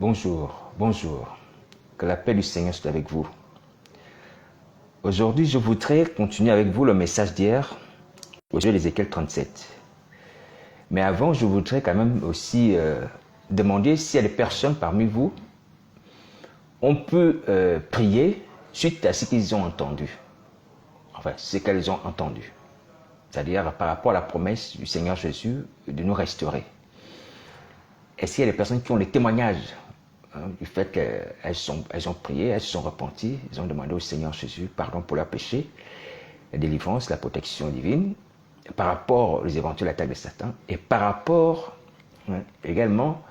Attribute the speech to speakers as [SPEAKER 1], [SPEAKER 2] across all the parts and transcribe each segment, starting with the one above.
[SPEAKER 1] Bonjour, bonjour. Que la paix du Seigneur soit avec vous. Aujourd'hui, je voudrais continuer avec vous le message d'hier au sujet d'Ézéchiel 37. Mais avant, je voudrais quand même aussi demander s'il y a des personnes parmi vous, on peut prier suite à ce qu'ils ont entendu. Enfin, ce qu'elles ont entendu. C'est-à-dire par rapport à la promesse du Seigneur Jésus de nous restaurer. Est-ce qu'il y a des personnes qui ont des témoignages du fait qu'elles ont prié, elles se sont repenties, elles ont demandé au Seigneur Jésus pardon pour leurs péchés, la délivrance, la protection divine, par rapport aux éventuelles attaques de Satan, et par rapport également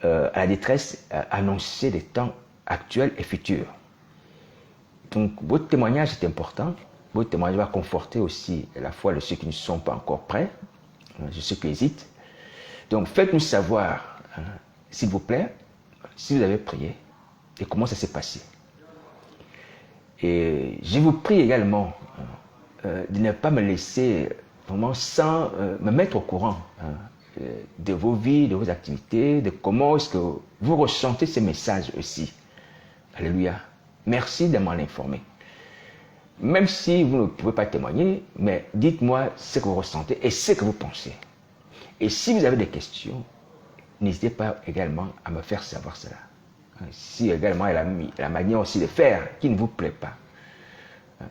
[SPEAKER 1] à la détresse annoncée des temps actuels et futurs. Donc votre témoignage est important, votre témoignage va conforter aussi la foi de ceux qui ne sont pas encore prêts, de ceux qui hésitent. Donc faites-nous savoir, s'il vous plaît, si vous avez prié et comment ça s'est passé. Et je vous prie également de ne pas me laisser vraiment sans me mettre au courant de vos vies, de vos activités, de comment est-ce que vous ressentez ces messages aussi. Alléluia. Merci de m'en informer. Même si vous ne pouvez pas témoigner, mais dites-moi ce que vous ressentez et ce que vous pensez. Et si vous avez des questions, n'hésitez pas également à me faire savoir cela. Si également il y a la manière aussi de faire qui ne vous plaît pas.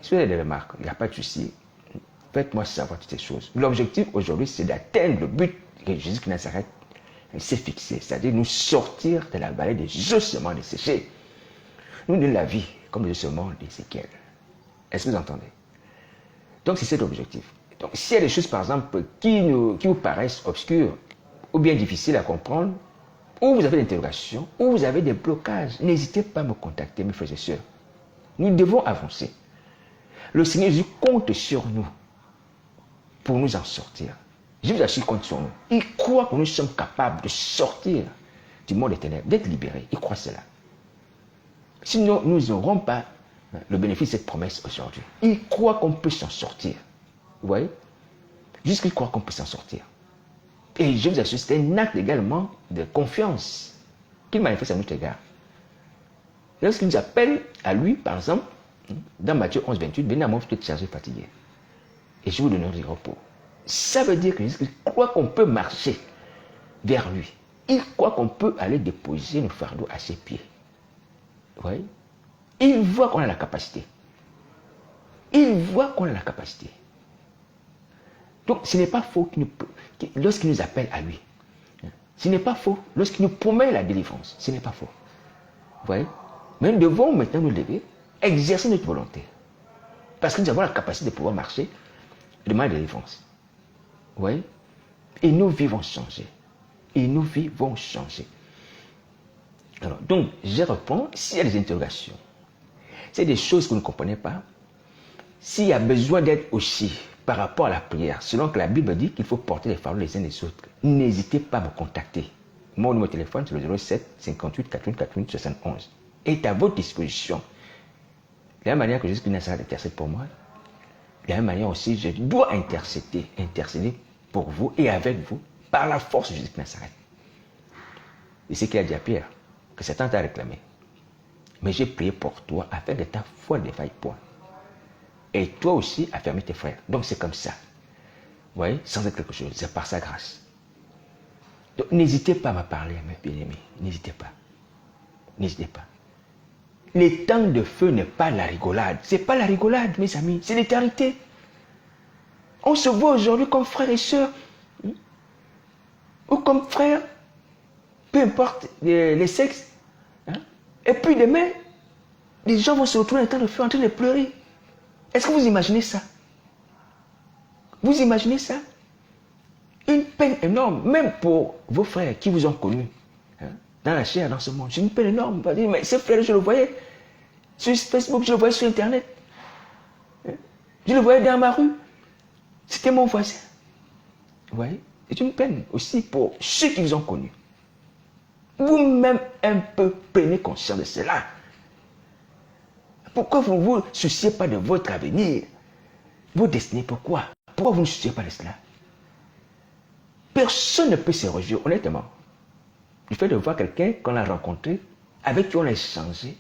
[SPEAKER 1] Si vous avez des remarques, il n'y a pas de souci. Faites-moi savoir toutes ces choses. L'objectif aujourd'hui, c'est d'atteindre le but que Jésus de Nazareth s'est fixé. C'est-à-dire nous sortir de la vallée des ossements desséchés. Nous donner la vie comme les ossements d'Ézéchiel. Est-ce que vous entendez? Donc c'est cet objectif. Donc s'il y a des choses par exemple qui vous paraissent obscures ou bien difficiles à comprendre, ou vous avez des interrogations, ou vous avez des blocages, n'hésitez pas à me contacter, mes frères et sœurs. Nous devons avancer. Le Seigneur Jésus compte sur nous pour nous en sortir. Je vous assure, compte sur nous. Il croit que nous sommes capables de sortir du monde des ténèbres, d'être libérés. Il croit cela. Sinon, nous n'aurons pas le bénéfice de cette promesse aujourd'hui. Il croit qu'on peut s'en sortir. Vous voyez? Juste qu'il croit qu'on peut s'en sortir. Et je vous assure, c'est un acte également de confiance qu'il manifeste à notre égard. Lorsqu'il nous appelle à lui, par exemple, dans Matthieu 11, 28, venez à moi, vous êtes chargés, fatigués, et je vous donnerai du repos. Ça veut dire qu'il croit qu'on peut marcher vers lui. Il croit qu'on peut aller déposer nos fardeaux à ses pieds. Vous voyez? Il voit qu'on a la capacité. Il voit qu'on a la capacité. Donc, ce n'est pas faux lorsqu'il nous appelle à lui. Ce n'est pas faux lorsqu'il nous promet la délivrance. Ce n'est pas faux. Vous voyez? Mais nous devons maintenant nous lever, exercer notre volonté. Parce que nous avons la capacité de pouvoir marcher et demander la délivrance. Vous voyez? Et nos vies vont changer. Et nos vies vont changer. Alors, donc, je reprends. S'il y a des interrogations, c'est des choses que vous ne comprenez pas, s'il y a besoin d'aide aussi par rapport à la prière, selon que la Bible dit qu'il faut porter les fardeaux les uns des autres, n'hésitez pas à me contacter. Mon numéro de téléphone, c'est le 07 58 88 88 71. Est à votre disposition. De la même manière que Jésus de Nazareth intercède pour moi, de la même manière aussi, je dois intercéder pour vous et avec vous par la force de Jésus de Nazareth. Et c'est ce qu'il a dit à Pierre, que Satan t'a réclamé. Mais j'ai prié pour toi afin que ta foi ne faille point. Et toi aussi, affermis tes frères. Donc c'est comme ça. Vous voyez, sans être quelque chose, c'est par sa grâce. Donc n'hésitez pas à me parler, mes bien-aimés. N'hésitez pas. N'hésitez pas. Les temps de feu n'est pas la rigolade. Ce n'est pas la rigolade, mes amis. C'est l'éternité. On se voit aujourd'hui comme frères et sœurs. Ou comme frères. Peu importe les sexes. Et puis demain, les gens vont se retrouver dans le temps de feu en train de pleurer. Est-ce que vous imaginez ça? Vous imaginez ça? Une peine énorme, même pour vos frères qui vous ont connus dans la chair, dans ce monde. C'est une peine énorme. Mais ces frères, je le voyais sur Facebook, je le voyais sur Internet. Je le voyais dans ma rue. C'était mon voisin. Vous voyez? C'est une peine aussi pour ceux qui vous ont connus. Vous-même un peu prenez conscience de cela. Pourquoi vous ne vous souciez pas de votre avenir, vos destinées? Pourquoi vous ne souciez pas de cela? Personne ne peut se réjouir, honnêtement. du fait de voir quelqu'un qu'on a rencontré, avec qui on a échangé,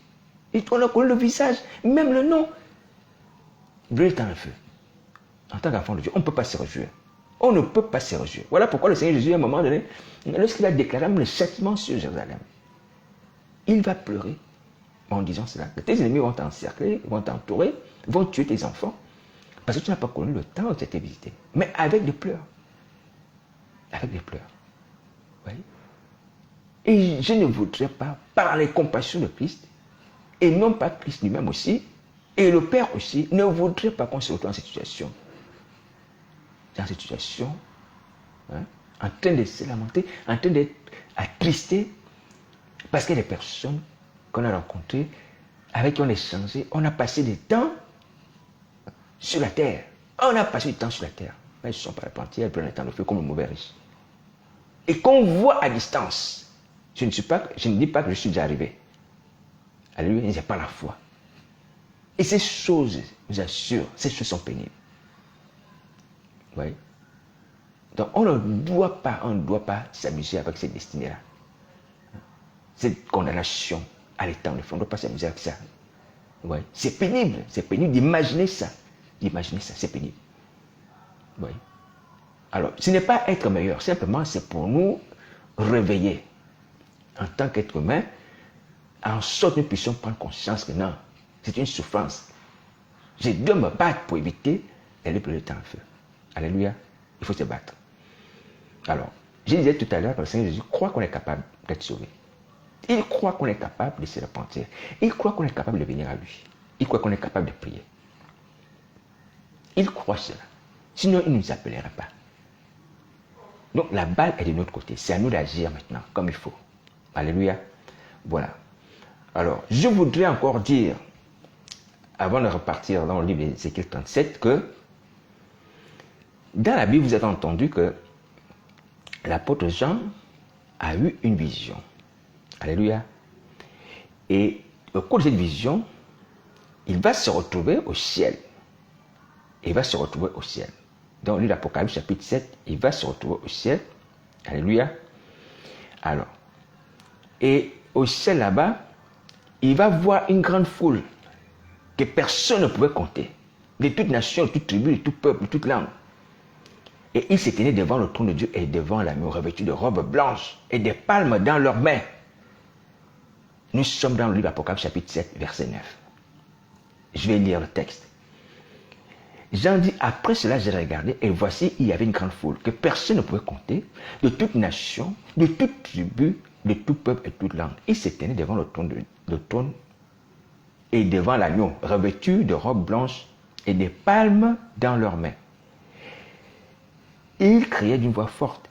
[SPEAKER 1] et on a connu le visage, même le nom. Dieu est en feu. En tant qu'enfant de Dieu, on ne peut pas se réjouir. On ne peut pas se réjouir. Voilà pourquoi le Seigneur Jésus, à un moment donné, lorsqu'il a déclaré le châtiment sur Jérusalem, il va pleurer en disant cela. Tes ennemis vont t'encercler, vont t'entourer, vont tuer tes enfants, parce que tu n'as pas connu le temps où tu as été visité. Mais avec des pleurs. Avec des pleurs. Oui. Et je ne voudrais pas, par les compassions de Christ, et non pas Christ lui-même aussi, et le Père aussi, ne voudrait pas qu'on se retrouve dans cette situation. Dans cette situation, hein, en train de se lamenter, en train d'être attristé, parce qu'il y a des personnes qu'on a rencontrées, avec qui on a échangé, on a passé du temps sur la terre. On a passé du temps sur la terre. Mais ils ne sont pas repentis, elles prennent le temps de feu comme le mauvais riche. Et qu'on voit à distance, je ne dis pas que je suis déjà arrivé. Alléluia, il n'y a pas la foi. Et ces choses, je vous assure, ces choses sont pénibles. Vous voyez? Donc on ne doit pas s'amuser avec cette destinée-là. Cette condamnation à l'état de fond, on ne doit pas s'amuser avec ça. Vous voyez? C'est pénible d'imaginer ça. C'est pénible. Vous voyez? Alors, ce n'est pas être meilleur, simplement c'est pour nous réveiller en tant qu'être humain, en sorte que nous puissions prendre conscience que non, c'est une souffrance. Je dois me battre pour éviter d'aller plus de temps en feu. Alléluia. Il faut se battre. Alors, je disais tout à l'heure que le Seigneur Jésus croit qu'on est capable d'être sauvé. Il croit qu'on est capable de se repentir. Il croit qu'on est capable de venir à lui. Il croit qu'on est capable de prier. Il croit cela. Sinon, il ne nous appellerait pas. Donc, la balle est de notre côté. C'est à nous d'agir maintenant, comme il faut. Alléluia. Voilà. Alors, je voudrais encore dire, avant de repartir dans le livre d'Ézéchiel 37, que dans la Bible, vous avez entendu que l'apôtre Jean a eu une vision. Alléluia. Et au cours de cette vision, il va se retrouver au ciel. Il va se retrouver au ciel. Dans le livre d'Apocalypse, chapitre 7, il va se retrouver au ciel. Alléluia. Alors, et au ciel là-bas, il va voir une grande foule que personne ne pouvait compter. De toute nation, de toute tribu, de tout peuple, de toute langue. Et ils se tenaient devant le trône de Dieu et devant l'agneau revêtu de robes blanches et des palmes dans leurs mains. Nous sommes dans le livre d'Apocalypse, chapitre 7, verset 9. Je vais lire le texte. Jean dit, après cela, j'ai regardé et voici, il y avait une grande foule que personne ne pouvait compter, de toute nation, de toute tribu, de tout peuple et toute langue. Ils se tenaient devant le trône et devant l'agneau, revêtus de robes blanches et des palmes dans leurs mains. Et ils criaient d'une voix forte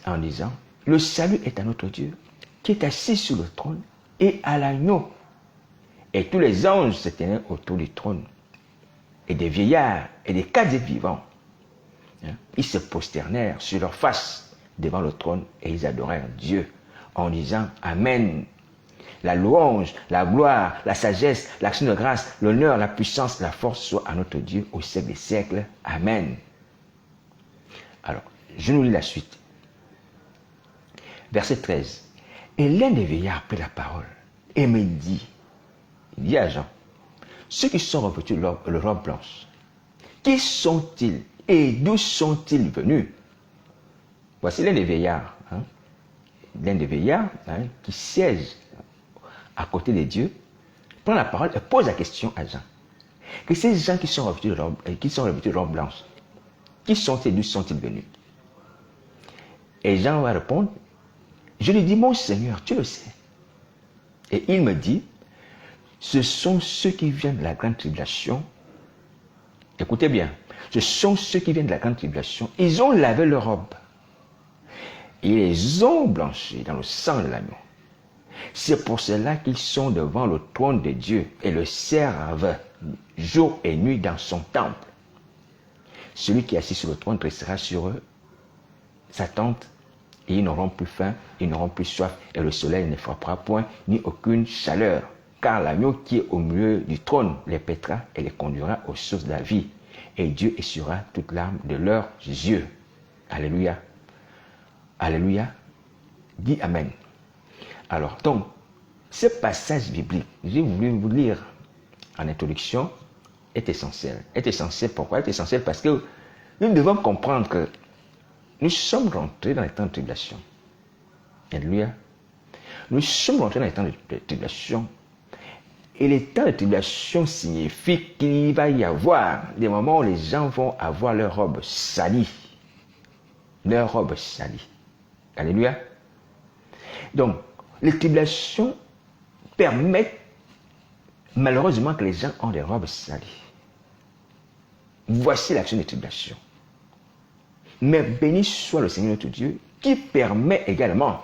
[SPEAKER 1] en disant, le salut est à notre Dieu, qui est assis sur le trône et à l'agneau. Et tous les anges se tenaient autour du trône, et des vieillards et des quatre vivants. Ils se prosternèrent sur leur face devant le trône et ils adorèrent Dieu en disant Amen. La louange, la gloire, la sagesse, l'action de grâce, l'honneur, la puissance, la force soient à notre Dieu au siècle des siècles. Amen. Alors, je nous lis la suite. Verset 13. Et l'un des vieillards prit la parole et me dit, il dit à Jean, ceux qui sont revêtus de robe blanche, qui sont-ils et d'où sont-ils venus? Voici l'un des vieillards, qui siège à côté de Dieu, prend la parole et pose la question à Jean. Que ces gens qui sont revêtus de robe blanche, qui sont-ils, d'où sont-ils venus? Et Jean va répondre, je lui dis, mon Seigneur, tu le sais. Et il me dit, ce sont ceux qui viennent de la grande tribulation. Écoutez bien, ce sont ceux qui viennent de la grande tribulation. Ils ont lavé leurs robes. Ils les ont blanchis dans le sang de l'agneau. C'est pour cela qu'ils sont devant le trône de Dieu et le servent jour et nuit dans son temple. Celui qui est assis sur le trône dressera sur eux sa tente et ils n'auront plus faim, ils n'auront plus soif et le soleil ne frappera point ni aucune chaleur. Car l'agneau qui est au milieu du trône les paîtra et les conduira aux sources de la vie. Et Dieu essuiera toute larme de leurs yeux. Alléluia. Alléluia. Dis Amen. Alors, donc, ce passage biblique, j'ai voulu vous lire en introduction, est essentiel. Est essentiel pourquoi? Est essentiel parce que nous devons comprendre que nous sommes rentrés dans les temps de tribulation. Alléluia. Nous sommes rentrés dans les temps de tribulation. Et les temps de tribulation signifient qu'il va y avoir des moments où les gens vont avoir leur robe salie. Leur robe salie. Alléluia. Donc, les tribulations permettent malheureusement que les gens ont des robes salies. Voici l'action des tribulations. Mais béni soit le Seigneur notre Dieu qui permet également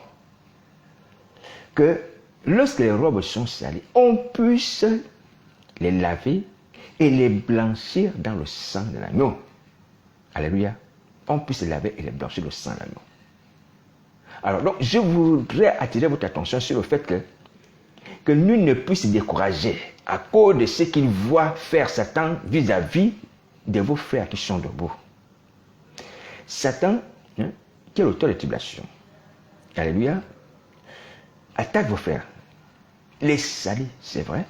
[SPEAKER 1] que lorsque les robes sont salies, on puisse les laver et les blanchir dans le sang de l'agneau. Alléluia. On puisse les laver et les blanchir dans le sang de l'agneau. Alors, donc, je voudrais attirer votre attention sur le fait que nul ne puisse se décourager à cause de ce qu'il voit faire Satan vis-à-vis de vos frères qui sont debout. Satan, qui est l'auteur de tribulation, alléluia, attaque vos frères. Les salit, c'est vrai.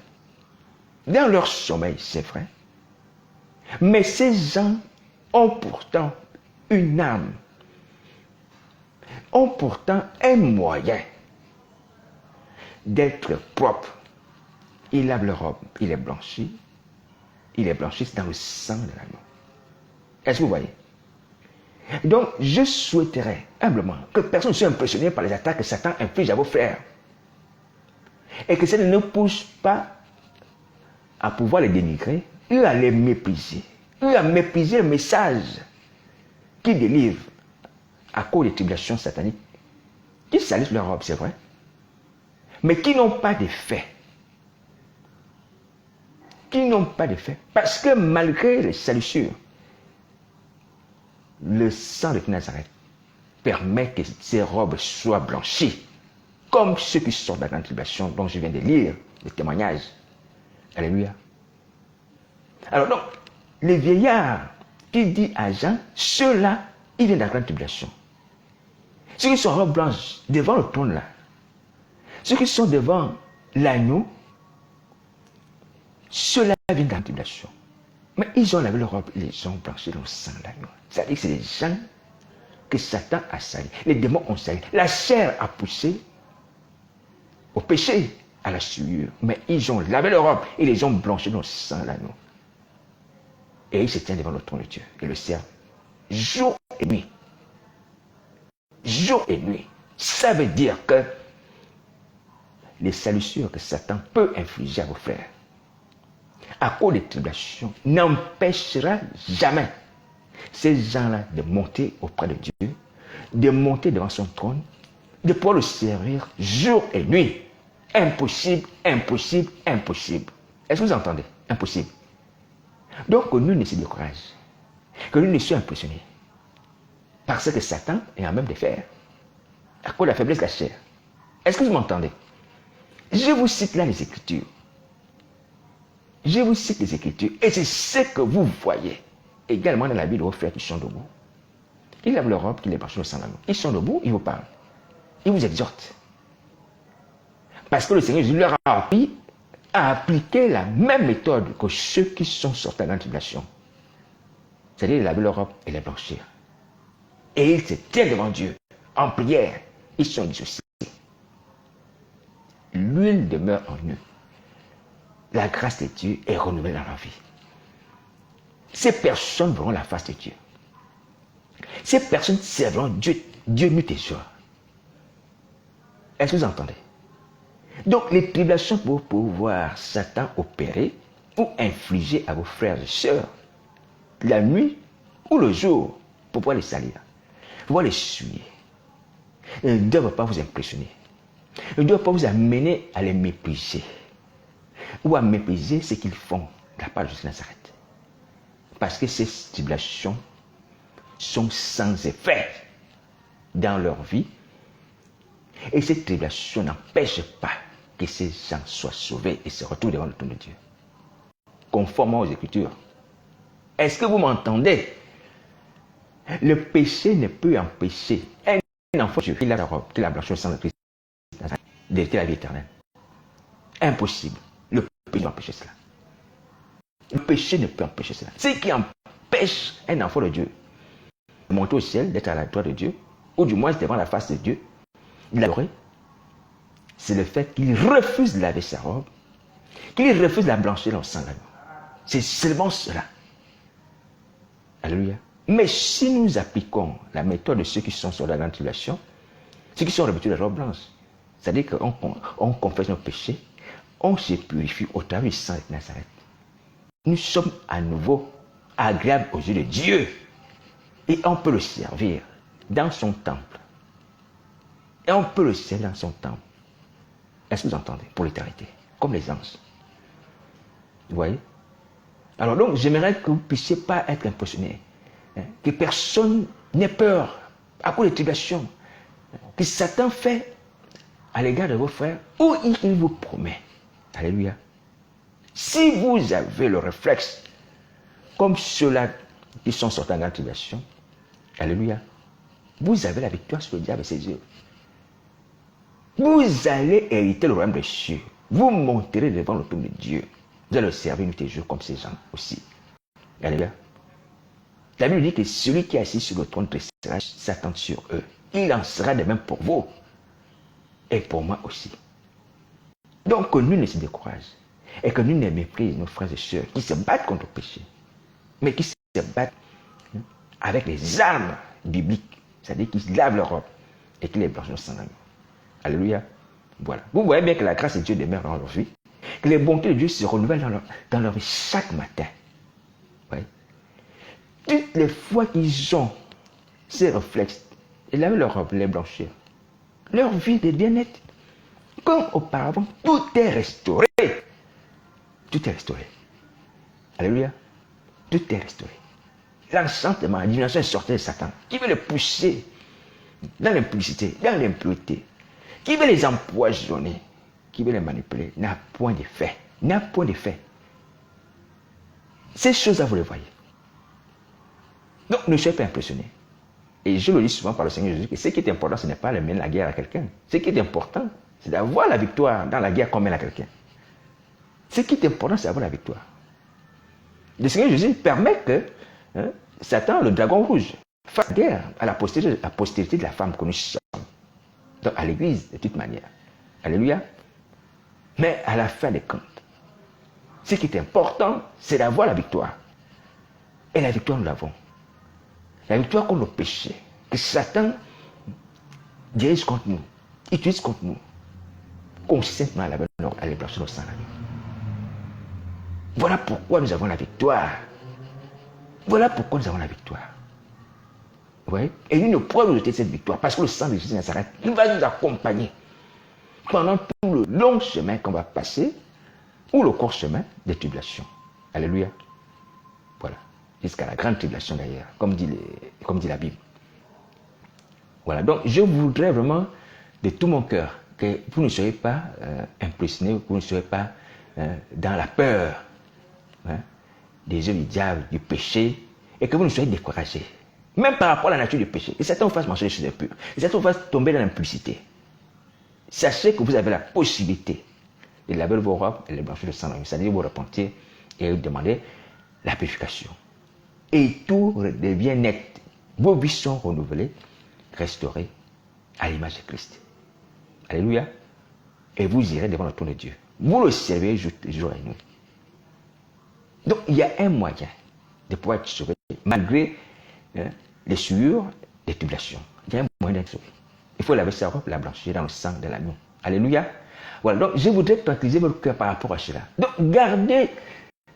[SPEAKER 1] Dans leur sommeil, c'est vrai. Mais ces gens ont pourtant une âme, ont pourtant un moyen d'être propres. Ils lavent leur robe, ils les blanchissent dans le sang de l'agneau. Est-ce que vous voyez? Donc, je souhaiterais humblement que personne ne soit impressionné par les attaques que Satan inflige à vos frères. Et que ça ne nous pousse pas à pouvoir les dénigrer, ou à les mépriser, ou à mépriser le message qu'ils délivrent à cause des tribulations sataniques, qui salissent leur robe, c'est vrai, mais qui n'ont pas d'effet. Qui n'ont pas d'effet. Parce que malgré les salissures, le sang de Nazareth permet que ces robes soient blanchies, comme ceux qui sortent de la grande tribulation dont je viens de lire le témoignage. Alléluia. Alors donc, le vieillard qui dit à Jean, ceux-là, ils viennent de la grande tribulation. Ceux qui sont en robe blanche devant le trône là, ceux qui sont devant l'agneau, ceux-là viennent de la tribulation. Mais ils ont lavé leur robe, ils les ont blanchis dans le sang de l'agneau. C'est-à-dire que c'est des gens que Satan a salis. Les démons ont sali. La chair a poussé au péché, à la souillure. Mais ils ont lavé leur robe et les ont blanchis dans le sang de l'agneau. Et ils se tiennent devant le trône de Dieu et le servent jour et nuit. Jour et nuit. Ça veut dire que les salissures que Satan peut infliger à vos frères, à cause des tribulations, n'empêchera jamais ces gens-là de monter auprès de Dieu, de monter devant son trône, de pouvoir le servir jour et nuit. Impossible, impossible, impossible. Est-ce que vous entendez? Impossible. Donc que nous ne se décourage, que nous ne soyons impressionnés. Parce que Satan est en même de faire, à cause de la faiblesse de la chair. Est-ce que vous m'entendez? Je vous cite là les Écritures. Je vous cite les Écritures. Et c'est ce que vous voyez également dans la vie de vos frères qui sont debout. Ils lavent leur robe, ils les blanchissent au sang de l'agneau. Ils sont debout, ils vous parlent. Ils vous exhortent. Parce que le Seigneur Jésus leur a appris à appliquer la même méthode que ceux qui sont sortis de la tribulation. C'est-à-dire laver leur robe et les blanchir. Et ils se tiennent devant Dieu en prière. Ils sont dissociés. L'huile demeure en eux. La grâce de Dieu est renouvelée dans leur vie. Ces personnes verront la face de Dieu. Ces personnes serviront Dieu, Dieu nuit et jour. Est-ce que vous entendez? Donc les tribulations pour pouvoir Satan opérer ou infliger à vos frères et sœurs la nuit ou le jour pour pouvoir les salir, pour pouvoir les suivre. Ils ne doivent pas vous impressionner. Ils ne doivent pas vous amener à les mépriser ou à mépriser ce qu'ils font de la part de Jésus de Nazareth. Parce que ces tribulations sont sans effet dans leur vie et ces tribulations n'empêchent pas que ces gens soient sauvés et se retrouvent devant le trône de Dieu. Conformément aux Écritures. Est-ce que vous m'entendez? Le péché ne peut empêcher un enfant de Dieu qui l'a la robe, qui l'a blanchi au sang de Christ. d'hériter la vie éternelle. Impossible. Le péché peut empêcher cela. Le péché ne peut empêcher cela. Ce qui empêche un enfant de Dieu de monter au ciel, d'être à la droite de Dieu, ou du moins devant la face de Dieu, de l'adorer, c'est le fait qu'il refuse de laver sa robe, qu'il refuse de la blanchir dans le sang de l'agneau. C'est seulement cela. Alléluia. Mais si nous appliquons la méthode de ceux qui sont sur la grande tribulation, ceux qui sont revêtus de la robe blanche, c'est-à-dire qu'on confesse nos péchés, on se purifie au travers du sang de Nazareth. Nous sommes à nouveau agréables aux yeux de Dieu. Et on peut le servir dans son temple. Et on peut le servir dans son temple. Est-ce que vous entendez? Pour l'éternité. Comme les anges. Vous voyez? Alors donc, j'aimerais que vous ne puissiez pas être impressionnés. Que personne n'ait peur à cause des tribulations que Satan fait à l'égard de vos frères, ou il vous promet. Alléluia. Si vous avez le réflexe, comme ceux-là qui sont sortis en grande tribulation, alléluia, vous avez la victoire sur le diable et ses yeux. Vous allez hériter le royaume des cieux. Vous monterez devant le trône de Dieu. Vous allez le servir nuit et jour comme ces gens aussi. Alléluia. La Bible dit que celui qui est assis sur le trône dressera Satan sur eux. Il en sera de même pour vous et pour moi aussi. Donc que nul ne se décourage et que nul ne méprise nos frères et sœurs qui se battent contre le péché, mais qui se battent avec les armes bibliques, c'est-à-dire qu'ils lavent leur robe et qu'ils les blanchissent sans agneau. Alléluia. Voilà. Vous voyez bien que la grâce de Dieu demeure dans leur vie, que les bontés de Dieu se renouvellent dans leur vie chaque matin. Ouais. Toutes les fois qu'ils ont ces réflexes, ils lavent leur robe, les blanchir, leur vie devient nette. Comme auparavant, tout est restauré. Tout est restauré. Alléluia. Tout est restauré. L'enchantement, la divination est sortie de Satan, qui veut les pousser dans l'impudicité, dans l'impureté, qui veut les empoisonner, qui veut les manipuler, n'a point d'effet. N'a point d'effet. Ces choses-là, vous les voyez. Donc, ne soyez pas impressionnés. Et je le dis souvent par le Seigneur Jésus, que ce qui est important, ce n'est pas de mener la guerre à quelqu'un. Ce qui est important, c'est d'avoir la victoire dans la guerre qu'on mène à quelqu'un. Ce qui est important, c'est d'avoir la victoire. Le Seigneur Jésus permet que Satan, le dragon rouge, fasse guerre à la postérité de la femme que nous sommes. Donc, à l'église, de toute manière. Alléluia. Mais à la fin des comptes, ce qui est important, c'est d'avoir la victoire. Et la victoire, nous l'avons. La victoire contre le péché, que Satan dirige contre nous, utilise contre nous, consciemment à les blanchir au sang. Voilà pourquoi nous avons la victoire. Voilà pourquoi nous avons la victoire. Vous voyez? Et il ne pourra nous jeter cette victoire parce que le sang de Jésus de Nazareth, il va nous accompagner pendant tout le long chemin qu'on va passer ou le court chemin des tribulations. Alléluia. Voilà. Jusqu'à la grande tribulation d'ailleurs, comme dit la Bible. Voilà. Donc, je voudrais vraiment de tout mon cœur que vous ne soyez pas impressionnés, que vous ne soyez pas dans la peur des yeux du diable, du péché, et que vous ne soyez découragés. Même par rapport à la nature du péché. Et certains vous fassent manger des choses impures. Et certains vous fassent tomber dans l'impudicité. Sachez que vous avez la possibilité de laver vos robes et les blanchir de sang, c'est-à-dire vous repentir et vous demander la purification. Et tout devient net. Vos vies sont renouvelées, restaurées à l'image de Christ. Alléluia. Et vous irez devant le trône de Dieu. Vous le servez jour et nuit. Donc, il y a un moyen de pouvoir être sauvé, malgré les souillures, les tribulations. Il y a un moyen d'être sauvé. Il faut laver sa robe, la blanchir dans le sang de l'agneau. Alléluia. Voilà, donc je voudrais tranquilliser votre cœur par rapport à cela. Donc, gardez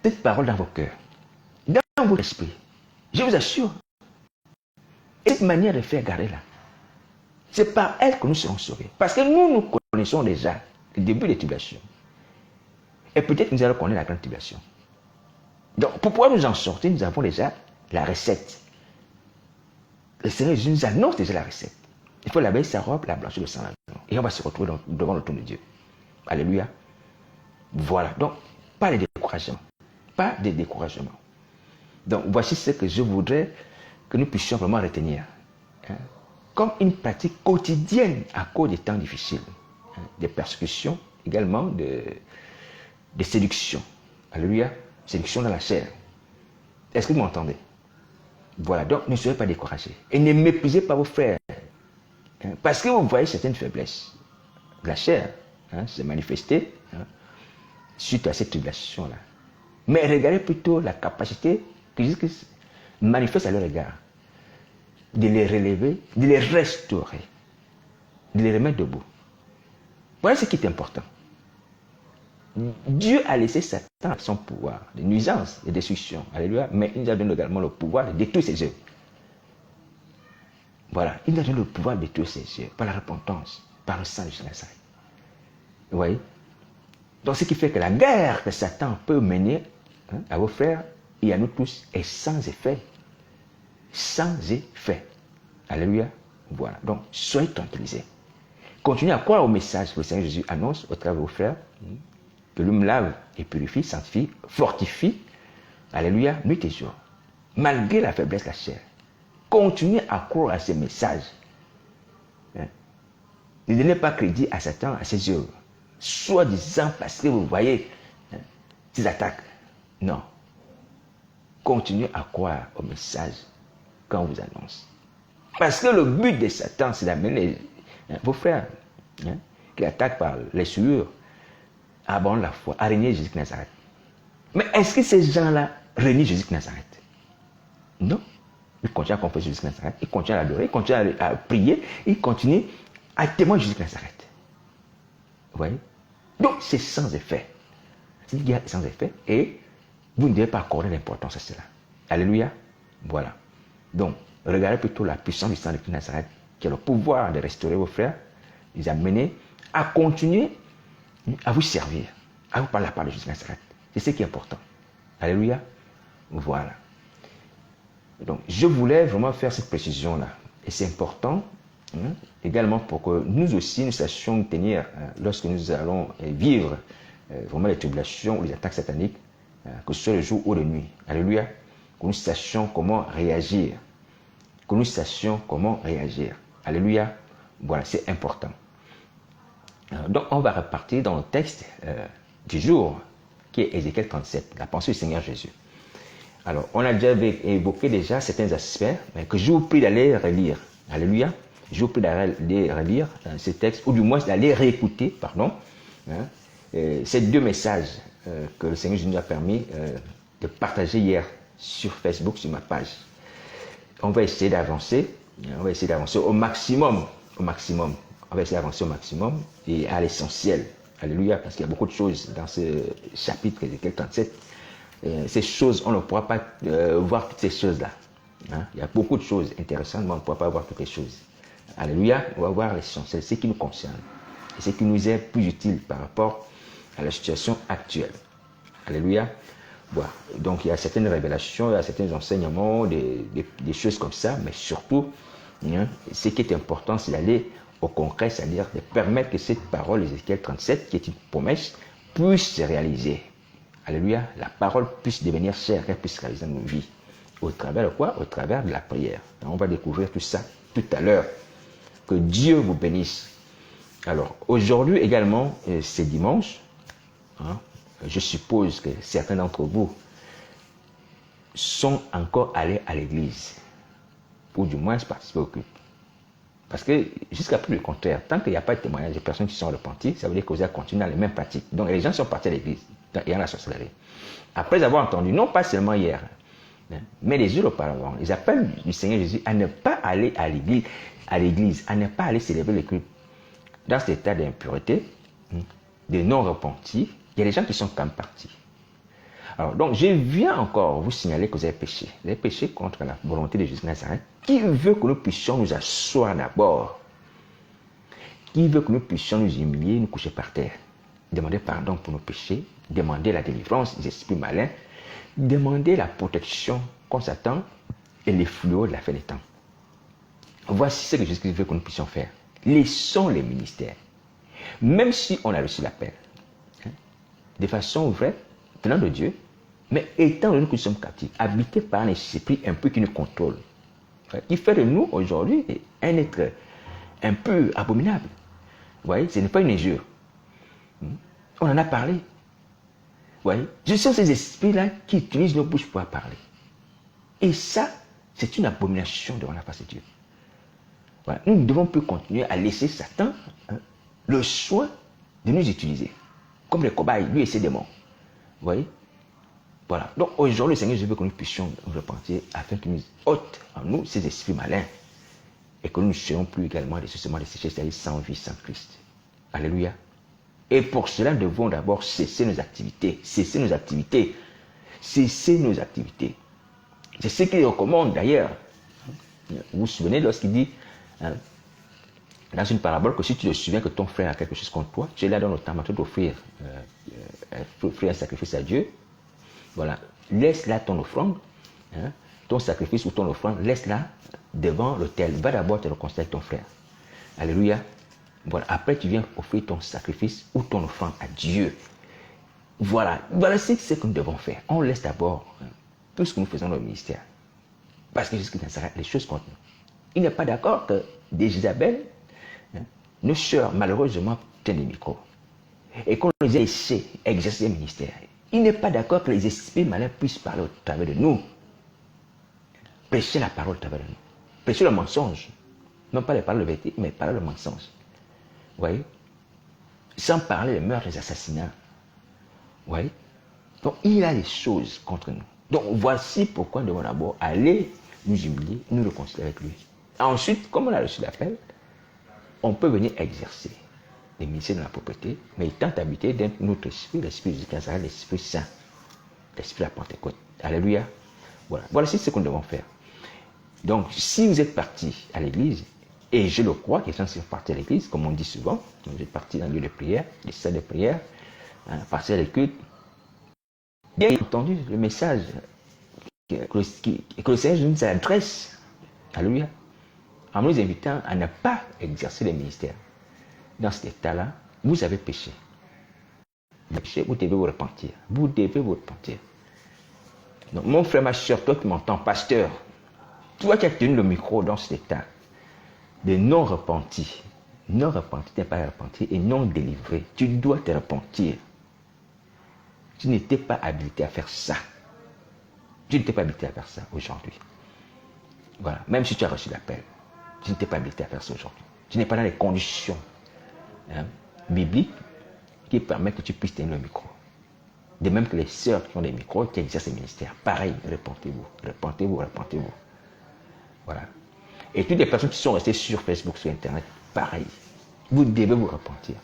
[SPEAKER 1] cette parole dans vos cœurs, dans votre esprit. Je vous assure, cette manière de faire, gardez-la. C'est par elle que nous serons sauvés. Parce que nous connaissons déjà le début des tribulations. Et peut-être que nous allons connaître la grande tribulation. Donc, pour pouvoir nous en sortir, nous avons déjà la recette. Le Seigneur Jésus nous annonce déjà la recette. Il faut laver sa robe, la blanchir de sang. Et on va se retrouver devant le trône de Dieu. Alléluia. Voilà. Donc, pas de découragement. Pas de découragement. Donc, voici ce que je voudrais que nous puissions vraiment retenir. Comme une pratique quotidienne à cause des temps difficiles. des persécutions, également des séductions. Alléluia. Séduction dans la chair. Est-ce que vous m'entendez? Voilà, donc ne soyez pas découragés. Et ne méprisez pas vos frères. Parce que vous voyez certaines faiblesses. La chair s'est manifestée suite à cette tribulation-là. Mais regardez plutôt la capacité que Jésus-Christ manifeste à leur égard. De les relever, de les restaurer, de les remettre debout. Voilà ce qui est important. Dieu a laissé Satan son pouvoir de nuisance, de destruction. Alléluia. Mais il nous a donné également le pouvoir de détruire ses œuvres. Voilà. Il nous a donné le pouvoir de détruire ses œuvres par la repentance, par le sang de Jésus. Vous voyez? Donc, ce qui fait que la guerre que Satan peut mener à vos frères et à nous tous est sans effet. Sans effet. Alléluia. Voilà. Donc, soyez tranquillisés. Continuez à croire au message que le Seigneur Jésus annonce au travers de vos frères. Que l'homme lave et purifie, sanctifie, fortifie. Alléluia. Nuit et jour. Malgré la faiblesse de la chair. Continuez à croire à ces messages. Ne donnez pas crédit à Satan, à ses œuvres. Soi-disant parce que vous voyez ces attaques. Non. Continuez à croire au message qu'on vous annonce. Parce que le but de Satan, c'est d'amener vos frères qui attaquent par les souillures à abandonner la foi, à régner Jésus de Nazareth. Mais est-ce que ces gens-là renient Jésus de Nazareth? Non. Ils continuent à confesser Jésus de Nazareth, ils continuent à l'adorer, ils continuent à prier, ils continuent à témoigner Jésus de Nazareth. Vous voyez? Donc c'est sans effet. C'est une guerre sans effet et vous ne devez pas accorder l'importance à cela. Alléluia. Voilà. Donc, regardez plutôt la puissance du sang de Nazareth qui a le pouvoir de restaurer vos frères, les amener à continuer à vous servir, à vous parler la parole de Jésus de Nazareth. C'est ce qui est important. Alléluia. Voilà. Donc, je voulais vraiment faire cette précision-là. Et c'est important également pour que nous aussi, nous sachions nous tenir lorsque nous allons vivre vraiment les tribulations ou les attaques sataniques, que ce soit le jour ou la nuit. Alléluia. Que nous sachions comment réagir. Que nous sachions comment réagir. Alléluia. Voilà, c'est important. Donc, on va repartir dans le texte du jour, qui est Ézéchiel 37, la pensée du Seigneur Jésus. Alors, on a déjà évoqué déjà certains aspects, mais que je vous prie d'aller relire. Alléluia. Je vous prie d'aller relire ces textes, ou du moins d'aller réécouter, pardon, ces deux messages que le Seigneur Jésus nous a permis de partager hier sur Facebook, sur ma page. On va essayer d'avancer, au maximum, On va essayer d'avancer au maximum et à l'essentiel. Alléluia, parce qu'il y a beaucoup de choses dans ce chapitre Ézéchiel 37. Ces choses, on ne pourra pas voir toutes ces choses-là. Il y a beaucoup de choses intéressantes, mais on ne pourra pas voir toutes les choses. Alléluia, on va voir l'essentiel, ce qui nous concerne. Et ce qui nous est plus utile par rapport à la situation actuelle. Alléluia. Voilà. Donc il y a certaines révélations, il y a certains enseignements, des choses comme ça, mais surtout, ce qui est important, c'est d'aller au concret, c'est-à-dire de permettre que cette parole, Ézéchiel 37, qui est une promesse, puisse se réaliser. Alléluia, la parole puisse devenir chère, qu'elle puisse se réaliser dans nos vies. Au travers de quoi? Au travers de la prière. On va découvrir tout ça tout à l'heure. Que Dieu vous bénisse. Alors, aujourd'hui également, c'est dimanche. Je suppose que certains d'entre vous sont encore allés à l'église. Ou du moins participer au culte. Parce que jusqu'à plus le contraire, tant qu'il n'y a pas de témoignage de personnes qui sont repenties, ça veut dire que vous allez continuer dans les mêmes pratiques. Donc les gens sont partis à l'église, ayant la sorcellerie. Après avoir entendu, non pas seulement hier, mais les jours auparavant, ils appellent du Seigneur Jésus à ne pas aller à l'église, à ne pas aller célébrer le culte. Dans cet état d'impureté, de non-repenti, il y a des gens qui sont quand même partis. Alors, donc, je viens encore vous signaler que vous avez péché. Vous avez péché contre la volonté de Jésus de Nazareth, qui veut que nous puissions nous asseoir d'abord. Qui veut que nous puissions nous humilier, nous coucher par terre. Demander pardon pour nos péchés, demander la délivrance des esprits malins, demander la protection contre Satan et les fléaux de la fin des temps. Voici ce que Jésus veut que nous puissions faire. Laissons les ministères. Même si on a reçu l'appel, de façon vraie, venant de Dieu, mais étant donné que nous sommes captifs, habités par un esprit un peu qui nous contrôle, qui fait de nous aujourd'hui un être un peu abominable. Vous voyez, ce n'est pas une injure. On en a parlé. Vous voyez, ce sont ces esprits-là qui utilisent nos bouches pour parler. Et ça, c'est une abomination devant la face de Dieu. Voilà. Nous ne devons plus continuer à laisser Satan le soin de nous utiliser. Comme les cobayes, lui et ses démons. Vous voyez? Voilà. Donc aujourd'hui, le Seigneur, je veux que nous puissions nous repentir afin qu'il nous ôte en nous ces esprits malins. Et que nous ne soyons plus également des sucements de séchés, c'est-à-dire sans vie, sans Christ. Alléluia. Et pour cela, nous devons d'abord cesser nos activités. Cesser nos activités. Cesser nos activités. C'est ce qu'il recommande d'ailleurs. Vous vous souvenez lorsqu'il dit dans une parabole que si tu te souviens que ton frère a quelque chose contre toi, tu es là dans le temps d'offrir un sacrifice à Dieu. Voilà. Laisse là ton offrande, ton sacrifice ou ton offrande, laisse là devant l'autel. Va d'abord te réconcilier avec ton frère. Alléluia. Voilà. Après, tu viens offrir ton sacrifice ou ton offrande à Dieu. Voilà. Voilà ce que nous devons faire. On laisse d'abord tout ce que nous faisons dans le ministère. Parce que jusqu'à ça, les choses contre nous. Il n'est pas d'accord que des Isabelles, nos sœurs, malheureusement, tiennent des micros. Et qu'on les ait laissés exercer le ministère. Il n'est pas d'accord que les esprits malins puissent parler au travers de nous. Prêcher la parole au travers de nous. Prêcher le mensonge. Non pas les paroles de vérité, mais parler le mensonge. Vous voyez? Sans parler des meurtres, des assassinats. Vous voyez? Donc, il y a des choses contre nous. Donc, voici pourquoi nous devons d'abord aller nous humilier, nous réconcilier avec lui. Ensuite, comme on a reçu l'appel, on peut venir exercer les ministères de la propriété, mais étant habité d'un autre esprit, l'esprit de Nazareth, l'esprit saint, l'esprit de la Pentecôte. Alléluia. Voilà. Voici ce que nous devons faire. Donc, si vous êtes parti à l'église, et je le crois, les gens sont partis à l'église, comme on dit souvent, vous êtes partis dans le lieu de prière, les salles de prière, partis à l'écoute, bien entendu le message que le Seigneur nous adresse, alléluia, en nous invitant à ne pas exercer les ministères. Dans cet état-là, vous avez péché. Vous devez vous repentir. Vous devez vous repentir. Donc, mon frère, ma soeur, toi qui m'entends, pasteur, toi qui as tenu le micro dans cet état de non repenti n'est pas repenti et non délivré, tu dois te repentir. Tu n'étais pas habilité à faire ça. Tu n'étais pas habilité à faire ça aujourd'hui. Voilà. Même si tu as reçu l'appel, tu n'étais pas habilité à faire ça aujourd'hui. Tu n'es pas dans les conditions bibliques qui permettent que tu puisses tenir le micro. De même que les sœurs qui ont des micros, qui exercent les ministères. Pareil, repentez-vous, repentez-vous, repentez-vous. Voilà. Et toutes les personnes qui sont restées sur Facebook, sur Internet, pareil. Vous devez vous repentir.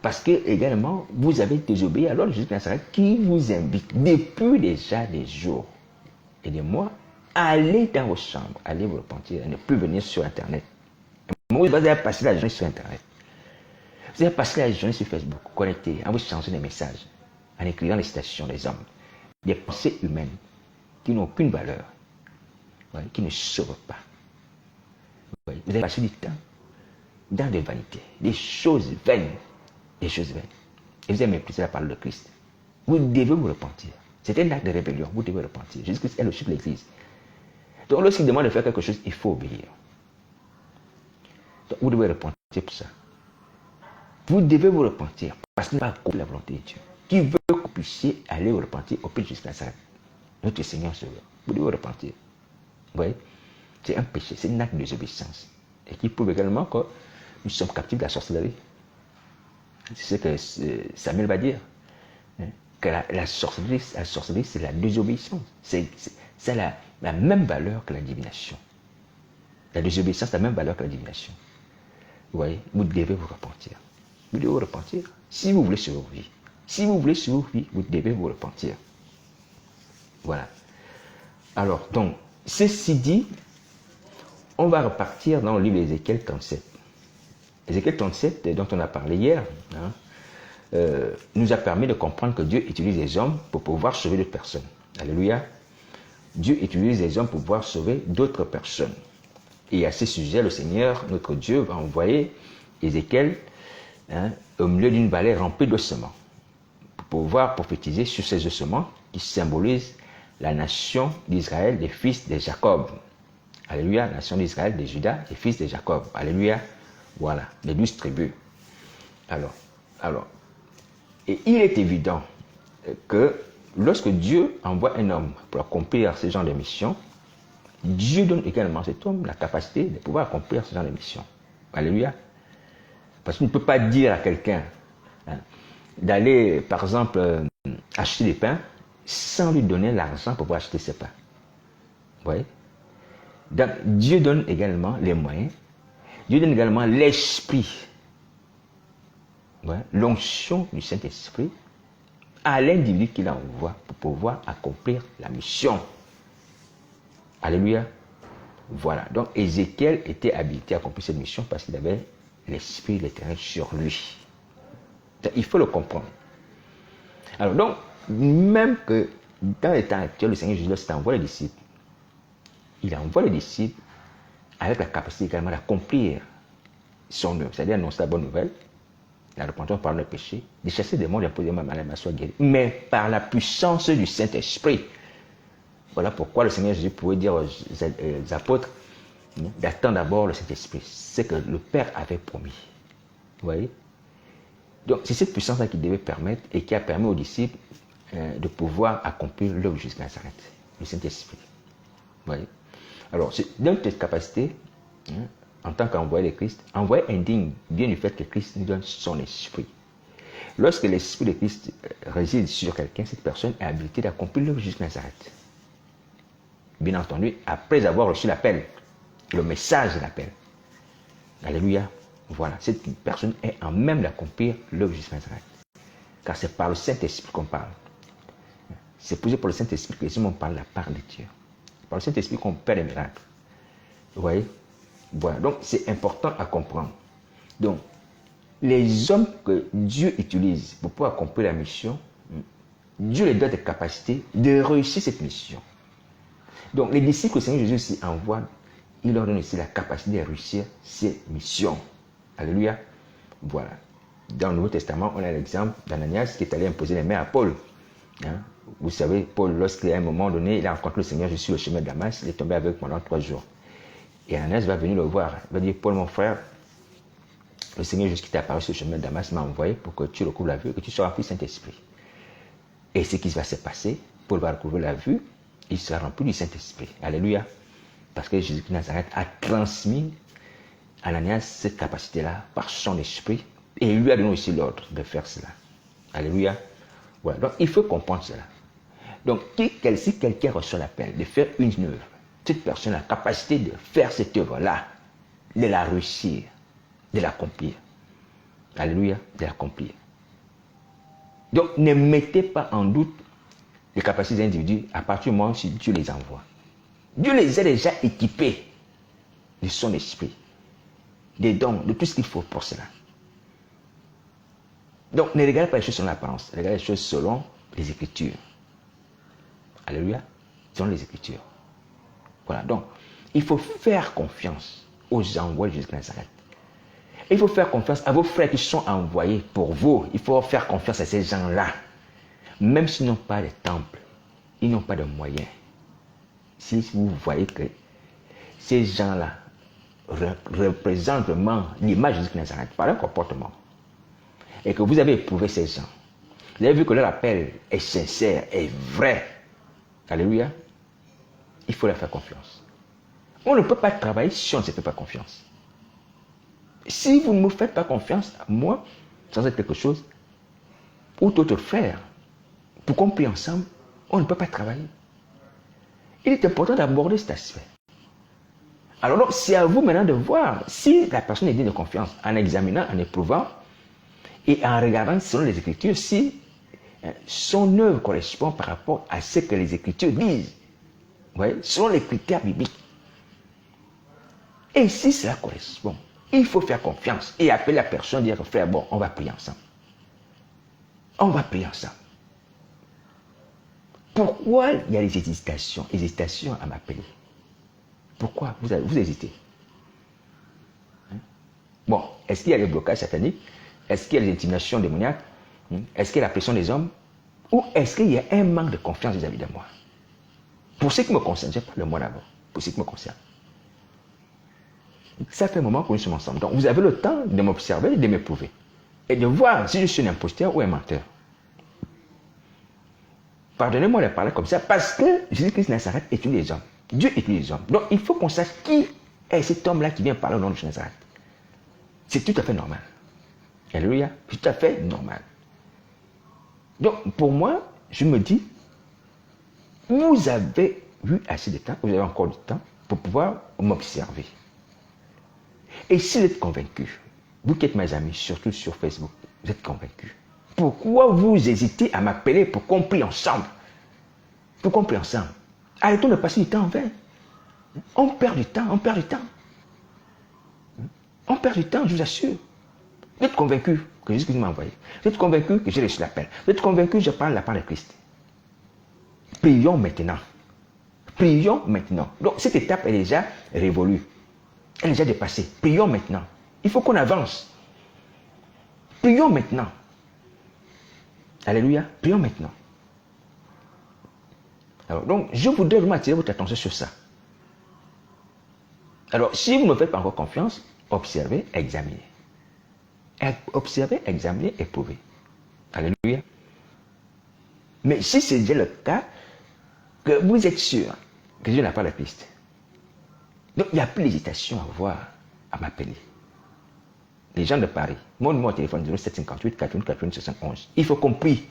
[SPEAKER 1] Parce que, également, vous avez désobéi à l'ordre de Jésus de Nazareth qui vous invite depuis déjà des jours et des mois à aller dans vos chambres, allez vous repentir et ne plus venir sur Internet. Vous allez passer la journée sur Internet. Vous allez passer la journée sur Facebook, connecté, en vous changeant des messages, en écrivant les citations des hommes, des pensées humaines qui n'ont aucune valeur, qui ne sauvent pas. Vous allez passer du temps dans des vanités, des choses vaines. Des choses vaines. Et vous avez méprisé la parole de Christ. Vous devez vous repentir. C'est un acte de rébellion. Vous devez repentir. Jésus-Christ est le chef de l'Église. Donc lorsqu'il demande de faire quelque chose, il faut obéir. Donc vous devez repentir pour ça. Vous devez vous repentir parce qu'il n'est pas contre la volonté de Dieu. Qui veut que vous puissiez aller vous repentir au pied de Jésus Nazareth, notre Seigneur Sauveur. Vous devez vous repentir. Vous voyez? C'est un péché, c'est un acte de désobéissance. Et qui prouve également que nous sommes captifs de la sorcellerie. C'est ce que Samuel va dire. Que la sorcellerie, c'est la désobéissance. C'est la même valeur que la divination. La désobéissance a la même valeur que la divination. Vous voyez, vous devez vous repentir. Vous devez vous repentir. Si vous voulez sauver vos vies. Si vous voulez sauver vos vies, vous devez vous repentir. Voilà. Alors, donc, ceci dit, on va repartir dans le livre d'Ézéchiel 37. Ézéchiel 37, dont on a parlé hier, nous a permis de comprendre que Dieu utilise les hommes pour pouvoir sauver d'autres personnes. Alléluia. Dieu utilise les hommes pour pouvoir sauver d'autres personnes. Et à ce sujet, le Seigneur, notre Dieu, va envoyer Ézéchiel au milieu d'une vallée remplie d'ossements pour pouvoir prophétiser sur ces ossements qui symbolisent la nation d'Israël, des fils de Jacob. Alléluia, la nation d'Israël, des Judas, des fils de Jacob. Alléluia. Voilà, les 12 tribus. Alors, et il est évident que lorsque Dieu envoie un homme pour accomplir ce genre de mission, Dieu donne également à cet homme la capacité de pouvoir accomplir ce genre de mission. Alléluia. Parce qu'il ne peut pas dire à quelqu'un d'aller, par exemple, acheter des pains sans lui donner l'argent pour pouvoir acheter ses pains. Vous voyez? Donc, Dieu donne également les moyens. Dieu donne également l'esprit, l'onction du Saint-Esprit à l'individu qu'il envoie pour pouvoir accomplir la mission. Alléluia. Voilà. Donc, Ézéchiel était habilité à accomplir cette mission parce qu'il avait l'Esprit de l'Éternel sur lui. Donc, il faut le comprendre. Alors, donc, même que dans les temps actuels, le Seigneur Jésus envoie les disciples. Il envoie les disciples avec la capacité également d'accomplir son œuvre, c'est-à-dire annoncer la bonne nouvelle, la repentance par le péché, de chasser des démons, d'imposer ma maladie, soit guéri, mais par la puissance du Saint-Esprit. Voilà pourquoi le Seigneur Jésus pouvait dire aux apôtres d'attendre d'abord le Saint-Esprit. C'est que le Père avait promis. Vous voyez? Donc, c'est cette puissance-là qui devait permettre et qui a permis aux disciples de pouvoir accomplir l'œuvre jusqu'à Nazareth, le Saint-Esprit. Vous voyez? Alors, c'est dans cette capacité, en tant qu'envoyé de Christ, envoyé indigne vient du fait que Christ nous donne son esprit. Lorsque l'esprit de Christ réside sur quelqu'un, cette personne est habilitée d'accomplir l'œuvre jusqu'à Nazareth. Bien entendu, après avoir reçu l'appel, le message de l'appel. Alléluia. Voilà, cette personne est en même d'accomplir l'œuvre jusqu'à Nazareth. Car c'est par le Saint-Esprit qu'on parle. C'est posé pour le Saint-Esprit que on parle de la part de Dieu. Par le Saint-Esprit qu'on perd des miracles. Vous voyez? Voilà, donc c'est important à comprendre. Donc, les hommes que Dieu utilise pour pouvoir accomplir la mission, Dieu les donne des capacités de réussir cette mission. Donc, les disciples que le Seigneur Jésus aussi envoie, il leur donne aussi la capacité de réussir ces missions. Alléluia. Voilà. Dans le Nouveau Testament, on a l'exemple d'Ananias qui est allé imposer les mains à Paul. Vous savez, Paul, lorsqu'à un moment donné, il a rencontré le Seigneur Jésus sur le chemin de Damas, il est tombé avec pendant 3 jours. Et Ananias va venir le voir. Il va dire, Paul, mon frère, le Seigneur Jésus qui t'est apparu sur le chemin de Damas m'a envoyé pour que tu recouvres la vue et que tu sois rempli du Saint-Esprit. Et ce qui va se passer, Paul va recouvrir la vue, il sera rempli du Saint-Esprit. Alléluia. Parce que Jésus de Nazareth a transmis à Ananias cette capacité-là par son esprit et il lui a donné aussi l'ordre de faire cela. Alléluia. Voilà. Donc il faut comprendre cela. Donc si quelqu'un reçoit l'appel de faire une œuvre, cette personne a la capacité de faire cette œuvre-là, de la réussir, de l'accomplir. Alléluia, de l'accomplir. Donc ne mettez pas en doute les capacités des individus à partir du moment où Dieu les envoie. Dieu les a déjà équipés de son esprit, des dons, de tout ce qu'il faut pour cela. Donc ne regardez pas les choses selon l'apparence, regardez les choses selon les Écritures. Alléluia, selon les Écritures. Voilà, donc il faut faire confiance aux envoyés de Jésus-Nazareth. Il faut faire confiance à vos frères qui sont envoyés pour vous. Il faut faire confiance à ces gens-là. Même s'ils n'ont pas de temple, ils n'ont pas de moyens. Si vous voyez que ces gens-là représentent vraiment l'image de Jésus-Nazareth par leur comportement, et que vous avez éprouvé ces gens, vous avez vu que leur appel est sincère, est vrai, alléluia, il faut leur faire confiance. On ne peut pas travailler si on ne se fait pas confiance. Si vous ne me faites pas confiance à moi, sans être quelque chose, ou d'autres frères, pour qu'on prie ensemble, on ne peut pas travailler. Il est important d'aborder cet aspect. Alors donc, c'est à vous maintenant de voir si la personne est digne de confiance en examinant, en éprouvant et en regardant selon les Écritures si son œuvre correspond par rapport à ce que les Écritures disent. Vous voyez, selon les critères bibliques. Et si cela correspond, il faut faire confiance et appeler la personne et dire, frère, bon, on va prier ensemble. On va prier ensemble. Pourquoi il y a des hésitations à m'appeler? Pourquoi vous hésitez? Bon, est-ce qu'il y a des blocages sataniques? Est-ce qu'il y a des intimidations démoniaques? Est-ce qu'il y a la pression des hommes? Ou est-ce qu'il y a un manque de confiance vis-à-vis de moi? Pour ce qui me concerne, je parle de moi d'abord, pour ce qui me concerne. Ça fait un moment que nous sommes ensemble. Donc, vous avez le temps de m'observer et de m'éprouver. Et de voir si je suis un imposteur ou un menteur. Pardonnez-moi de parler comme ça, parce que Jésus-Christ de Nazareth utilise les hommes. Dieu utilise les hommes. Donc, il faut qu'on sache qui est cet homme-là qui vient parler au nom de Jésus de Nazareth. C'est tout à fait normal. Alléluia. C'est tout à fait normal. Donc, pour moi, je me dis, vous avez eu assez de temps, vous avez encore du temps pour pouvoir m'observer. Et si vous êtes convaincu, vous qui êtes mes amis, surtout sur Facebook, vous êtes convaincu. Pourquoi vous hésitez à m'appeler pour qu'on prie ensemble? Pour qu'on prie ensemble. Arrêtons de passer du temps en vain. On perd du temps, on perd du temps. On perd du temps, je vous assure. Vous êtes convaincu que Jésus m'a envoyé. Vous êtes convaincu que j'ai reçu l'appel. Vous êtes convaincu que je parle la part de Christ. Prions maintenant. Prions maintenant. Donc cette étape est déjà révolue. Elle est déjà dépassée. Prions maintenant. Il faut qu'on avance. Prions maintenant. Alléluia. Prions maintenant. Alors, donc, je voudrais vraiment attirer votre attention sur ça. Alors, si vous ne me faites pas encore confiance, observez, examinez. Observez, examinez, éprouvez. Alléluia. Mais si c'est déjà le cas, que vous êtes sûr que Dieu n'a pas la piste, donc il n'y a plus d'hésitation à avoir, à m'appeler. Les gens de Paris, mon numéro de téléphone 0758 41 81 71. Il faut qu'on prie.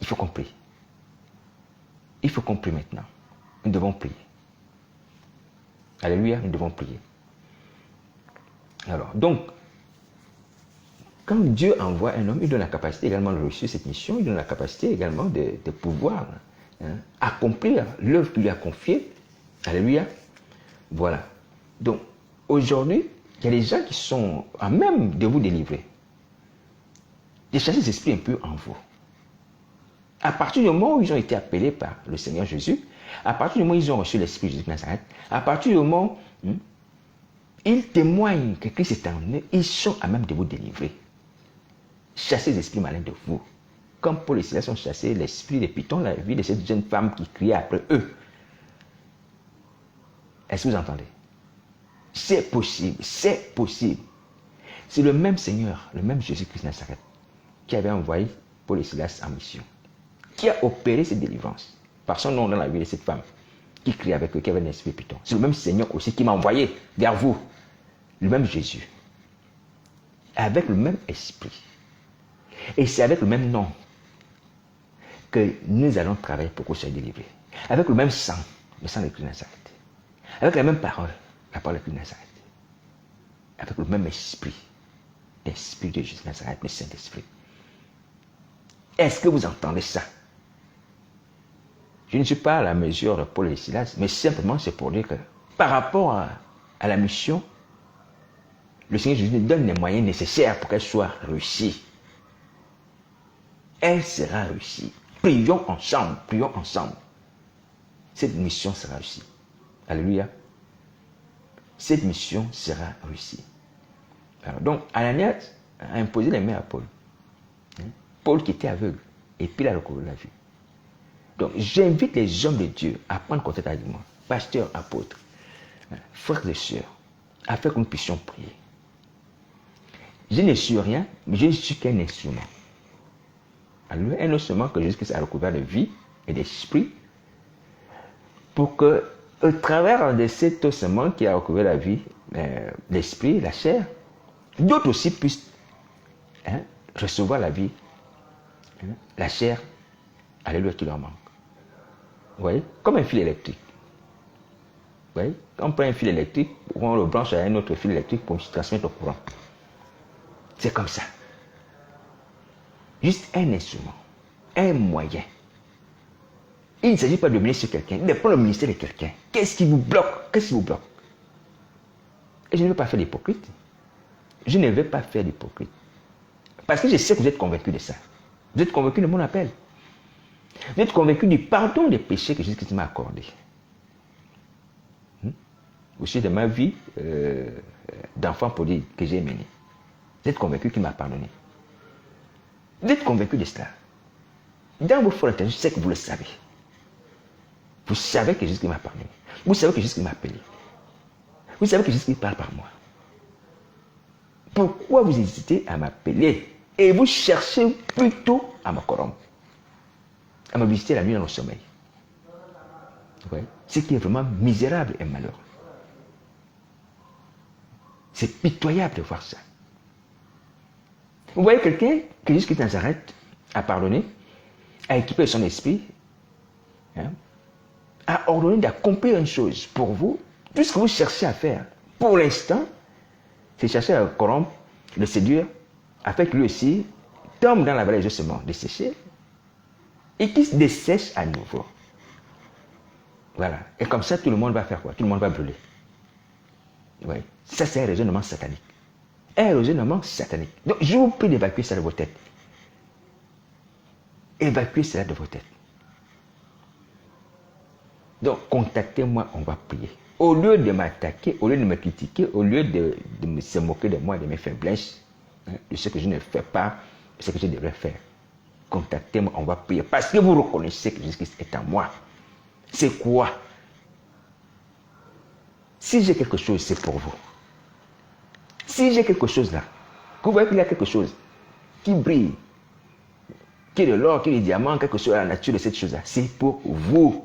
[SPEAKER 1] Il faut qu'on prie. Il faut qu'on prie maintenant. Nous devons prier. Alléluia, nous devons prier. Alors, donc, quand Dieu envoie un homme, il donne la capacité également de réussir cette mission, il donne la capacité également de pouvoir accomplir l'œuvre qu'il lui a confiée. Alléluia. Voilà. Donc, aujourd'hui, il y a des gens qui sont à même de vous délivrer. De chasser ces esprits un peu en vous. À partir du moment où ils ont été appelés par le Seigneur Jésus, à partir du moment où ils ont reçu l'Esprit de Jésus de Nazareth, à partir du moment où ils témoignent que Christ est en eux, ils sont à même de vous délivrer. Chasser les esprits malins de vous. Comme Paul et Silas ont chassé l'esprit des pitons, la vie de cette jeune femme qui criait après eux. Est-ce que vous entendez? C'est possible, c'est possible. C'est le même Seigneur, le même Jésus-Christ de Nazareth, qui avait envoyé Paul et Silas en mission, qui a opéré cette délivrance par son nom dans la vie de cette femme qui criait avec eux, qui avait un esprit python. C'est le même Seigneur aussi qui m'a envoyé vers vous, le même Jésus, avec le même esprit. Et c'est avec le même nom que nous allons travailler pour que vous soyez délivrés. Avec le même sang, le sang de Christ de Nazareth. Avec la même parole, la parole de Christ de Nazareth. Avec le même esprit, l'esprit de Jésus de Nazareth, le Saint-Esprit. Est-ce que vous entendez ça? Je ne suis pas à la mesure de Paul et Silas, mais simplement c'est pour dire que par rapport à la mission, le Seigneur Jésus nous donne les moyens nécessaires pour qu'elle soit réussie. Elle sera réussie. Prions ensemble, prions ensemble. Cette mission sera réussie. Alléluia. Cette mission sera réussie. Alors donc, Ananias a imposé les mains à Paul. Paul qui était aveugle, et puis il a recouvré la vue. Donc, j'invite les hommes de Dieu à prendre contact avec moi, pasteurs, apôtres, frères et sœurs, afin que nous puissions prier. Je ne suis rien, mais je ne suis qu'un instrument. Alors, un instrument que Jésus-Christ a recouvert de vie et d'esprit, pour que, au travers de cet osement qui a recouvert la vie, l'esprit, la chair, d'autres aussi puissent recevoir la vie, la chair, alléluia, qui leur manque. Vous voyez? Comme un fil électrique. Vous voyez? Quand on prend un fil électrique, on le branche à un autre fil électrique pour transmettre le courant. C'est comme ça. Juste un instrument, un moyen. Il ne s'agit pas de ministre sur quelqu'un, de prendre le ministère de quelqu'un. Qu'est-ce qui vous bloque? Qu'est-ce qui vous bloque? Et je ne veux pas faire d'hypocrite. Je ne vais pas faire d'hypocrite. Parce que je sais que vous êtes convaincus de ça. Vous êtes convaincus de mon appel. Vous êtes convaincus du pardon des péchés que Jésus-Christ m'a accordé. Aussi de ma vie d'enfant prodigue que j'ai menée. Vous êtes convaincus qu'il m'a pardonné. Vous êtes convaincus de cela. Dans vos forts intentions, je sais que vous le savez. Vous savez que Jésus m'a pardonné. Vous savez que Jésus m'a appelé. Vous savez que Jésus parle par moi. Pourquoi vous hésitez à m'appeler et vous cherchez plutôt à me corrompre, à me visiter la nuit dans le sommeil? Ouais. Ce qui est vraiment misérable et malheureux. C'est pitoyable de voir ça. Vous voyez quelqu'un qui Jésus de Nazareth a pardonné, a équipé son esprit, hein, a ordonné d'accomplir une chose pour vous. Tout ce que vous cherchez à faire, pour l'instant, c'est chercher à le corrompre, le séduire, afin que lui aussi tombe dans la vallée justement desséchée et qu'il se dessèche à nouveau. Voilà. Et comme ça, tout le monde va faire quoi? Tout le monde va brûler. Ouais. Ça, c'est un raisonnement satanique. Un raisonnement satanique. Donc, je vous prie d'évacuer ça de vos têtes. Évacuez cela de vos têtes. Donc, contactez-moi, on va prier. Au lieu de m'attaquer, au lieu de me critiquer, au lieu de se moquer de moi, de mes faiblesses, hein, de ce que je ne fais pas, de ce que je devrais faire, contactez-moi, on va prier. Parce que vous reconnaissez que Jésus-Christ est en moi. C'est quoi? Si j'ai quelque chose, c'est pour vous. Si j'ai quelque chose là, que vous voyez qu'il y a quelque chose qui brille, qui est de l'or, qui est du diamant, quelque chose à la nature de cette chose-là, c'est pour vous.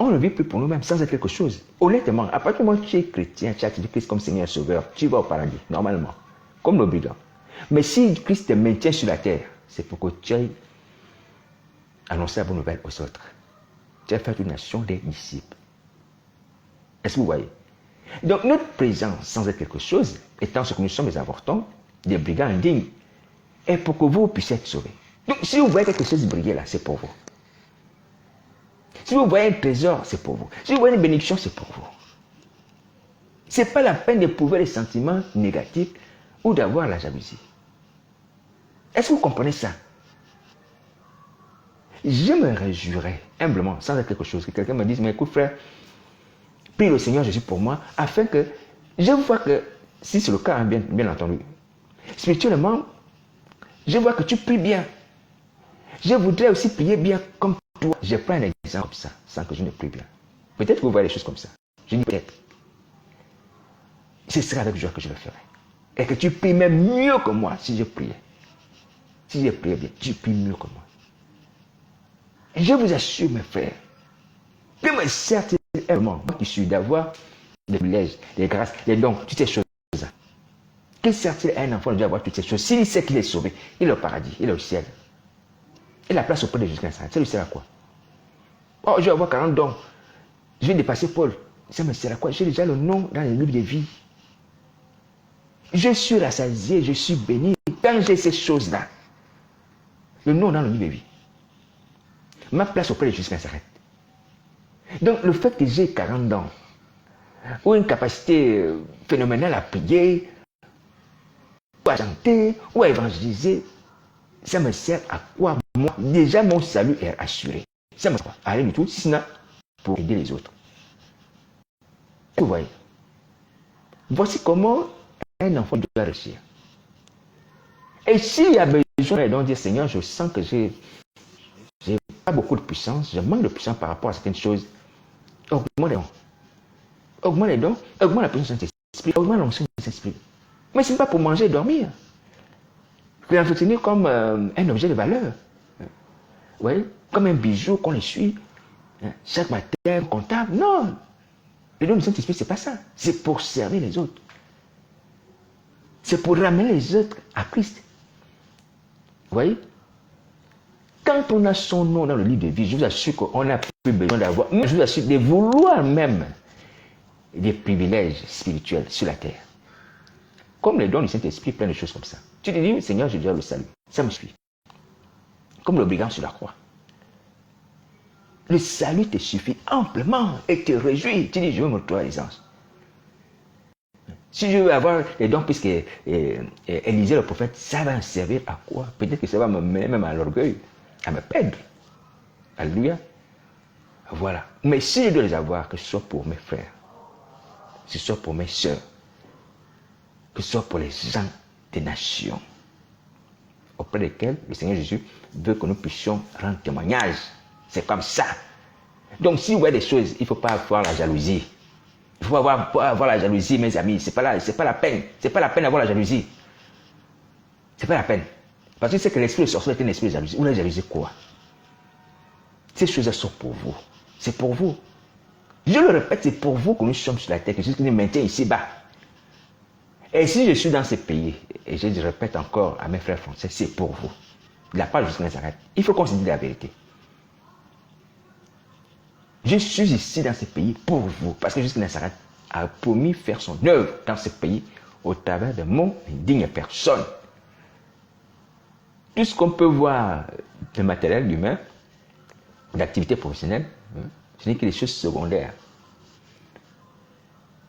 [SPEAKER 1] On ne vit plus pour nous-mêmes sans être quelque chose. Honnêtement, à partir du moment où tu es chrétien, tu as accepté Christ comme Seigneur et Sauveur, tu vas au paradis, normalement, comme le brigand. Mais si Christ te maintient sur la terre, c'est pour que tu aies annoncé la bonne nouvelle aux autres. Tu as fait une nation des disciples. Est-ce que vous voyez? Donc notre présence sans être quelque chose, étant ce que nous sommes des avortons, des brigands indignes, est pour que vous puissiez être sauvés. Donc si vous voyez quelque chose briller là, c'est pour vous. Si vous voyez un trésor, c'est pour vous. Si vous voyez une bénédiction, c'est pour vous. Ce n'est pas la peine d'éprouver les sentiments négatifs ou d'avoir la jalousie. Est-ce que vous comprenez ça? Je me réjouirais humblement, sans être quelque chose, que quelqu'un me dise, mais écoute frère, prie le Seigneur Jésus pour moi, afin que je vois que, si c'est le cas, hein, bien entendu, spirituellement, je vois que tu pries bien. Je voudrais aussi prier bien comme toi. Je prends un exemple comme ça, sans que je ne prie bien. Peut-être que vous voyez les choses comme ça. Je dis peut-être. Ce sera avec joie que je le ferai. Et que tu pries même mieux que moi si je priais. Si je priais bien, tu pries mieux que moi. Et je vous assure, mes frères, que me sert-il moi qui suis d'avoir des privilèges, des grâces, des dons, toutes ces choses-là. Que sert-il à un enfant d'avoir toutes ces choses? S'il sait qu'il est sauvé, il est au paradis, il est au ciel. Et la place auprès de Jésus-Christ, ça lui sert à quoi? Oh, je vais avoir 40 dons. Je vais dépasser Paul. Ça me sert à quoi? J'ai déjà le nom dans les livres de vie. Je suis rassasié, je suis béni. Quand j'ai ces choses-là, le nom dans le livre de vie, ma place auprès de Jésus-Christ s'arrête. Donc, le fait que j'ai 40 dons, ou une capacité phénoménale à prier, ou à chanter, ou à évangéliser, ça me sert à quoi? Moi, déjà, mon salut est assuré. Ça me sert à rien du tout, sinon pour aider les autres. Vous voyez? Voici comment un enfant doit réussir. Et s'il y a besoin de dire, Seigneur, je sens que j'ai pas beaucoup de puissance, je manque de puissance par rapport à certaines choses, augmente les dons. Augmente les dons, augmente la puissance de Saint-Esprit, augmente l'onction de Saint-Esprit. Mais ce n'est pas pour manger et dormir. L'entretenir comme un objet de valeur. Vous voyez? Comme un bijou qu'on essuie chaque matin, comptable. Non! Le don du Saint-Esprit, ce n'est pas ça. C'est pour servir les autres. C'est pour ramener les autres à Christ. Vous voyez? Quand on a son nom dans le livre de vie, je vous assure qu'on n'a plus besoin d'avoir, je vous assure de vouloir même des privilèges spirituels sur la terre. Comme les dons du Saint-Esprit, plein de choses comme ça. Tu te dis, Seigneur, je dois le salut. Ça me suffit. Comme le brigand sur la croix. Le salut te suffit amplement et te réjouit. Tu dis, je veux me retrouver à l'aisance. Si je veux avoir les dons, puisque Élisée le prophète, ça va me servir à quoi? Peut-être que ça va me mener même à l'orgueil, à me perdre. Alléluia. Voilà. Mais si je dois les avoir, que ce soit pour mes frères, que ce soit pour mes soeurs, que ce soit pour les gens des nations, auprès desquels le Seigneur Jésus veut que nous puissions rendre témoignage. C'est comme ça. Donc si vous voyez des choses, il ne faut pas avoir la jalousie. Il faut avoir la jalousie, mes amis. C'est pas la peine. C'est pas la peine d'avoir la jalousie. C'est pas la peine. Parce que c'est que l'esprit de sorcellerie est un esprit de jalousie. Vous la jalousie quoi? Ces choses-là sont pour vous. C'est pour vous. Je le répète, c'est pour vous que nous sommes sur la terre, que Jésus nous maintient ici-bas. Et si je suis dans ce pays, et je le répète encore à mes frères français, c'est pour vous. De la part de Jésus Nazareth. Il faut qu'on se dise la vérité. Je suis ici dans ce pays pour vous, parce que Jésus Nazareth a promis faire son œuvre dans ce pays au travers de mon indigne personne. Tout ce qu'on peut voir de matériel humain, d'activité professionnelle, ce n'est que des choses secondaires.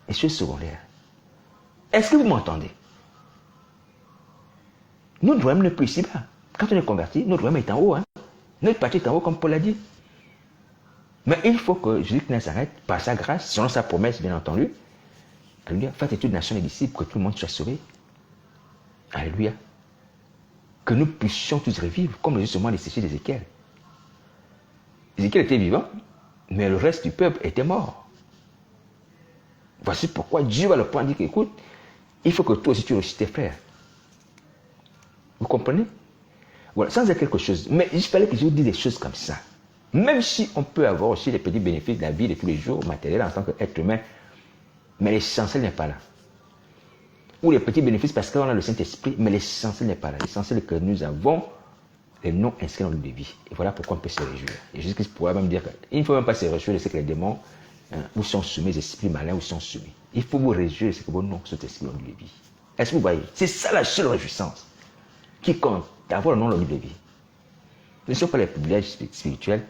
[SPEAKER 1] Les choses secondaires. Est-ce que vous m'entendez? Notre royaume n'est plus ici-bas. Quand on est converti, notre royaume est en haut. Notre partie est en haut, comme Paul l'a dit. Mais il faut que Jésus de Nazareth, par sa grâce, selon sa promesse, bien entendu, alléluia, fasse toute nation et disciples, que tout le monde soit sauvé. Alléluia. Que nous puissions tous revivre, comme le justement desséché d'Ézéchiel. Ézéchiel était vivant, mais le reste du peuple était mort. Voici pourquoi Dieu va le prendre et dire qu'écoute, il faut que toi aussi tu ressuscites tes frères. Vous comprenez? Voilà, sans dire quelque chose. Mais il fallait que je vous dise des choses comme ça. Même si on peut avoir aussi les petits bénéfices de la vie de tous les jours, matériels en tant qu'être humain, mais l'essentiel n'est pas là. Ou les petits bénéfices parce qu'on a le Saint-Esprit, mais l'essentiel n'est pas là. L'essentiel est que nous avons les noms inscrits dans le livre de vie. Et voilà pourquoi on peut se réjouir. Et Jésus-Christ pourrait même dire qu'il ne faut même pas se réjouir de ce que les démons vous sont soumis, les esprits malins vous sont soumis. Il faut vous réjouir de ce que vos noms sont inscrits dans le livre de vie. Est-ce que vous voyez? C'est ça la seule réjouissance qui compte, d'avoir le nom dans le livre de vie. Ce ne sont pas les privilèges spirituels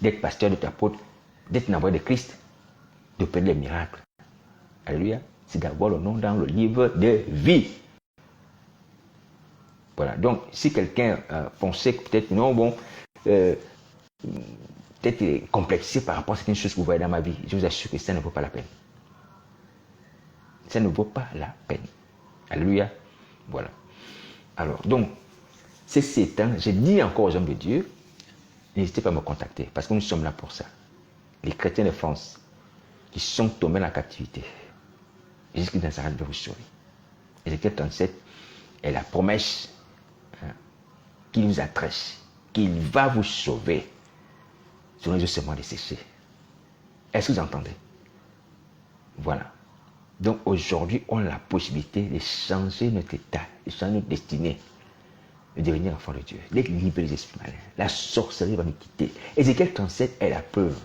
[SPEAKER 1] d'être pasteur, d'être apôtre, d'être un envoyé de Christ, de faire les miracles. Alléluia. C'est d'avoir le nom dans le livre de vie. Voilà. Donc, si quelqu'un pensait que peut-être, non, bon, peut-être il est complexé par rapport à certaines choses que vous voyez dans ma vie, je vous assure que ça ne vaut pas la peine. Ça ne vaut pas la peine. Alléluia. Voilà. Alors, donc, ceci étant, je dis encore aux hommes de Dieu, n'hésitez pas à me contacter, parce que nous sommes là pour ça. Les chrétiens de France qui sont tombés dans la captivité, Jésus de Nazareth va vous sauver. Ézéchiel 37 est la promesse qu'il nous adresse, qu'il va vous sauver sur les ossements desséchés. Est-ce que vous entendez? Voilà. Donc aujourd'hui, on a la possibilité de changer notre état, de changer notre destinée, de devenir enfant de Dieu, d'être libre des esprits malins. La sorcellerie va nous quitter. Ézéchiel 37 est la preuve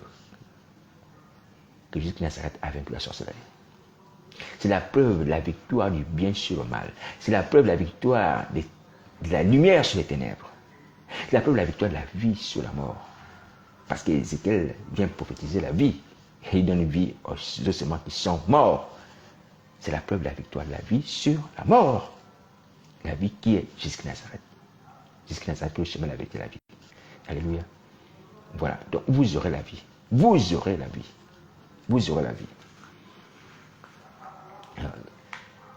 [SPEAKER 1] que Jésus de Nazareth a vaincu la sorcellerie. C'est la preuve de la victoire du bien sur le mal. C'est la preuve de la victoire de la lumière sur les ténèbres. C'est la preuve de la victoire de la vie sur la mort. Parce qu'Ézéchiel vient prophétiser la vie. Et il donne vie aux ossements qui sont morts. C'est la preuve de la victoire de la vie sur la mort. La vie qui est Jésus de Nazareth. Jésus de Nazareth, le chemin, la vérité, la vie. Alléluia. Voilà. Donc vous aurez la vie. Vous aurez la vie. Vous aurez la vie.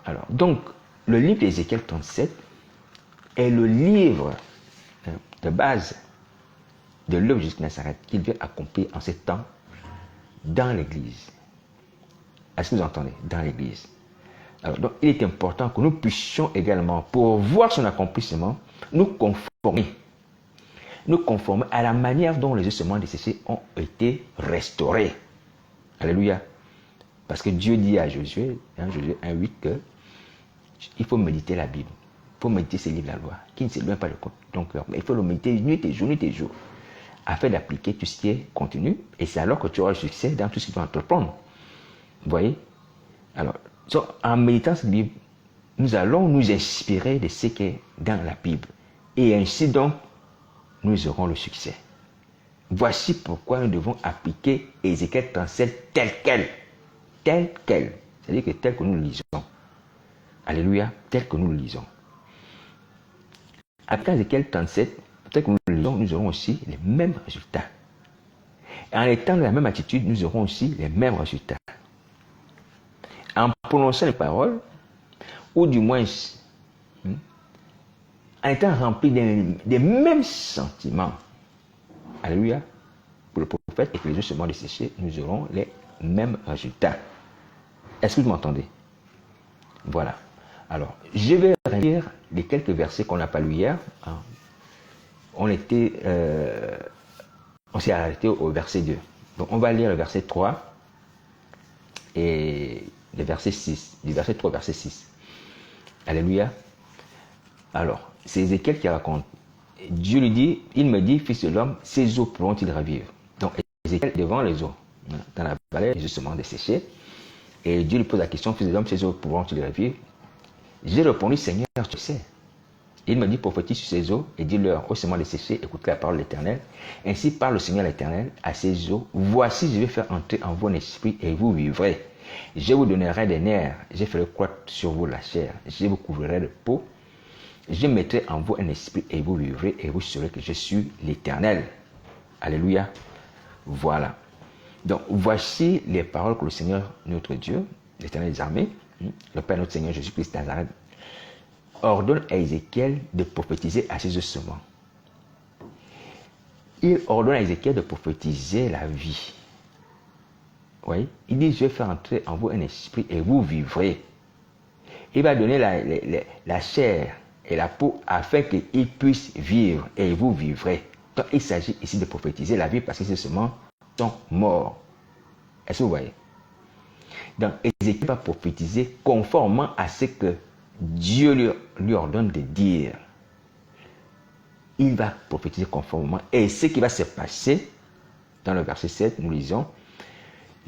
[SPEAKER 1] Alors, donc, le livre d'Ézéchiel 37 est le livre de base de l'œuvre de Jésus de Nazareth qu'il vient accomplir en ces temps dans l'Église. Est-ce que vous entendez? Dans l'Église. Alors, donc, il est important que nous puissions également, pour voir son accomplissement, nous conformer à la manière dont les ossements desséchés ont été restaurés. Alléluia. Parce que Dieu dit à Josué, Josué 1,8, qu'il faut méditer la Bible. Il faut méditer ces livres de la loi, qui ne s'éloignent pas de ton cœur. Mais il faut le méditer nuit et jour, afin d'appliquer tout ce qui est contenu. Et c'est alors que tu auras le succès dans tout ce que tu vas entreprendre. Vous voyez? Alors, en méditant cette Bible, nous allons nous inspirer de ce qui est dans la Bible. Et ainsi donc, nous aurons le succès. Voici pourquoi nous devons appliquer Ézéchiel 37 tel quel. Tel quel. C'est-à-dire que tel que nous le lisons. Alléluia. Tel que nous le lisons. Après Ézéchiel 37, tel que nous le lisons, nous aurons aussi les mêmes résultats. Et en étant de la même attitude, nous aurons aussi les mêmes résultats. En prononçant les paroles, ou du moins en étant remplis des mêmes sentiments. Alléluia. Pour le prophète et que les ossements desséchés, nous aurons les mêmes résultats. Est-ce que vous m'entendez? Voilà. Alors, je vais lire les quelques versets qu'on n'a pas lus hier. Hein. On s'est arrêté au verset 2. Donc, on va lire le verset 3 et le verset 6. Du verset 3 au verset 6. Alléluia. Alors, c'est Ézéchiel qui raconte. Dieu lui dit, il me dit, fils de l'homme, ces eaux pourront-ils revivre? Donc, Ézéchiel devant les eaux, dans la vallée justement desséchée. Et Dieu lui pose la question, fils de l'homme, ces eaux pourront-ils revivre? J'ai répondu, Seigneur, tu sais. Il me dit, prophétise sur ces eaux et dis-leur, ô sément desséchés, écoutez la parole de l'Éternel. Ainsi parle le Seigneur l'Éternel à ces eaux. Voici, je vais faire entrer en vous un esprit et vous vivrez. Je vous donnerai des nerfs, je ferai croître sur vous la chair, je vous couvrirai de peau. Je mettrai en vous un esprit et vous vivrez et vous saurez que je suis l'Éternel. Alléluia. Voilà. Donc, voici les paroles que le Seigneur, notre Dieu, l'Éternel des armées, le Père notre Seigneur Jésus-Christ Nazareth, ordonne à Ézéchiel de prophétiser à ses ossements. Il ordonne à Ézéchiel de prophétiser la vie. Oui. Il dit, je vais faire entrer en vous un esprit et vous vivrez. Il va donner la chair et la peau afin qu'ils puissent vivre et vous vivrez. Donc il s'agit ici de prophétiser la vie parce que ces ossements sont morts. Est-ce que vous voyez? Donc Ézéchiel va prophétiser conformément à ce que Dieu lui ordonne de dire. Il va prophétiser conformément. Et ce qui va se passer, dans le verset 7, nous lisons,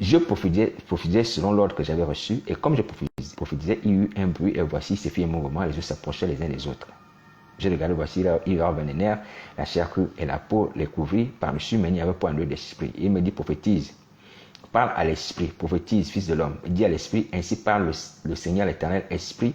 [SPEAKER 1] je prophétisais selon l'ordre que j'avais reçu, et comme je prophétisais, il y eut un bruit, et voici, il fit un mouvement, les yeux s'approchaient les uns des autres. Je regardais, voici, il y avait un nerf, la chair crue et la peau les couvrit par-dessus, mais il n'y avait point un lieu d'esprit. Il me dit, prophétise, parle à l'esprit, prophétise, fils de l'homme, dis à l'esprit, ainsi parle le Seigneur l'Éternel, esprit,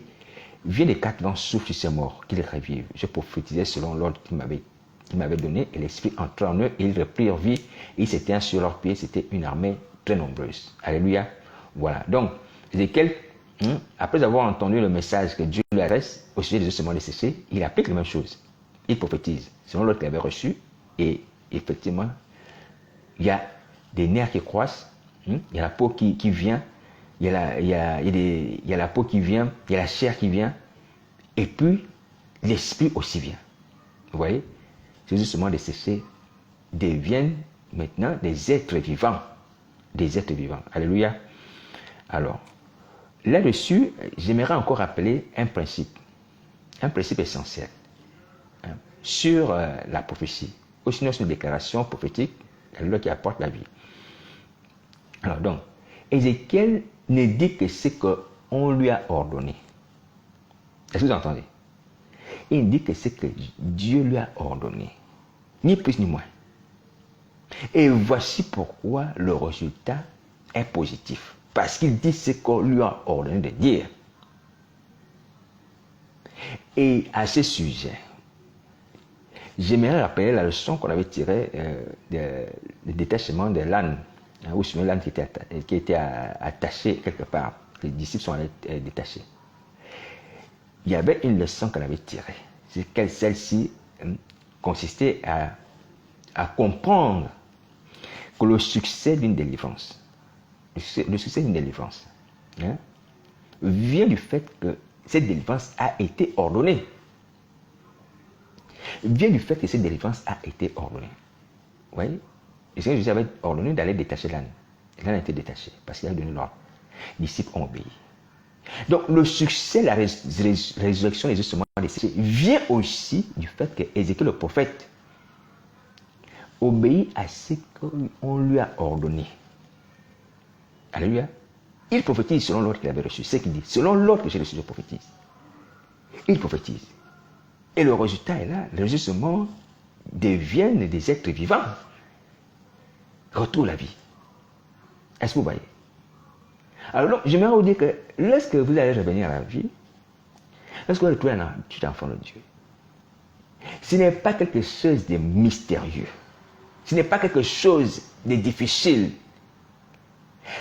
[SPEAKER 1] viens des quatre vents, souffle sur ces morts, qu'ils revivent. Je prophétisais selon l'ordre qu'il m'avait donné, et l'esprit entra en eux, et ils reprirent vie, et ils s'éteignent sur leurs pieds, c'était une armée très nombreuse. Alléluia. Voilà. Donc, Ézéchiel, après avoir entendu le message que Dieu lui adresse au sujet des ossements desséchés, il applique la même chose. Il prophétise selon l'ordre qu'il avait reçu, et effectivement, il y a des nerfs qui croissent, il y a la peau qui vient, il y a la peau qui vient, il y a la chair qui vient, et puis l'esprit aussi vient. Vous voyez, ces ossements desséchés deviennent maintenant des êtres vivants. Des êtres vivants. Alléluia. Alors, là-dessus, j'aimerais encore rappeler un principe essentiel sur la prophétie. Ou sinon, c'est une déclaration prophétique qui apporte la vie. Alors donc, Ézéchiel ne dit que ce qu'on lui a ordonné. Est-ce que vous entendez? Il dit que ce que Dieu lui a ordonné. Ni plus ni moins. Et voici pourquoi le résultat est positif. Parce qu'il dit ce qu'on lui a ordonné de dire. Et à ce sujet, j'aimerais rappeler la leçon qu'on avait tirée du détachement de l'âne, ou sur l'âne qui était attaché quelque part. Les disciples sont allés détachés. Il y avait une leçon qu'on avait tirée. Celle-ci consistait à comprendre que le succès d'une délivrance, vient du fait que cette délivrance a été ordonnée. Vient du fait que cette délivrance a été ordonnée. Vous voyez? Le Seigneur Jésus avait ordonné d'aller détacher l'âne. L'âne a été détaché parce qu'il a donné l'ordre. Les disciples ont obéi. Donc le succès, la résurrection des ossements desséchés vient aussi du fait que Ézéchiel le prophète obéit à ce qu'on lui a ordonné. Alléluia. Il prophétise selon l'ordre qu'il avait reçu. C'est ce qu'il dit. Selon l'ordre que j'ai reçu, je prophétise. Il prophétise. Et le résultat est là. Les ossements deviennent des êtres vivants. Retrouvent la vie. Est-ce que vous voyez? Alors, j'aimerais vous dire que lorsque vous allez revenir à la vie, lorsque vous retrouvez un petit enfant de Dieu, ce n'est pas quelque chose de mystérieux. Ce n'est pas quelque chose de difficile.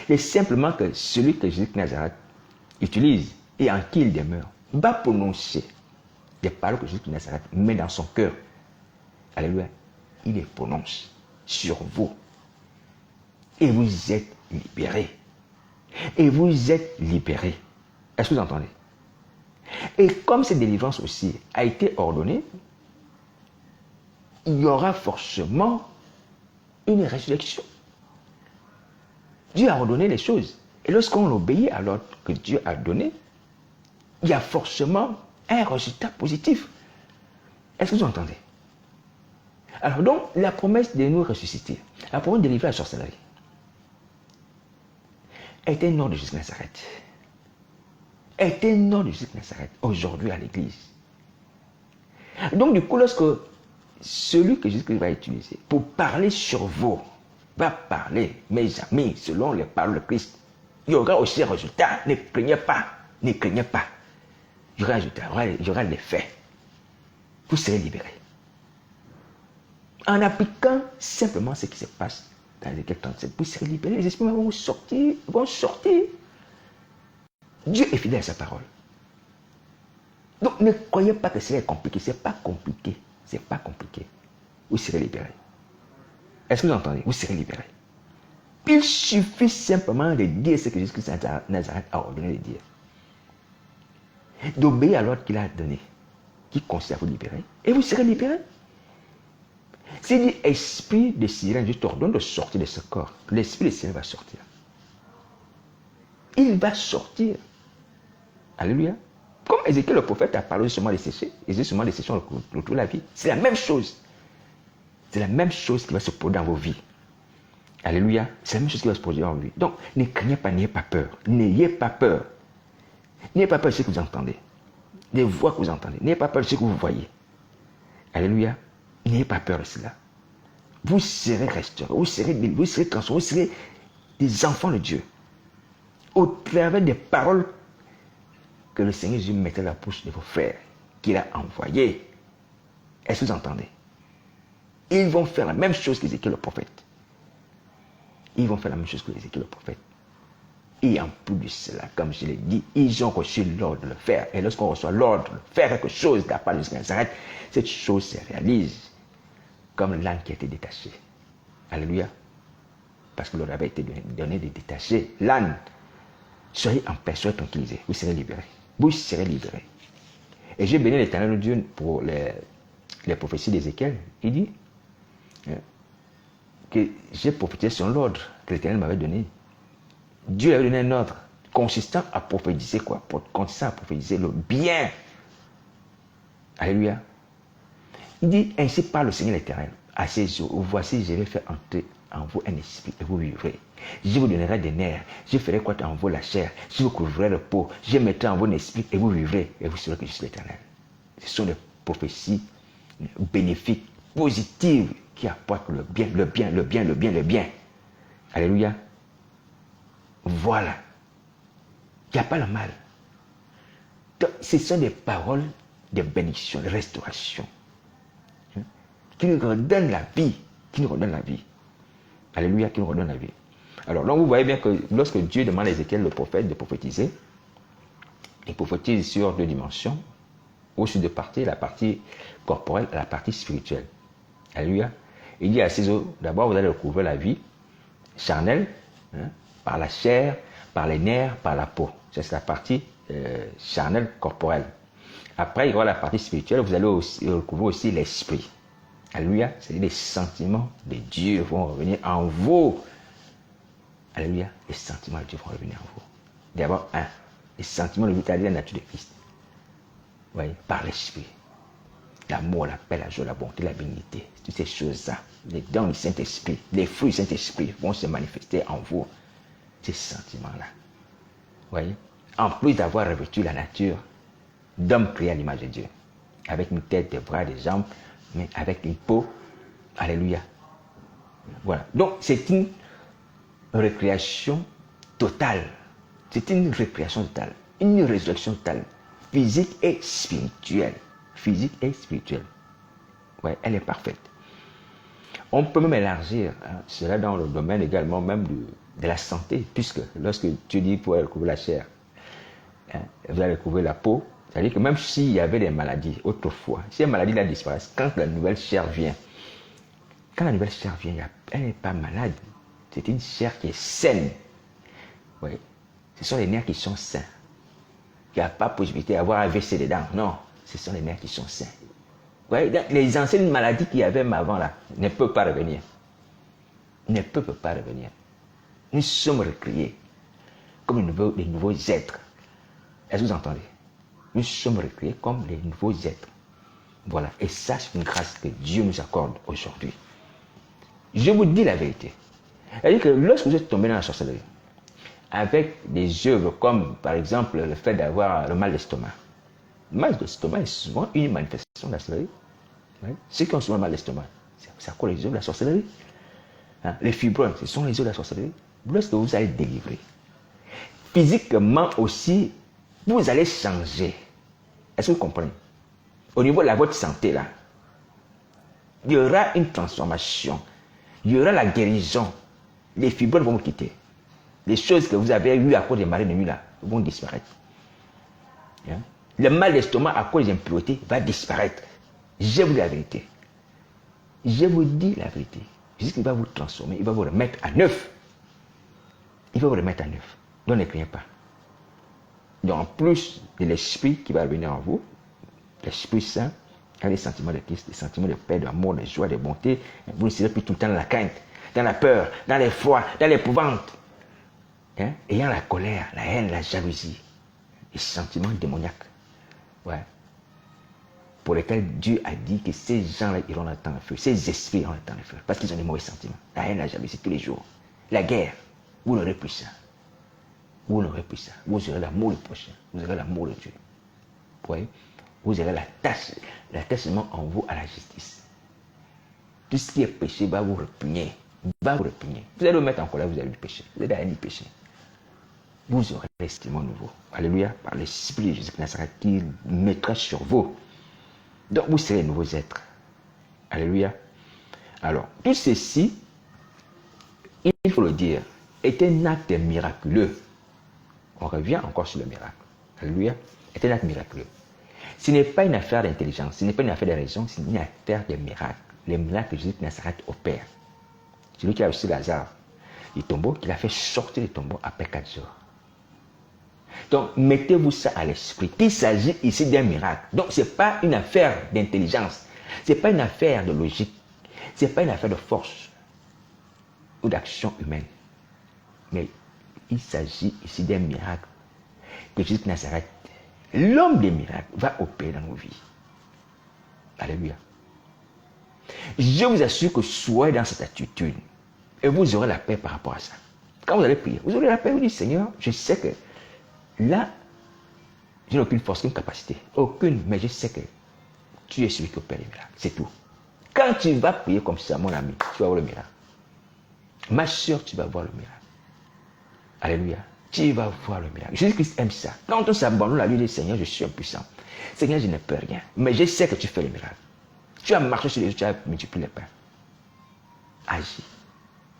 [SPEAKER 1] C'est simplement que celui que Jésus de Nazareth utilise et en qui il demeure va prononcer des paroles que Jésus de Nazareth met dans son cœur. Alléluia. Il les prononce sur vous. Et vous êtes libérés. Et vous êtes libérés. Est-ce que vous entendez? Et comme cette délivrance aussi a été ordonnée, il y aura forcément une résurrection. Dieu a ordonné les choses. Et lorsqu'on obéit à l'ordre que Dieu a donné, il y a forcément un résultat positif. Est-ce que vous entendez? Alors donc, la promesse de nous ressusciter, la promesse de délivrer la sorcellerie, est un ordre de Jésus de Nazareth. Est un ordre de Jésus de Nazareth aujourd'hui à l'église. Donc du coup, lorsque celui que Jésus va utiliser pour parler sur vous, va parler, mes amis, selon les paroles de Christ, il y aura aussi un résultat. Ne craignez pas, ne craignez pas. Il y aura un résultat, il y aura l'effet. Vous serez libérés. En appliquant simplement ce qui se passe dans Ézéchiel 37, vous serez libérés. Les esprits vont sortir, vont sortir. Dieu est fidèle à sa parole. Donc ne croyez pas que c'est compliqué. Ce n'est pas compliqué. Ce n'est pas compliqué. Vous serez libérés. Est-ce que vous entendez? Vous serez libérés. Il suffit simplement de dire ce que Jésus-Christ de Nazareth a ordonné de dire. D'obéir à l'ordre qu'il a donné, qui consiste à vous libérer, et vous serez libérés. C'est dit, esprit de sirène, je t'ordonne de sortir de ce corps. L'esprit de sirène va sortir. Il va sortir. Alléluia. Comme Ézéchiel le prophète a parlé justement des séchés, et justement des séchons autour de la vie. C'est la même chose. C'est la même chose qui va se produire dans vos vies. Alléluia. C'est la même chose qui va se produire dans vos vies. Donc, ne craignez pas, n'ayez pas peur. N'ayez pas peur. N'ayez pas peur de ce que vous entendez. Des voix que vous entendez. N'ayez pas peur de ce que vous voyez. Alléluia. N'ayez pas peur de cela. Vous serez restaurés. Vous serez transformés. Vous serez des enfants de Dieu. Au travers des paroles que le Seigneur Jésus mettait dans la bouche de vos frères, qu'il a envoyés. Est-ce que vous entendez? Ils vont faire la même chose qu'Ézéchiel le prophète. Ils vont faire la même chose que Ézéchiel le prophète. Et en plus de cela, comme je l'ai dit, ils ont reçu l'ordre de le faire. Et lorsqu'on reçoit l'ordre de faire quelque chose de la part de Jésus de Nazareth, cette chose se réalise comme l'âne qui a été détaché. Alléluia. Parce que l'ordre avait été donné de détacher l'âne. Soyez en paix, soyez tranquillisés. Vous serez libérés. Vous serez libérés. Et j'ai béni l'Éternel Dieu pour les prophéties d'Ézéchiel. Il dit que j'ai prophétisé sur l'ordre que l'Éternel m'avait donné. Dieu avait donné un ordre consistant à prophétiser quoi? Consistant à prophétiser le bien. Alléluia. Il dit, ainsi parle le Seigneur l'Éternel. À ces jours, voici, je vais faire entrer en vous un esprit et vous vivrez. Je vous donnerai des nerfs. Je ferai croître en vous la chair. Je vous couvrirai le peau. Je mettrai en vous un esprit et vous vivrez. Et vous saurez que je suis l'Éternel. Ce sont des prophéties bénéfiques, positives, qui apportent le bien, le bien, le bien, le bien, le bien. Alléluia. Voilà. Il n'y a pas le mal. Donc, ce sont des paroles de bénédiction, de restauration, qui nous redonnent la vie, qui nous redonnent la vie. Alléluia, qui nous redonnent la vie. Alors, donc vous voyez bien que lorsque Dieu demande à Ézéchiel le prophète de prophétiser, il prophétise sur deux dimensions, ou sur deux parties, la partie corporelle et la partie spirituelle. Alléluia. Il dit à ces eaux, d'abord vous allez recouvrir la vie charnelle, par la chair, par les nerfs, par la peau. C'est la partie charnelle, corporelle. Après, il y aura la partie spirituelle, vous allez aussi recouvrir aussi l'esprit. Alléluia. C'est-à-dire les sentiments de Dieu vont revenir en vous. Alléluia. Les sentiments de Dieu vont revenir en vous. D'abord, les sentiments de Dieu, c'est-à-dire la nature de Christ. Vous voyez, par l'esprit. L'amour, la paix, la joie, la bonté, la bénignité. Toutes ces choses-là, les dons du Saint-Esprit, les fruits du Saint-Esprit vont se manifester en vous. Ces sentiments-là. Vous voyez, en plus d'avoir revêtu la nature d'homme créé à l'image de Dieu, avec une tête, des bras, des jambes, mais avec une peau. Alléluia. Voilà. Donc, c'est une récréation totale. C'est une récréation totale. Une résurrection totale. Physique et spirituelle. Physique et spirituelle. Ouais, elle est parfaite. On peut même élargir cela dans le domaine également même de la santé, puisque lorsque tu dis pour recouvrir la chair, vous allez recouvrir la peau, c'est-à-dire que même s'il y avait des maladies autrefois, si les maladies là disparaissent, quand la nouvelle chair vient, elle n'est pas malade. C'est une chair qui est saine. Oui. Ce sont les nerfs qui sont sains. Il n'y a pas possibilité d'avoir un AVC dedans. Non, ce sont les nerfs qui sont sains. Vous voyez, les anciennes maladies qu'il y avait avant là ne peuvent pas revenir. Ne peuvent pas revenir. Nous sommes recréés comme les nouveaux êtres. Est-ce que vous entendez? Nous sommes recréés comme les nouveaux êtres. Voilà. Et ça, c'est une grâce que Dieu nous accorde aujourd'hui. Je vous dis la vérité. C'est-à-dire que lorsque vous êtes tombé dans la sorcellerie, avec des œuvres comme, par exemple, le fait d'avoir le mal d'estomac. Le mal d'estomac est souvent une manifestation de la sorcellerie. Oui. Ceux qui ont souvent mal d'estomac, c'est à quoi les œuvres de la sorcellerie? Hein? Les fibromes, ce sont les œuvres de la sorcellerie. Lorsque vous allez délivrer, physiquement aussi, vous allez changer. Est-ce que vous comprenez? Au niveau de votre santé, là, il y aura une transformation. Il y aura la guérison. Les fibromes vont vous quitter. Les choses que vous avez eues à cause des marées de nuit, là, vont disparaître. Hein? Le mal d'estomac à cause des impuretés va disparaître. Je vous dis la vérité. Je vous dis la vérité. Jésus qu'il va vous transformer, il va vous remettre à neuf. Il va vous remettre à neuf. Donc ne craignez pas. Donc en plus de l'esprit qui va revenir en vous, l'Esprit Saint, il y a des sentiments de Christ, des sentiments de paix, d'amour, de joie, de bonté. Vous ne serez plus tout le temps dans la crainte, dans la peur, dans l'effroi, dans l'épouvante. Hein? Ayant la colère, la haine, la jalousie, les sentiments démoniaques. Ouais. Pour lesquels Dieu a dit que ces gens-là iront dans le temps de feu, ces esprits iront dans le temps de feu, parce qu'ils ont des mauvais sentiments. La haine, la jalousie tous les jours. La guerre, vous n'aurez plus ça. Vous n'aurez plus ça. Vous aurez l'amour du prochain. Vous aurez l'amour de Dieu. Vous voyez? Vous aurez l'attachement en vous à la justice. Tout ce qui est péché va vous repugner. Va vous repugner. Vous allez vous mettre en colère, vous allez le péché. Vous allez aller péché. Vous aurez l'estimement nouveau. Alléluia. Par l'Esprit de Jésus de Nazareth qui mettra sur vous. Donc vous serez de nouveaux êtres. Alléluia. Alors, tout ceci, il faut le dire, est un acte miraculeux. On revient encore sur le miracle. Alléluia. Est un acte miraculeux. Ce n'est pas une affaire d'intelligence, ce n'est pas une affaire de raison, c'est une affaire de miracle. Les miracles que Jésus de Nazareth opère. Celui qui a reçu Lazare du tombeau, qui l'a fait sortir du tombeau après 4 jours. Donc, mettez-vous ça à l'esprit. Il s'agit ici d'un miracle. Donc, ce n'est pas une affaire d'intelligence. Ce n'est pas une affaire de logique. Ce n'est pas une affaire de force ou d'action humaine. Mais il s'agit ici d'un miracle que Jésus de Nazareth, l'homme des miracles, va opérer dans nos vies. Alléluia. Je vous assure que soyez dans cette attitude et vous aurez la paix par rapport à ça. Quand vous allez prier, vous aurez la paix, vous dites, Seigneur, je sais que là, je n'ai aucune force, aucune capacité. Aucune, mais je sais que tu es celui qui opère les miracles. C'est tout. Quand tu vas prier comme ça, mon ami, tu vas voir le miracle. Ma soeur, tu vas voir le miracle. Alléluia. Tu vas voir le miracle. Jésus-Christ aime ça. Quand on s'abandonne à lui, il dit, Seigneur, je suis impuissant. Seigneur, je ne peux rien. Mais je sais que tu fais le miracle. Tu as marché sur les eaux, tu as multiplié les pains. Agis.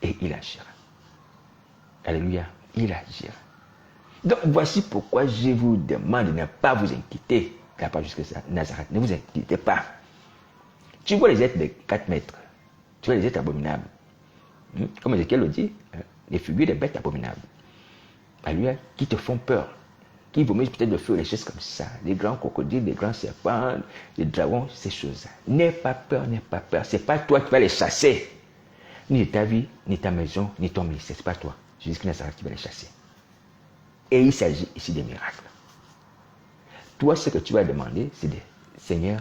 [SPEAKER 1] Et il agira. Alléluia. Il agira. Donc, voici pourquoi je vous demande de ne pas vous inquiéter. Il n'y a pas jusque ça. Nazareth, ne vous inquiétez pas. Tu vois les êtres de 4 mètres. Tu vois les êtres abominables. Comme Ézéchiel le dit, les figures des bêtes abominables. Alléluia, qui te font peur. Qui vomissent peut-être le feu, les choses comme ça. Les grands crocodiles, les grands serpents, les dragons, ces choses-là. N'aie pas peur, n'aie pas peur. Ce n'est pas toi qui vas les chasser. Ni ta vie, ni ta maison, ni ton ministère. Ce n'est pas toi. Jésus-Christ Nazareth qui va les chasser. Et il s'agit ici des miracles. Toi, ce que tu vas demander, c'est de Seigneur,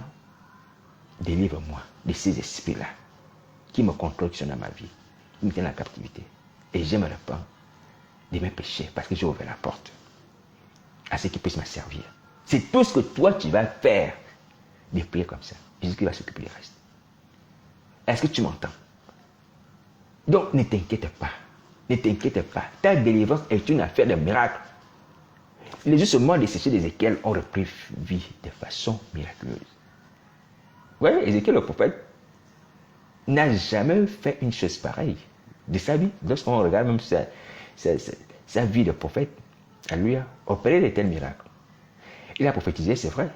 [SPEAKER 1] délivre-moi de ces esprits-là qui me contrôlent sur ma vie, qui me tiennent en captivité. Et je me repens de mes péchés parce que j'ai ouvert la porte à ceux qui puissent me servir. C'est tout ce que toi tu vas faire de prier comme ça. Jésus qui va s'occuper du reste. Est-ce que tu m'entends? Donc ne t'inquiète pas. Ne t'inquiète pas. Ta délivrance est une affaire de miracle. Les ossements desséchés d'Ézéchiel ont repris vie de façon miraculeuse. Vous voyez, Ézéchiel le prophète n'a jamais fait une chose pareille de sa vie. Lorsqu'on regarde même sa vie de prophète, elle lui a opéré de tels miracles. Il a prophétisé, c'est vrai.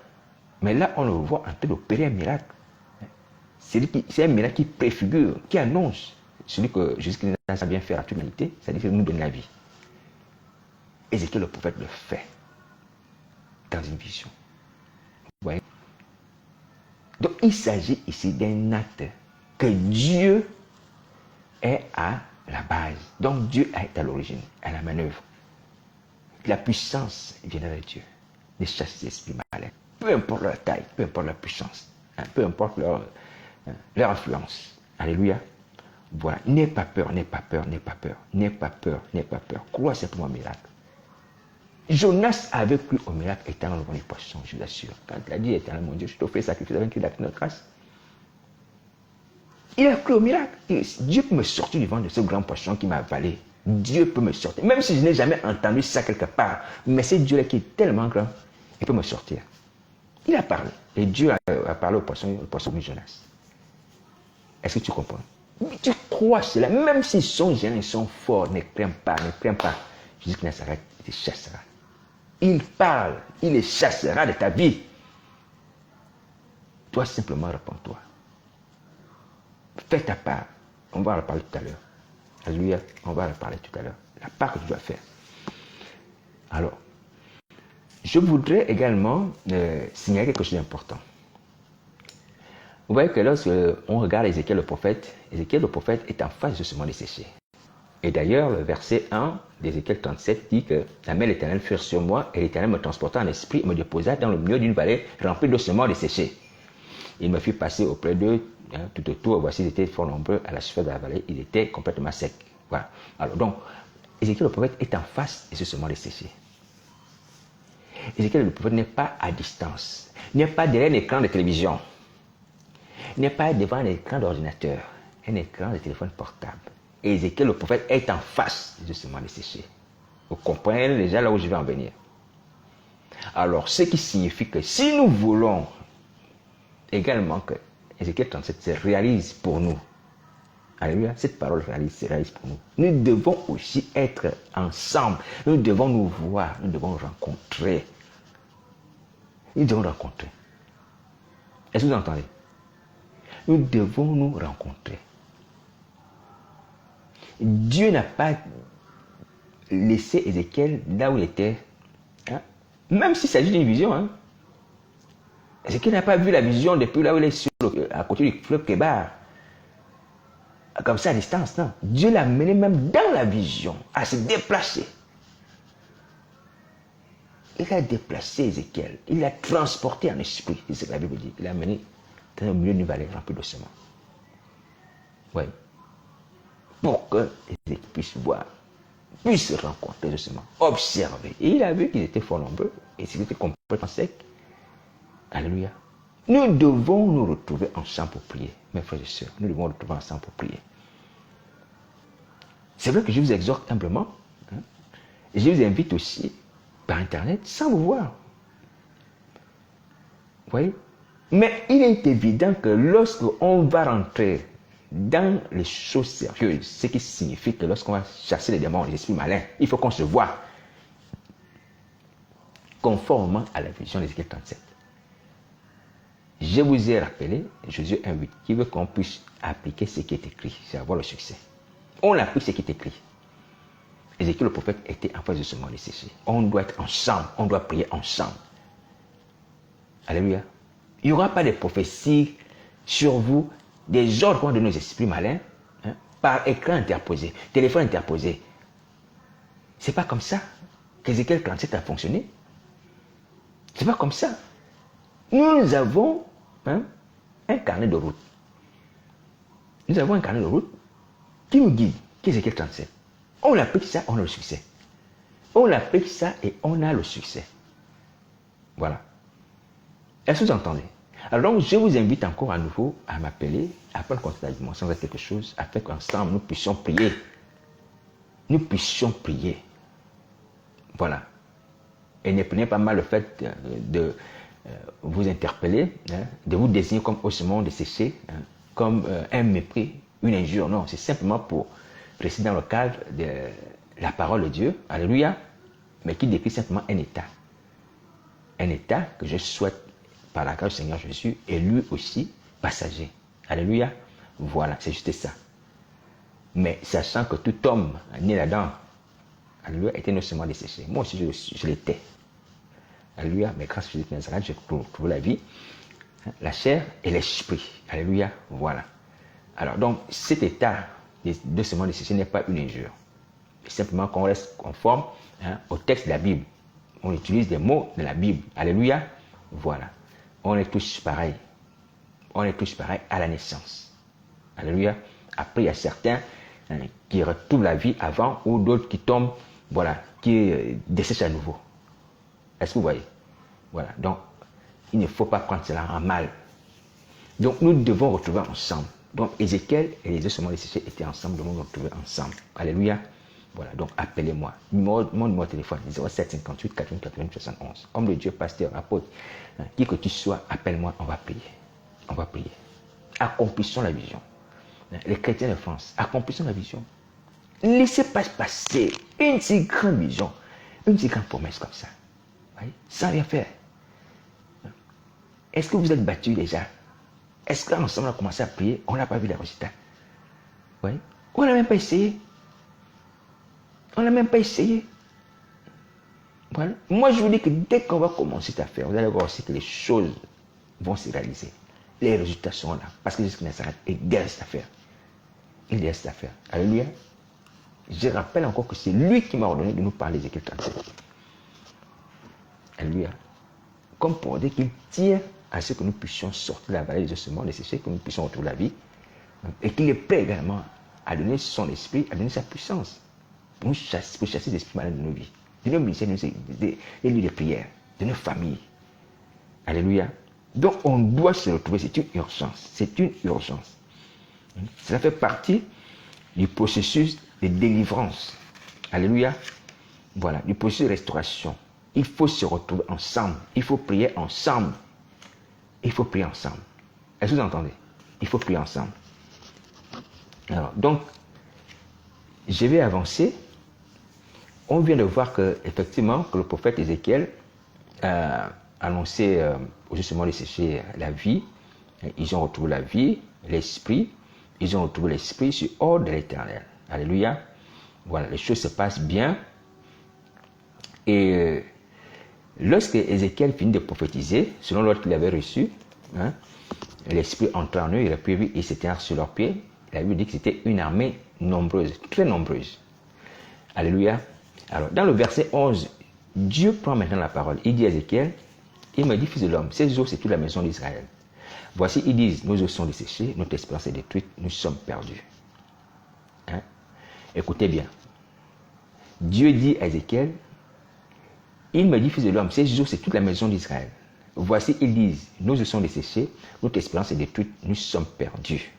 [SPEAKER 1] Mais là, on le voit en train d'opérer un miracle. C'est un miracle qui préfigure, qui annonce celui que Jésus-Christ a bien fait à toute l'humanité, c'est-à-dire qu'il nous donne la vie. Ézéchiel le prophète le fait dans une vision. Vous voyez? Donc il s'agit ici d'un acte que Dieu est à la base. Donc Dieu est à l'origine, à la manœuvre. La puissance vient de Dieu, de chasser les esprits malins. Peu importe leur taille, peu importe leur puissance, peu importe leur influence. Alléluia. Voilà. N'aie pas peur, n'aie pas peur, n'aie pas peur, n'aie pas peur, n'aie pas peur. Crois simplement au miracle. Jonas avait cru au miracle étant dans le ventre du poisson, je vous assure. Quand il a dit, éternel mon Dieu, je t'offre sacrifice avec la notre grâce. Il a cru au miracle. Dieu peut me sortir du ventre de ce grand poisson qui m'a avalé. Dieu peut me sortir. Même si je n'ai jamais entendu ça quelque part. Mais c'est Dieu-là qui est tellement grand, il peut me sortir. Il a parlé. Et Dieu a parlé au poisson Jonas. Est-ce que tu comprends? Mais tu crois cela. Même s'ils sont jeunes, ils sont forts. Ne crains pas, ne crains pas. Jusqu'à Nazareth, il te chassera. Il parle, il les chassera de ta vie. Toi, simplement, réponds-toi. Fais ta part. On va en reparler tout à l'heure. Alléluia. On va en reparler tout à l'heure. La part que tu dois faire. Alors, je voudrais également signaler quelque chose d'important. Vous voyez que lorsqu'on regarde Ézéchiel le prophète est en face de ce monde desséché. Et d'ailleurs, le verset 1 d'Ézéchiel 37 dit que la main de l'Éternel fut sur moi et l'Éternel me transporta en esprit et me déposa dans le milieu d'une vallée remplie d'ossements desséchés. Il me fit passer auprès d'eux, tout autour. Voici, ils étaient fort nombreux à la surface de la vallée. Ils étaient complètement secs. Voilà. Alors donc, Ézéchiel le prophète est en face de ce ossements desséchés. Ézéchiel le prophète n'est pas à distance, n'est pas derrière un écran de télévision, n'est pas devant un écran d'ordinateur, un écran de téléphone portable. Ézéchiel le prophète est en face de ce ossements desséchés. Vous comprenez déjà là où je vais en venir. Alors, ce qui signifie que si nous voulons également que Ézéchiel 37 se réalise pour nous, alléluia, cette parole se réalise pour nous, nous devons aussi être ensemble, nous devons nous voir, nous devons rencontrer. Nous devons rencontrer. Est-ce que vous entendez? Nous devons nous rencontrer. Dieu n'a pas laissé Ézéchiel là où il était, même s'il s'agit d'une vision. Ézéchiel n'a pas vu la vision depuis là où il est à côté du fleuve Kébar. Comme ça à distance, non. Dieu l'a mené même dans la vision à se déplacer. Il a déplacé Ézéchiel. Il l'a transporté en esprit. C'est ce que la Bible dit. Il l'a mené dans le milieu d'une vallée remplie d'ossements. Oui. Pour que Ézéchiel puisse voir, puisse rencontrer les ossements, observer. Et il a vu qu'ils étaient fort nombreux et qu'ils étaient complètement secs. Alléluia. Nous devons nous retrouver ensemble pour prier. Mes frères et sœurs, nous devons nous retrouver ensemble pour prier. C'est vrai que je vous exhorte humblement. Et je vous invite aussi par Internet sans vous voir. Vous voyez? Mais il est évident que lorsqu'on va rentrer dans les choses sérieuses, ce qui signifie que lorsqu'on va chasser les démons, les esprits malins, il faut qu'on se voie conformément à la vision d'Ézéchiel 37. Je vous ai rappelé, Josué 1:8, qui veut qu'on puisse appliquer ce qui est écrit, c'est avoir le succès. On applique ce qui est écrit. Ézéchiel le prophète était en face de ce monde desséché. On doit être ensemble, on doit prier ensemble. Alléluia. Il n'y aura pas de prophéties sur vous, des ordres de nos esprits malins, par écran interposé, téléphone interposé. C'est pas comme ça qu'Ézéchiel 37 a fonctionné. C'est pas comme ça. Nous avons un carnet de route. Nous avons un carnet de route qui nous guide, qui est Ézéchiel 37. On applique ça, on a le succès. On applique ça et on a le succès. Voilà. Est-ce que vous entendez? Alors donc, je vous invite encore à nouveau à m'appeler, à prendre contact avec moi, sans faire quelque chose, afin qu'ensemble nous puissions prier. Nous puissions prier. Voilà. Et ne prenez pas mal le fait de vous interpeller, de vous désigner comme ossements desséchés, comme un mépris, une injure. Non, c'est simplement pour rester dans le cadre de la parole de Dieu, alléluia, mais qui décrit simplement un état. Un état que je souhaite, par la grâce du Seigneur Jésus, et lui aussi, passager. Alléluia. Voilà, c'est juste ça. Mais sachant que tout homme né là-dedans alléluia, étaient non seulement desséchés. Moi aussi, je l'étais. Alléluia, mais grâce à Jésus de Nazareth, j'ai trouvé la vie, la chair et l'esprit. Alléluia, voilà. Alors, donc, cet état de seulement desséché n'est pas une injure. C'est simplement qu'on reste conforme au texte de la Bible. On utilise des mots de la Bible. Alléluia, voilà. On est tous pareils. On est tous pareils à la naissance. Alléluia. Après, il y a certains qui retrouvent la vie avant ou d'autres qui tombent, voilà, qui dessèchent à nouveau. Est-ce que vous voyez? Voilà. Donc, il ne faut pas prendre cela en mal. Donc, nous devons retrouver ensemble. Donc, Ézéchiel et les ossements desséchés étaient ensemble, nous devons retrouver ensemble. Alléluia. Voilà, donc appelez-moi. Mon numéro de téléphone, 07 58 80 80 71. Homme de Dieu, pasteur, apôtre, qui que tu sois, appelle-moi, on va prier. On va prier. Accomplissons la vision. Les chrétiens de France, accomplissons la vision. Laissez pas passer une si grande vision, une si grande promesse comme ça. Voyez, sans rien faire. Est-ce que vous êtes battus déjà? Est-ce qu'ensemble on a commencé à prier, on n'a pas vu les résultats? Oui. On n'a même pas essayé. On n'a même pas essayé. Voilà. Moi, je vous dis que dès qu'on va commencer cette affaire, vous allez voir aussi que les choses vont se réaliser. Les résultats sont là. Parce que Jésus de Nazareth est derrière cette affaire. Il est derrière cette affaire. Alléluia. Je rappelle encore que c'est lui qui m'a ordonné de nous parler d'Ézéchiel 37. Alléluia. Comme pour dire qu'il tient à ce que nous puissions sortir de la vallée des ossements desséchés, que nous puissions retrouver la vie. Et qu'il est prêt également à donner son esprit, à donner sa puissance. Pour chasser les esprits malins de nos vies, de nos ministères, des lieux de prière, de nos familles. Alléluia. Donc on doit se retrouver, c'est une urgence. C'est une urgence. Cela fait partie du processus de délivrance. Alléluia. Voilà, du processus de restauration. Il faut se retrouver ensemble. Il faut prier ensemble. Il faut prier ensemble. Est-ce que vous entendez? Il faut prier ensemble. Alors, donc, je vais avancer. On vient de voir que, effectivement, que le prophète Ézéchiel a annoncé justement dessécher la vie. Ils ont retrouvé la vie, l'esprit. Ils ont retrouvé l'esprit sur ordre de l'Éternel. Alléluia. Voilà, les choses se passent bien. Et lorsque Ézéchiel finit de prophétiser, selon l'ordre qu'il avait reçu, l'esprit entra en eux, il a prévu, ils s'éteignirent sur leurs pieds. La Bible dit que c'était une armée nombreuse, très nombreuse. Alléluia. Alors, dans le verset 11, Dieu prend maintenant la parole. Il dit à Ézéchiel, il me dit, fils de l'homme, ces eaux, c'est toute la maison d'Israël. Voici, ils disent, nos eaux sont desséchées, notre espérance est détruite, nous sommes perdus. Écoutez bien. Dieu dit à Ézéchiel, il me dit, fils de l'homme, ces eaux, c'est toute la maison d'Israël. Voici, ils disent, nos eaux sont desséchées, notre espérance est détruite, nous sommes perdus.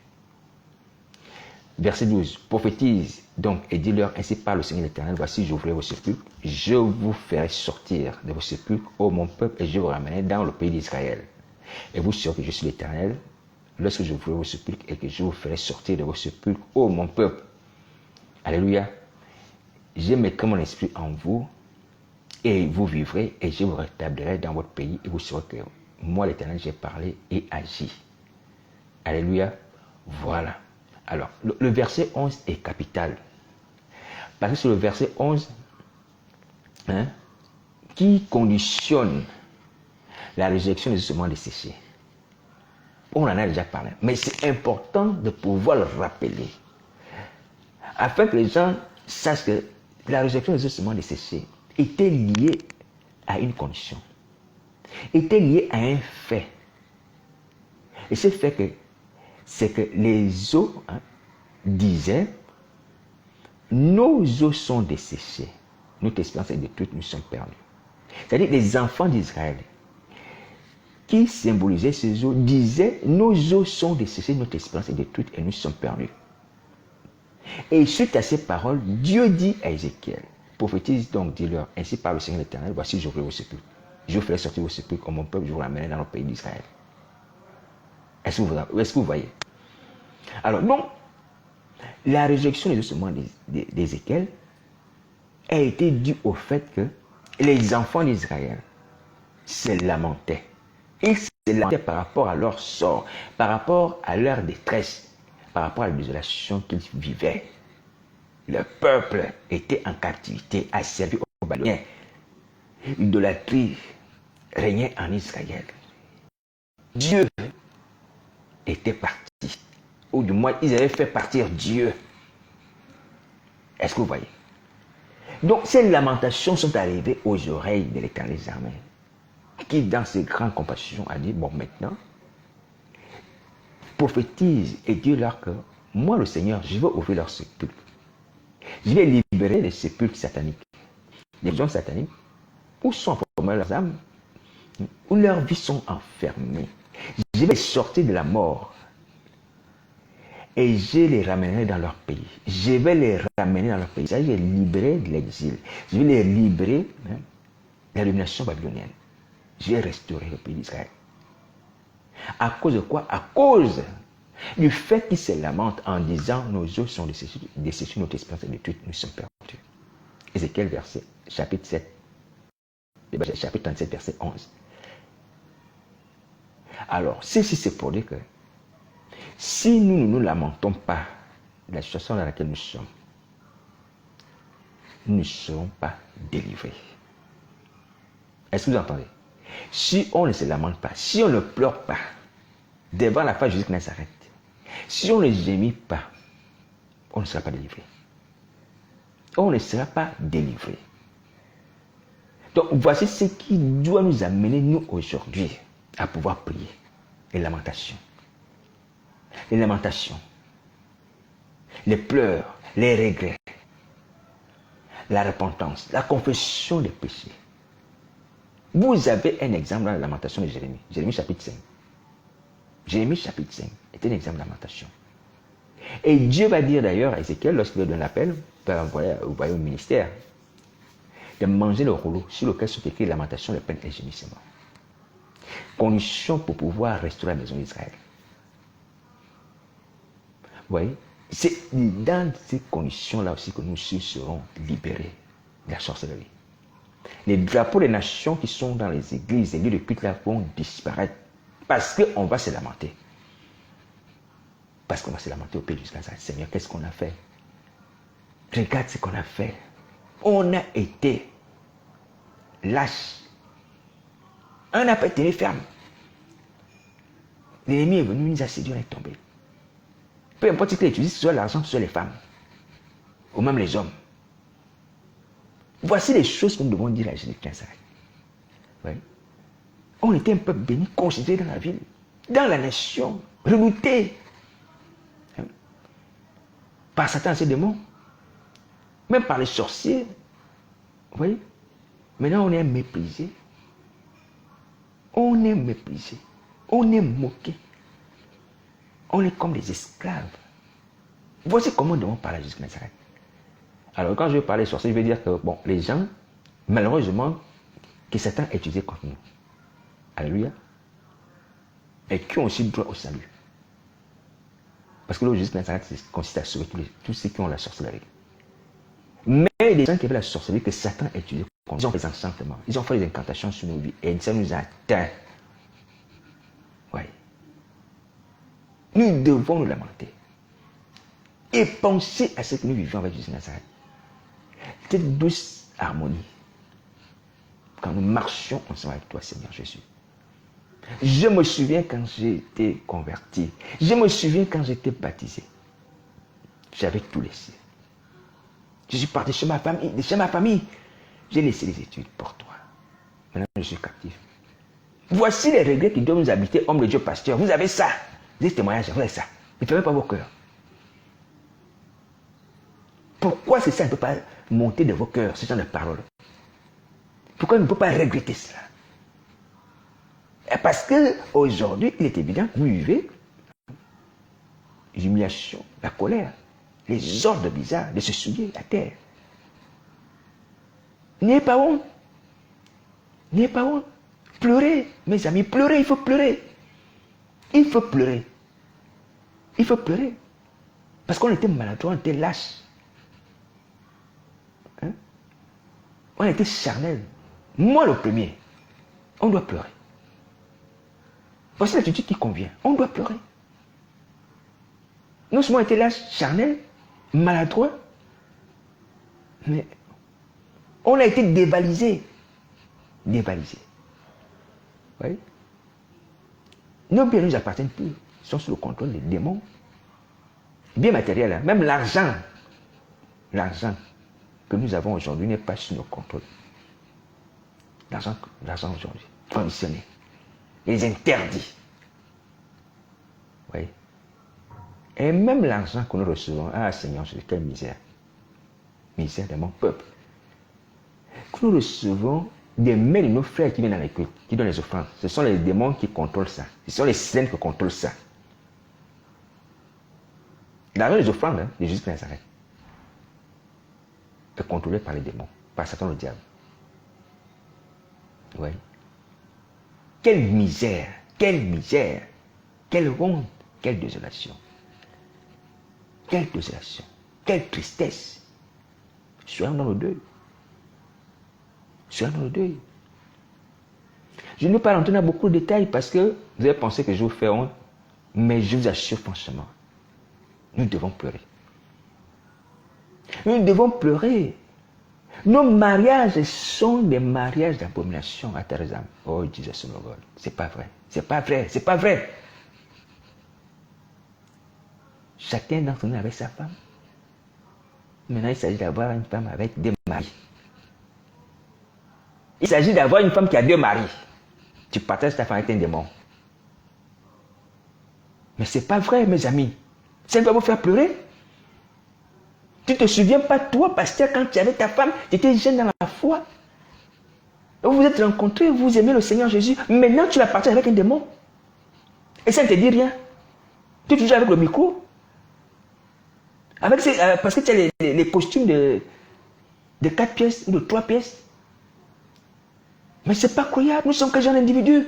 [SPEAKER 1] Verset 12, prophétise donc et dis-leur, ainsi parle le Seigneur l'Éternel, voici j'ouvrirai vos sépulcres, je vous ferai sortir de vos sépulcres, ô mon peuple, et je vous ramènerai dans le pays d'Israël. Et vous saurez que je suis l'Éternel, lorsque j'ouvrirai vos sépulcres et que je vous ferai sortir de vos sépulcres, ô mon peuple. Alléluia. Je mettrai mon esprit en vous, et vous vivrez, et je vous rétablirai dans votre pays, et vous saurez que moi l'Éternel, j'ai parlé et agi. Alléluia. Voilà. Alors, le verset 11 est capital. Parce que c'est le verset 11 qui conditionne la résurrection des ossements desséchés. On en a déjà parlé, mais c'est important de pouvoir le rappeler. Afin que les gens sachent que la résurrection des ossements desséchés était liée à une condition. Était liée à un fait. Et ce fait c'est que les eaux disaient, nos eaux sont desséchées, notre espérance est détruite, nous sommes perdus. C'est-à-dire les enfants d'Israël qui symbolisaient ces eaux disaient, nos eaux sont desséchées, notre espérance est détruite et nous sommes perdus. Et suite à ces paroles, Dieu dit à Ézéchiel, prophétise donc, dis-leur, ainsi parle le Seigneur l'Éternel, voici j'ouvrirai vos sépulcres, je vous ferai sortir vos sépulcres comme mon peuple, je vous ramènerai dans le pays d'Israël. Est-ce que vous voyez? Alors, donc, la résurrection des ossements d'Ézéchiel a été due au fait que les enfants d'Israël se lamentaient. Ils se lamentaient par rapport à leur sort, par rapport à leur détresse, par rapport à la désolation qu'ils vivaient. le peuple était en captivité, asservi aux Babyloniens. L'idolâtrie régnait en Israël. Dieu était parti. Ou du moins, ils avaient fait partir Dieu. Est-ce que vous voyez? Donc, ces lamentations sont arrivées aux oreilles de l'Éternel des armées, qui, dans ses grandes compassions, a dit, bon, maintenant, prophétise et dis leur que moi, le Seigneur, je vais ouvrir leurs sépulcres. Je vais libérer les sépulcres sataniques, les prisons sataniques, où sont enfermées leurs âmes, où leurs vies sont enfermées. Je vais les sortir de la mort et je les ramènerai dans leur pays. Je vais les ramener dans leur pays. Je vais les libérer de l'exil. Je vais les libérer de la domination babylonienne. Je vais restaurer le pays d'Israël. À cause de quoi? À cause du fait qu'ils se lamentent en disant nos os sont desséchés, notre espérance est détruite, nous sommes perdus. Ézéchiel, chapitre 7, chapitre 37, verset 11. Alors, ceci c'est pour dire que si nous ne nous lamentons pas de la situation dans laquelle nous sommes, nous ne serons pas délivrés. Est-ce que vous entendez? Si on ne se lamente pas, si on ne pleure pas devant la face de Jésus qui s'arrête, si on ne gémit pas, on ne sera pas délivré. On ne sera pas délivré. Donc voici ce qui doit nous amener, nous, aujourd'hui, à pouvoir prier. Les lamentations. Les lamentations. Les pleurs, les regrets. La repentance, la confession des péchés. Vous avez un exemple dans la lamentation de Jérémie. Jérémie chapitre 5. Jérémie chapitre 5 est un exemple de lamentation. Et Dieu va dire d'ailleurs à Ézéchiel, lorsqu'il lui donne l'appel, pour envoyer au ministère, de manger le rouleau sur lequel sont écrits lamentation, les peines et gémissements. Condition pour pouvoir restaurer la maison d'Israël. Vous voyez, c'est dans ces conditions-là aussi que nous serons libérés de la sorcellerie. Les drapeaux des nations qui sont dans les églises, les lieux de culte là vont disparaître parce qu'on va se lamenter. Parce qu'on va se lamenter au pays du Seigneur, qu'est-ce qu'on a fait? Regarde ce qu'on a fait. On a été lâche. On n'a pas tenu ferme. L'ennemi est venu, il nous a séduit, on est tombé. Peu importe ce qu'il utilise, soit l'argent, soit les femmes. Ou même les hommes. Voici les choses que nous devons dire à Jésus-Christ. Oui. On était un peuple béni, considéré dans la ville, dans la nation, redouté. Par Satan et ses démons. Même par les sorciers. Vous voyez? Maintenant, on est méprisé. On est méprisé. On est moqué. On est comme des esclaves. Voici comment nous devons parler à Jésus-Christ. Alors, quand je vais parler des sorciers, je vais dire que, bon, les gens, malheureusement, que Satan a utilisé contre nous. Alléluia. Et qui ont aussi droit au salut. Parce que le Jésus-Christ consiste à sauver tous ceux qui ont la sorcellerie. Mais les gens qui avaient la sorcellerie que Satan a utilisé contre nous, ils ont fait des enchantements, ils ont fait des incantations sur nos vies. Et ça nous a atteint. Oui. Nous devons nous lamenter. Et penser à ce que nous vivons avec Jésus-Nazareth. Cette douce harmonie. Quand nous marchions ensemble avec toi, Seigneur Jésus. Je me souviens quand j'ai été converti. Je me souviens quand j'étais baptisé. J'avais tout laissé. Je suis parti chez ma famille. J'ai laissé les études pour toi. Maintenant, je suis captif. Voici les regrets qui doivent nous habiter, homme de Dieu, pasteur. Vous avez ça. Des témoignages, vous avez ça. Ne fermez pas vos cœurs. Pourquoi c'est ça ne peut pas monter de vos cœurs, ce genre de paroles? Pourquoi on ne peut pas regretter cela? Parce qu'aujourd'hui, il est évident que vous vivez l'humiliation, la colère, les ordres bizarres de se souiller à terre. N'ayez pas honte. N'ayez pas honte. Pleurez, mes amis, pleurez, il faut pleurer. Il faut pleurer. Il faut pleurer. Parce qu'on était maladroit, on était lâche. Hein? On était charnel. Moi le premier. On doit pleurer. Voici l'attitude qui convient. On doit pleurer. Non seulement on était lâche, charnel, maladroit, Mais on a été dévalisé. Dévalisé. Oui. Nos biens ne nous appartiennent plus. Ils sont sous le contrôle des démons. Bien matériel, hein. Même l'argent que nous avons aujourd'hui n'est pas sous nos contrôles. L'argent aujourd'hui, conditionné. Les interdits. Oui. Et même l'argent que nous recevons, ah Seigneur, quelle misère. Misère de mon peuple. Que nous recevons des mains de nos frères qui viennent dans les cultes, qui donnent les offrandes. Ce sont les démons qui contrôlent ça. Ce sont les saints qui contrôlent ça. L'argent des offrandes de Jésus de Nazareth est contrôlé par les démons, par Satan le diable. Oui. Quelle misère, quelle misère, quelle honte, quelle désolation. Quelle désolation, quelle tristesse. Soyons dans le deuil. Soyons dans le deuil. Je ne vais pas rentrer dans beaucoup de détails parce que vous avez pensé que je vous fais honte, mais je vous assure franchement, nous devons pleurer. Nous devons pleurer. Nos mariages sont des mariages d'abomination à terre âmes. Oh, Jesus Lord, c'est pas vrai. C'est pas vrai. C'est pas vrai. Chacun d'entre nous avec sa femme. Maintenant, il s'agit d'avoir une femme avec deux maris. Il s'agit d'avoir une femme qui a deux maris. Tu partages ta femme avec un démon. Mais c'est pas vrai, mes amis. Ça ne va vous faire pleurer. Tu ne te souviens pas, toi, pasteur, quand tu avais ta femme, tu étais jeune dans la foi. Vous vous êtes rencontrés, vous aimez le Seigneur Jésus. Maintenant, tu la partages avec un démon. Et ça ne te dit rien. Tu es toujours avec le micro. Parce que tu as les costumes de 4 pièces ou de 3 pièces. Mais ce n'est pas croyable. Nous sommes que jeunes individus.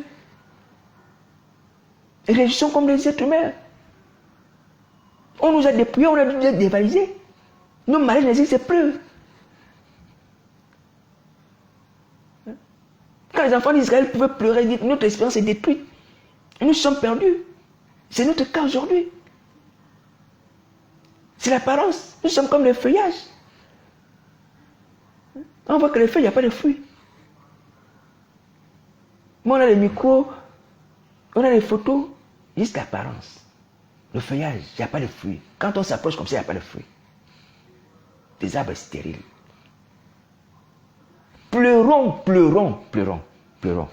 [SPEAKER 1] Et réagissons comme des êtres humains. On nous a dépouillés, on a dû nous dévaliser. Nos mariages n'existent plus. Quand les enfants d'Israël pouvaient pleurer, ils disent notre espérance est détruite. Et nous sommes perdus. C'est notre cas aujourd'hui. C'est l'apparence. Nous sommes comme les feuillages. On voit que les feuilles, il n'y a pas de fruits. Mais on a les micros, on a les photos, juste l'apparence. Le feuillage, il n'y a pas de fruits. Quand on s'approche comme ça, il n'y a pas de fruits. Des arbres stériles. Pleurons, pleurons, pleurons, pleurons.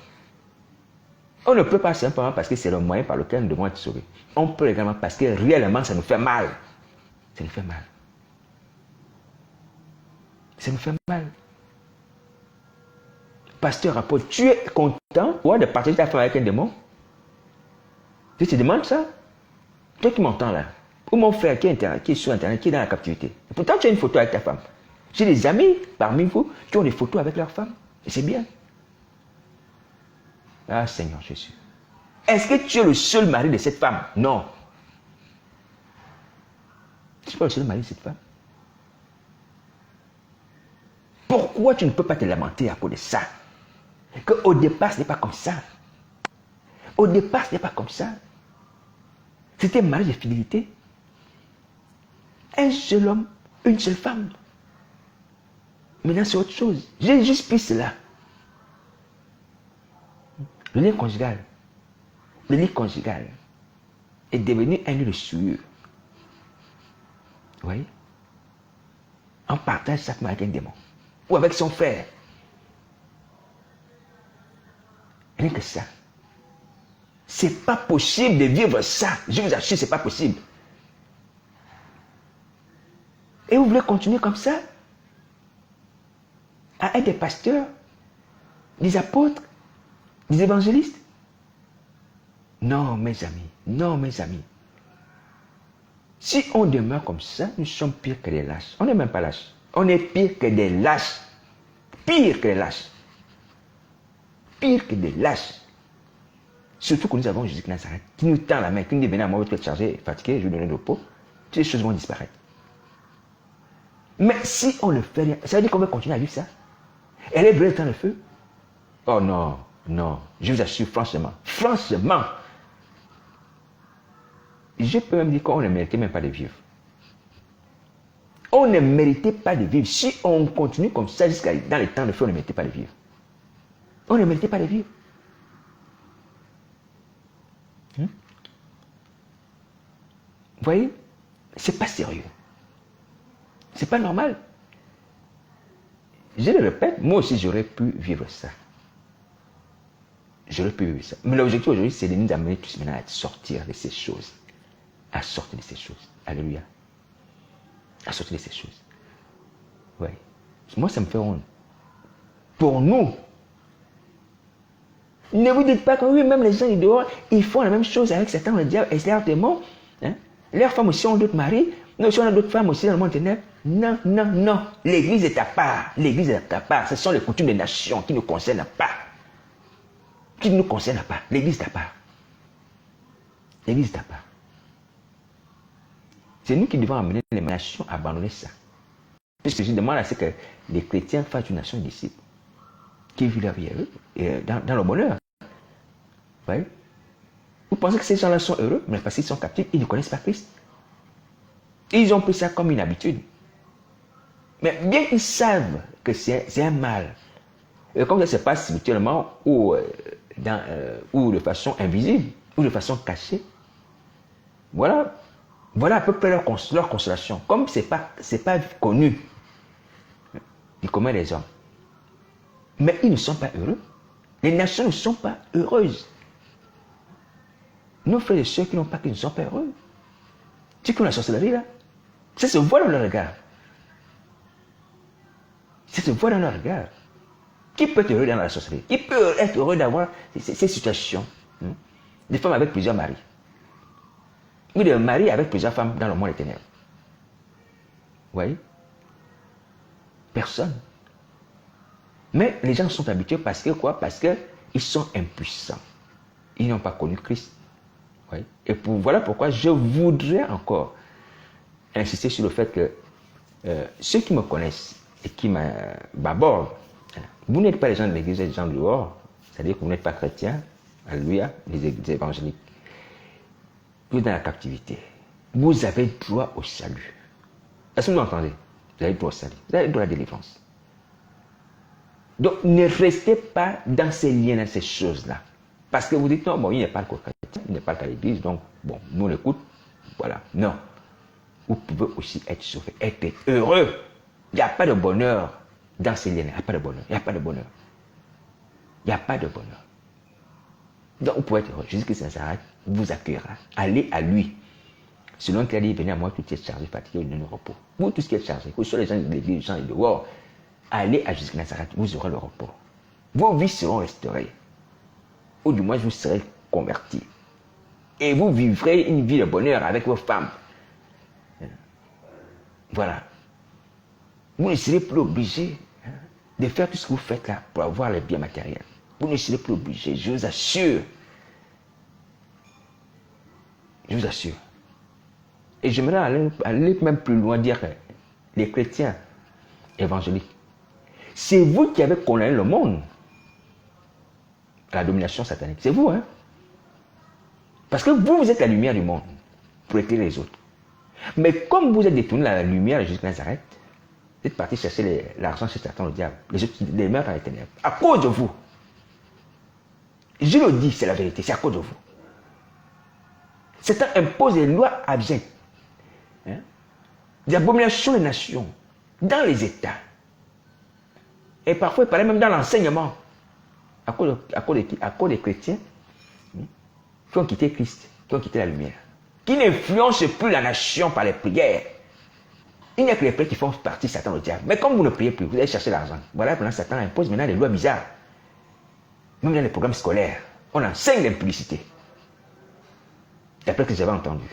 [SPEAKER 1] On ne peut pas simplement parce que c'est le moyen par lequel nous devons être sauvés. On peut également parce que réellement ça nous fait mal. Ça nous fait mal. Ça nous fait mal. Pasteur apôtre, tu es content de partager ta femme avec un démon? Tu te demandes ça? Toi qui m'entends là, ou mon frère qui est sur Internet, qui est dans la captivité. Et pourtant tu as une photo avec ta femme. J'ai des amis parmi vous qui ont des photos avec leur femme. Et c'est bien. Ah Seigneur Jésus. Est-ce que tu es le seul mari de cette femme? Non. Tu ne es pas le seul mari de cette femme. Pourquoi tu ne peux pas te lamenter à cause de ça? Qu'au départ, ce n'est pas comme ça. Au départ, ce n'est pas comme ça. C'était un mariage de fidélité. Un seul homme, une seule femme. Maintenant, c'est autre chose. J'ai juste pris cela. Le lien conjugal. Le lien conjugal est devenu un lieu de souillure. Vous voyez? On partage ça avec un démon. Ou avec son frère. Rien que ça. C'est pas possible de vivre ça. Je vous assure, c'est pas possible. Et vous voulez continuer comme ça? À être des pasteurs, des apôtres, des évangélistes? Non, mes amis. Non, mes amis. Si on demeure comme ça, nous sommes pires que des lâches. On n'est même pas lâches. On est pire que des lâches. Pire que des lâches. Pire que des lâches. Surtout que nous avons Jésus de Nazareth, qui nous tend la main, qui nous dit venez à moi, vous êtes chargé et fatigué, je vous donne le repos. Toutes ces choses vont disparaître. Mais si on ne fait rien, ça veut dire qu'on va continuer à vivre ça. Elle est brûlée dans le feu. Oh non, non, je vous assure franchement, franchement, je peux même dire qu'on ne méritait même pas de vivre. On ne méritait pas de vivre. Si on continue comme ça jusqu'à dans les temps de feu, on ne méritait pas de vivre. On ne méritait pas de vivre. Vous voyez, c'est pas sérieux. C'est pas normal. Je le répète, moi aussi j'aurais pu vivre ça. J'aurais pu vivre ça. Mais l'objectif aujourd'hui, c'est de nous amener tous maintenant à sortir de ces choses. À sortir de ces choses. Alléluia. À sortir de ces choses. Oui. Moi, ça me fait honte. Pour nous. Ne vous dites pas que oui, même les gens dehors, ils font la même chose avec Satan, le diable, et c'est leurs démons. Hein? Leurs femmes aussi ont d'autres maris. Nous aussi, on a d'autres femmes aussi dans le monde ténèbre. Non, non, non. L'église est à part. L'église est à part. Ce sont les coutumes des nations qui ne nous concernent pas. Qui ne nous concernent pas. L'église est à part. L'église est à part. C'est nous qui devons amener les nations à abandonner ça. Puisque je demande à ce que les chrétiens fassent une nation disciple. Qui vivent leur vie dans le bonheur. Vous voyez? Vous pensez que ces gens-là sont heureux, mais parce qu'ils sont captifs, ils ne connaissent pas Christ. Ils ont pris ça comme une habitude. Mais bien qu'ils savent que c'est un mal, et comme ça se passe spirituellement ou de façon invisible, ou de façon cachée, voilà à peu près leur consolation. Comme ce n'est pas connu du commun des hommes. Mais ils ne sont pas heureux. Les nations ne sont pas heureuses. Nos frères et sœurs qui n'ont pas, qui ne sont pas heureux. Ceux qui ont la sorcellerie là, ça se voit dans leur regard. Ça se voit dans leur regard. Qui peut être heureux dans la sorcellerie? Qui peut être heureux d'avoir ces situations? Des femmes avec plusieurs maris. Ou des maris avec plusieurs femmes dans le monde des ténèbres. Vous voyez? Personne. Mais les gens sont habitués parce que quoi? Parce qu'ils sont impuissants. Ils n'ont pas connu Christ. Oui. Et voilà pourquoi je voudrais encore insister sur le fait que ceux qui me connaissent et qui m'abordent, vous n'êtes pas les gens de l'église, les gens dehors, c'est-à-dire que vous n'êtes pas chrétiens, alléluia, les évangéliques. Vous êtes dans la captivité. Vous avez droit au salut. Est-ce que vous entendez? Vous avez droit au salut. Vous avez droit à la délivrance. Donc, ne restez pas dans ces liens, dans ces choses-là. Parce que vous dites, non, bon, il n'est pas le chrétien, il n'est pas à l'église, donc, bon, nous on l'écoute, voilà. Non. Vous pouvez aussi être sauvé, être heureux. Il n'y a pas de bonheur dans ces liens. Il n'y a pas de bonheur. Il n'y a pas de bonheur. Il n'y a pas de bonheur. Donc, vous pouvez être heureux. Jésus-Christ de Nazareth vous accueillera. Allez à lui. Selon qu'il a dit, venez à moi, tout est chargé, fatigué, ne repos. Vous, tout ce qui est chargé, que ce soit les gens de l'église, les gens de dehors, allez à Jésus-Christ de Nazareth, vous aurez le repos. Vos vies seront restaurées. Ou du moins, vous serez convertis. Et vous vivrez une vie de bonheur avec vos femmes. Voilà. Vous ne serez plus obligé de faire tout ce que vous faites là pour avoir les biens matériels. Vous ne serez plus obligé, je vous assure. Je vous assure. Et j'aimerais aller même plus loin, dire que les chrétiens évangéliques, c'est vous qui avez condamné le monde à la domination satanique. C'est vous, hein? Parce que vous êtes la lumière du monde pour éclairer les autres. Mais comme vous êtes détourné la lumière de Jésus de Nazareth, vous êtes parti chercher l'argent chez Satan, le diable, les autres demeurent dans les ténèbres. À cause de vous. Je le dis, c'est la vérité, c'est à cause de vous. Satan impose des lois abjectes. Hein? Des abominations des nations, dans les États. Et parfois, il paraît même dans l'enseignement. À cause des chrétiens qui ont quitté Christ, qui ont quitté la lumière, qui n'influencent plus la nation par les prières. Il n'y a que les prières qui font partie de Satan, le diable. Mais comme vous ne priez plus, vous allez chercher l'argent. Voilà, maintenant Satan impose maintenant des lois bizarres. Même dans les programmes scolaires, on enseigne l'impudicité. D'après ce que j'avais entendu.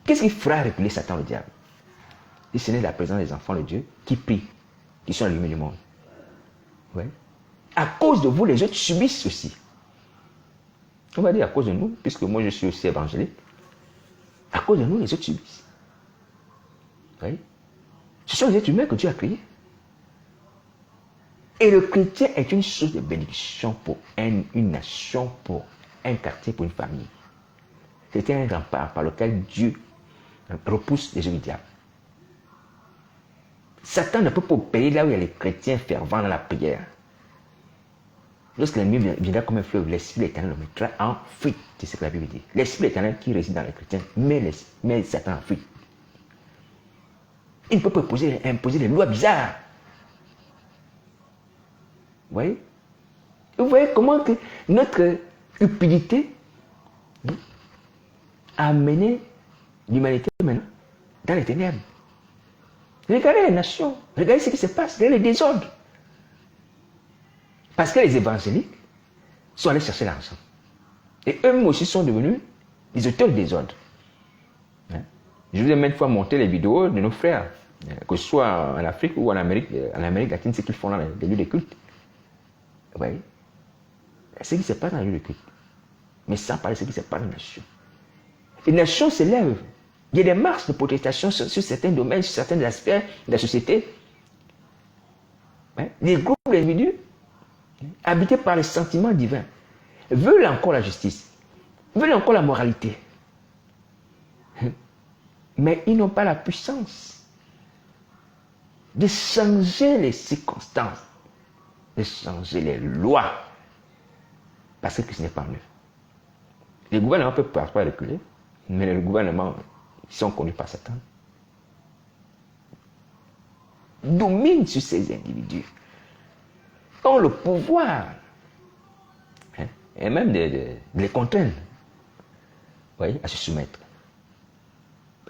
[SPEAKER 1] Qu'est-ce qui fera reculer Satan, le diable? Si ce n'est la présence des enfants de Dieu qui prient, qui sont la lumière du monde. Ouais. À cause de vous, les autres subissent ceci. On va dire à cause de nous, puisque moi je suis aussi évangélique. À cause de nous, les autres subissent. Oui. Ce sont les êtres humains que Dieu a créés. Et le chrétien est une source de bénédiction pour une nation, pour un quartier, pour une famille. C'était un rempart par lequel Dieu repousse les œuvres du diable. Satan ne peut pas opérer là où il y a les chrétiens fervents dans la prière. Lorsque l'ennemi viendra comme un fleuve, l'Esprit de l'Éternel le mettra en fuite. C'est ce que la Bible dit. L'Esprit de l'Éternel qui réside dans les chrétiens met Satan en fuite. Il ne peut pas imposer des lois bizarres. Vous voyez? Vous voyez comment que notre cupidité a amené l'humanité maintenant dans les ténèbres. Regardez les nations, regardez ce qui se passe, regardez les désordres. Parce que les évangéliques sont allés chercher l'argent. Et eux-mêmes aussi sont devenus des auteurs de désordre. Je vous ai maintes fois montré les vidéos de nos frères, que ce soit en Afrique ou en Amérique latine, ce qu'ils font dans les lieux de culte. Vous voyez? Ce qui se passe dans les lieux de culte. Mais sans parler de ce qui se passe dans les nations. Les nations se lèvent. Il y a des marches de protestation sur certains domaines, sur certains aspects de la société. Les groupes d'individus, habités par les sentiments divins, veulent encore la justice, veulent encore la moralité. Mais ils n'ont pas la puissance de changer les circonstances, de changer les lois, parce que ce n'est pas en eux. Les gouvernements peuvent parfois reculer, mais les gouvernements qui sont conduits par Satan dominent sur ces individus, ont le pouvoir, et même de les contraindre, voyez, à se soumettre.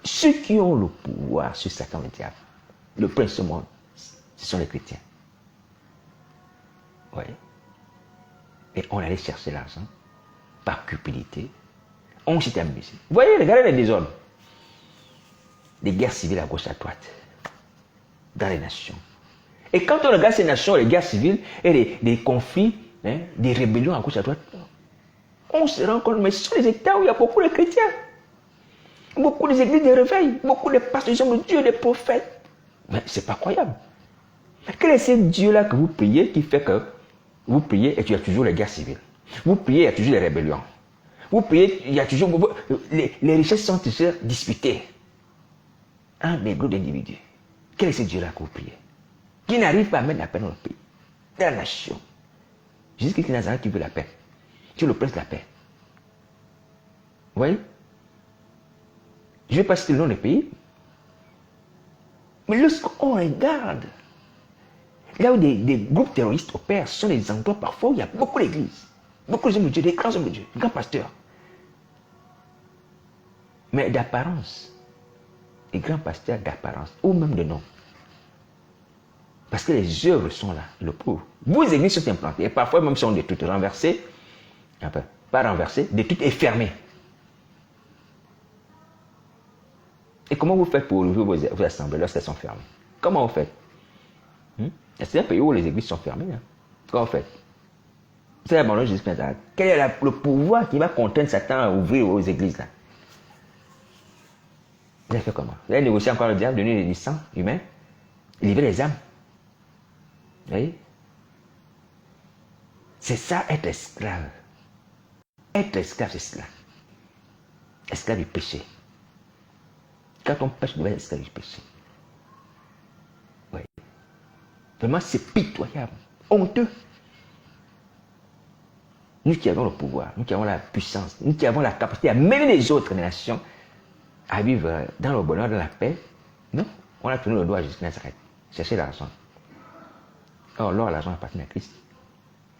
[SPEAKER 1] Ceux qui ont le pouvoir sur Satan et le diable, le prince du monde, ce sont les chrétiens. Oui. Et on allait chercher l'argent par cupidité. On s'est amusé. Vous voyez, regardez les désordres. Des guerres civiles à gauche à droite. Dans les nations. Et quand on regarde ces nations, les guerres civiles et les conflits, des rébellions à gauche à droite, on se rend compte, mais ce sont les États où il y a beaucoup de chrétiens. Beaucoup des églises de réveil, beaucoup de pasteurs de Dieu, des prophètes. Mais c'est pas croyable. Quel est ce Dieu-là que vous priez qui fait que vous priez et il y a toujours les guerres civiles? Vous priez, il y a toujours les rébellions. Vous priez, il y a toujours... Les richesses sont toujours disputées. Un des groupes d'individus. Quel est ce Dieu-là que vous priez? Qui n'arrive pas à mettre la paix dans le pays, dans la nation. Jésus-Christ Nazareth qui veut la paix. Tu es le prince de la paix. Vous voyez? Je ne vais pas citer le nom des pays. Mais lorsqu'on regarde, là où des groupes terroristes opèrent, ce sont des endroits parfois où il y a beaucoup d'églises, beaucoup d'hommes de Dieu, des grands hommes de Dieu, des grands pasteurs. Mais d'apparence, les grands pasteurs d'apparence, ou même de nom. Parce que les œuvres sont là, le prouvent. Vos églises sont implantées, et parfois même sont détruites, renversées, enfin, pas renversées, détruites et fermées. Et comment vous faites pour ouvrir vos assemblées lorsqu'elles sont fermées? Comment vous faites? C'est un pays où les églises sont fermées. Comment vous faites? C'est l'abandon de Jésus-Christ. Quel est le pouvoir qui va contraindre Satan à ouvrir vos églises là? Vous avez fait comment? Vous avez négocié encore le diable, donner des sangs humains, livrer les âmes. Vous voyez? C'est ça, être esclave. Être esclave, c'est cela. Esclave du péché. Quand on pêche, on devient esclave du péché. Oui. Vraiment, c'est pitoyable, honteux. Nous qui avons le pouvoir, nous qui avons la puissance, nous qui avons la capacité à mener les autres nations à vivre dans le bonheur, dans la paix, non, on a tourné le doigt à Jésus Nazareth, chercher l'argent. Or, l'argent appartient à Christ,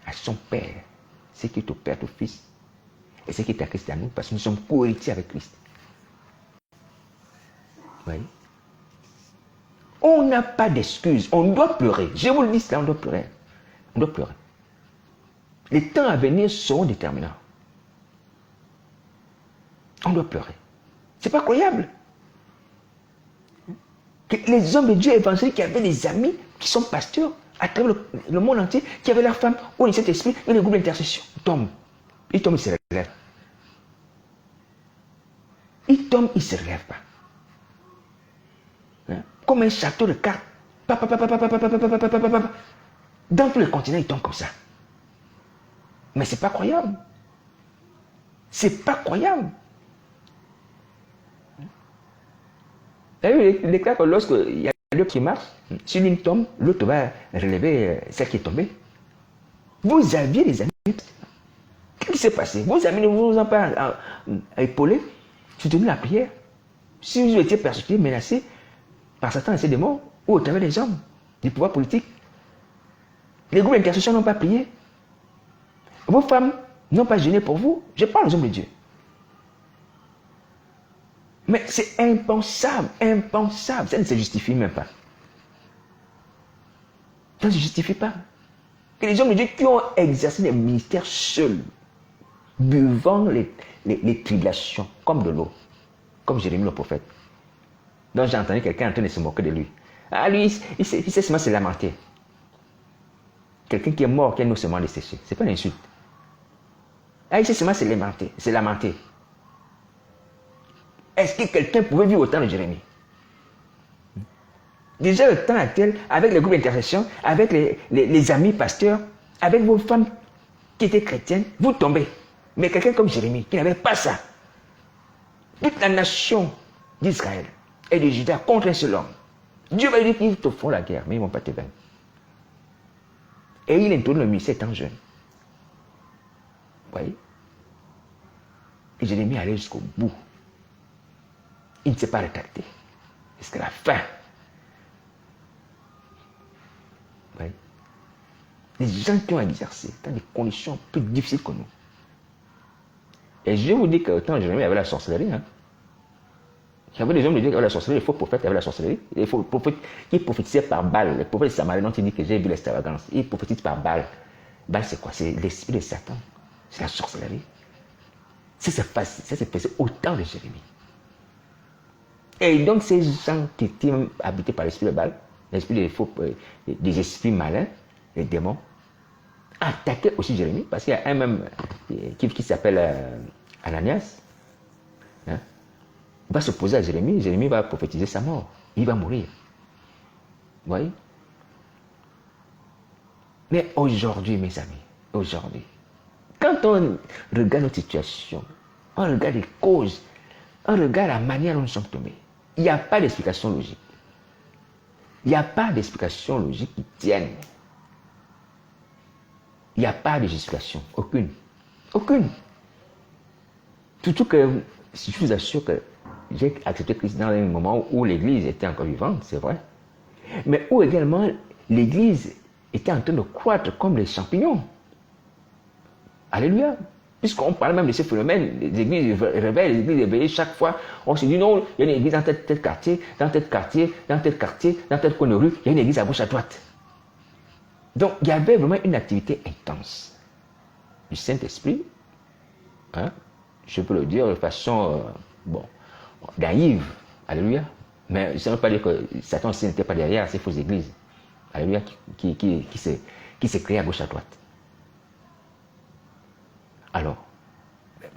[SPEAKER 1] à son Père, ce qui est au Père, au Fils, et ce qui est à Christ à nous, parce que nous sommes co-héritiers avec Christ. Oui. On n'a pas d'excuses. On doit pleurer. Je vous le dis, là, on doit pleurer. On doit pleurer. Les temps à venir seront déterminants. On doit pleurer. C'est pas croyable. Que les hommes de Dieu évangéliques qui avaient des amis qui sont pasteurs à travers le monde entier, qui avaient leur femme au lycée d'esprit et le groupe d'intercession, tombent. Ils tombent, ils se relèvent. Ils tombent, ils ne se relèvent pas. Comme un château de cartes. Dans tous les continents, ils tombent comme ça. Mais c'est pas croyable. C'est pas croyable. Il déclare que lorsqu'il y a deux qui marchent, si l'une tombe, l'autre va relever celle qui est tombée. Vous aviez les amis. Qu'est-ce qui s'est passé? Vos amis ne vous ont pas épaulé, soutenu la prière. Si vous étiez persécuté, menacé par Satan et ses démons, ou au travers des hommes, du pouvoir politique, les groupes d'intercession n'ont pas prié. Vos femmes n'ont pas gêné pour vous. Je parle aux hommes de Dieu. Mais c'est impensable, impensable. Ça ne se justifie même pas. Ça ne se justifie pas. Que les hommes de Dieu qui ont exercé des ministères seuls, buvant les tribulations comme de l'eau, comme Jérémie le prophète. Donc j'ai entendu quelqu'un en train de se moquer de lui. Ah lui, il sait seulement se lamenter. Quelqu'un qui est mort, qui a non seulement desséché. Ce n'est pas une insulte. Ah, il sait seulement se lamenter. Est-ce que quelqu'un pouvait vivre au temps de Jérémie? Déjà le temps actuel, avec les groupes d'intercession, avec les amis pasteurs, avec vos femmes qui étaient chrétiennes, vous tombez. Mais quelqu'un comme Jérémie, qui n'avait pas ça, toute la nation d'Israël et de Juda contre un seul homme, Dieu va dire qu'ils te font la guerre, mais ils ne vont pas te vaincre. Et il introduit le ministère étant jeune. Vous voyez? Et Jérémie allait jusqu'au bout. Il ne s'est pas rétracté. Jusqu'à la fin. Vous voyez? Les gens qui ont exercé dans des conditions plus difficiles que nous. Et je vous dis qu'autant Jérémie avait la sorcellerie. Hein. Il y avait des hommes de Dieu qui avaient la sorcellerie, les faux prophètes avaient la sorcellerie. Les faux prophètes qui prophétisaient par balle. Les prophètes samaritains dont il dit que j'ai vu l'extravagance. Ils prophétisent par balle. Balle, c'est quoi? C'est l'esprit de Satan. C'est la sorcellerie. Ça s'est passé au temps de Jérémie. Et donc, ces gens qui étaient habités par l'esprit de balle, l'esprit des esprits malins, les démons, attaquaient aussi Jérémie, parce qu'il y a un même qui s'appelle Ananias. Hein? Il va s'opposer à Jérémie, Jérémie va prophétiser sa mort. Il va mourir. Vous voyez? Mais aujourd'hui, mes amis, aujourd'hui, quand on regarde notre situation, on regarde les causes, on regarde la manière dont nous sommes tombés, il n'y a pas d'explication logique. Il n'y a pas d'explication logique qui tienne. Il n'y a pas de justification. Aucune. Aucune. Surtout que, si je vous assure que j'ai accepté Christ dans un moment où l'Église était encore vivante, c'est vrai. Mais où également l'Église était en train de croître comme les champignons. Alléluia. Puisqu'on parle même de ces phénomènes, les églises réveillent, les églises éveillées, chaque fois, on se dit non, il y a une église dans tel quartier, dans tel quartier, dans tel quartier, dans tel coin de rue, il y a une église à gauche, à droite. Donc, il y avait vraiment une activité intense du Saint-Esprit, hein, je peux le dire de façon, naïve, alléluia, mais ça ne veut pas dire que Satan aussi n'était pas derrière ces fausses églises, alléluia, qui se créent à gauche, à droite. Alors,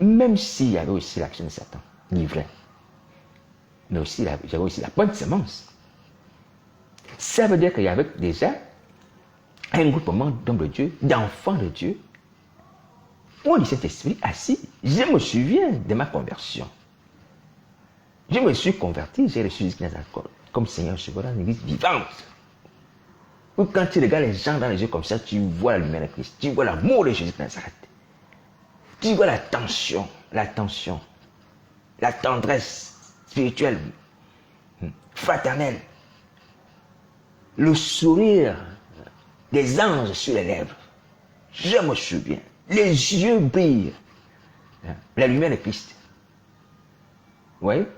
[SPEAKER 1] même s'il y avait aussi l'action de Satan, livrée, mais aussi il y avait aussi la bonne semence. Ça veut dire qu'il y avait déjà un groupement d'hommes de Dieu, d'enfants de Dieu, où le Saint-Esprit assis. Je me souviens de ma conversion. Je me suis converti, j'ai reçu Jésus-Christ comme Seigneur Sauveur dans l'église vivante. Où quand tu regardes les gens dans les yeux comme ça, tu vois la lumière de Christ, tu vois l'amour de Jésus de Nazareth. Tu vois la tension, la tendresse spirituelle, fraternelle, le sourire des anges sur les lèvres. Je me souviens, les yeux brillent, la lumière de Christ. Vous voyez?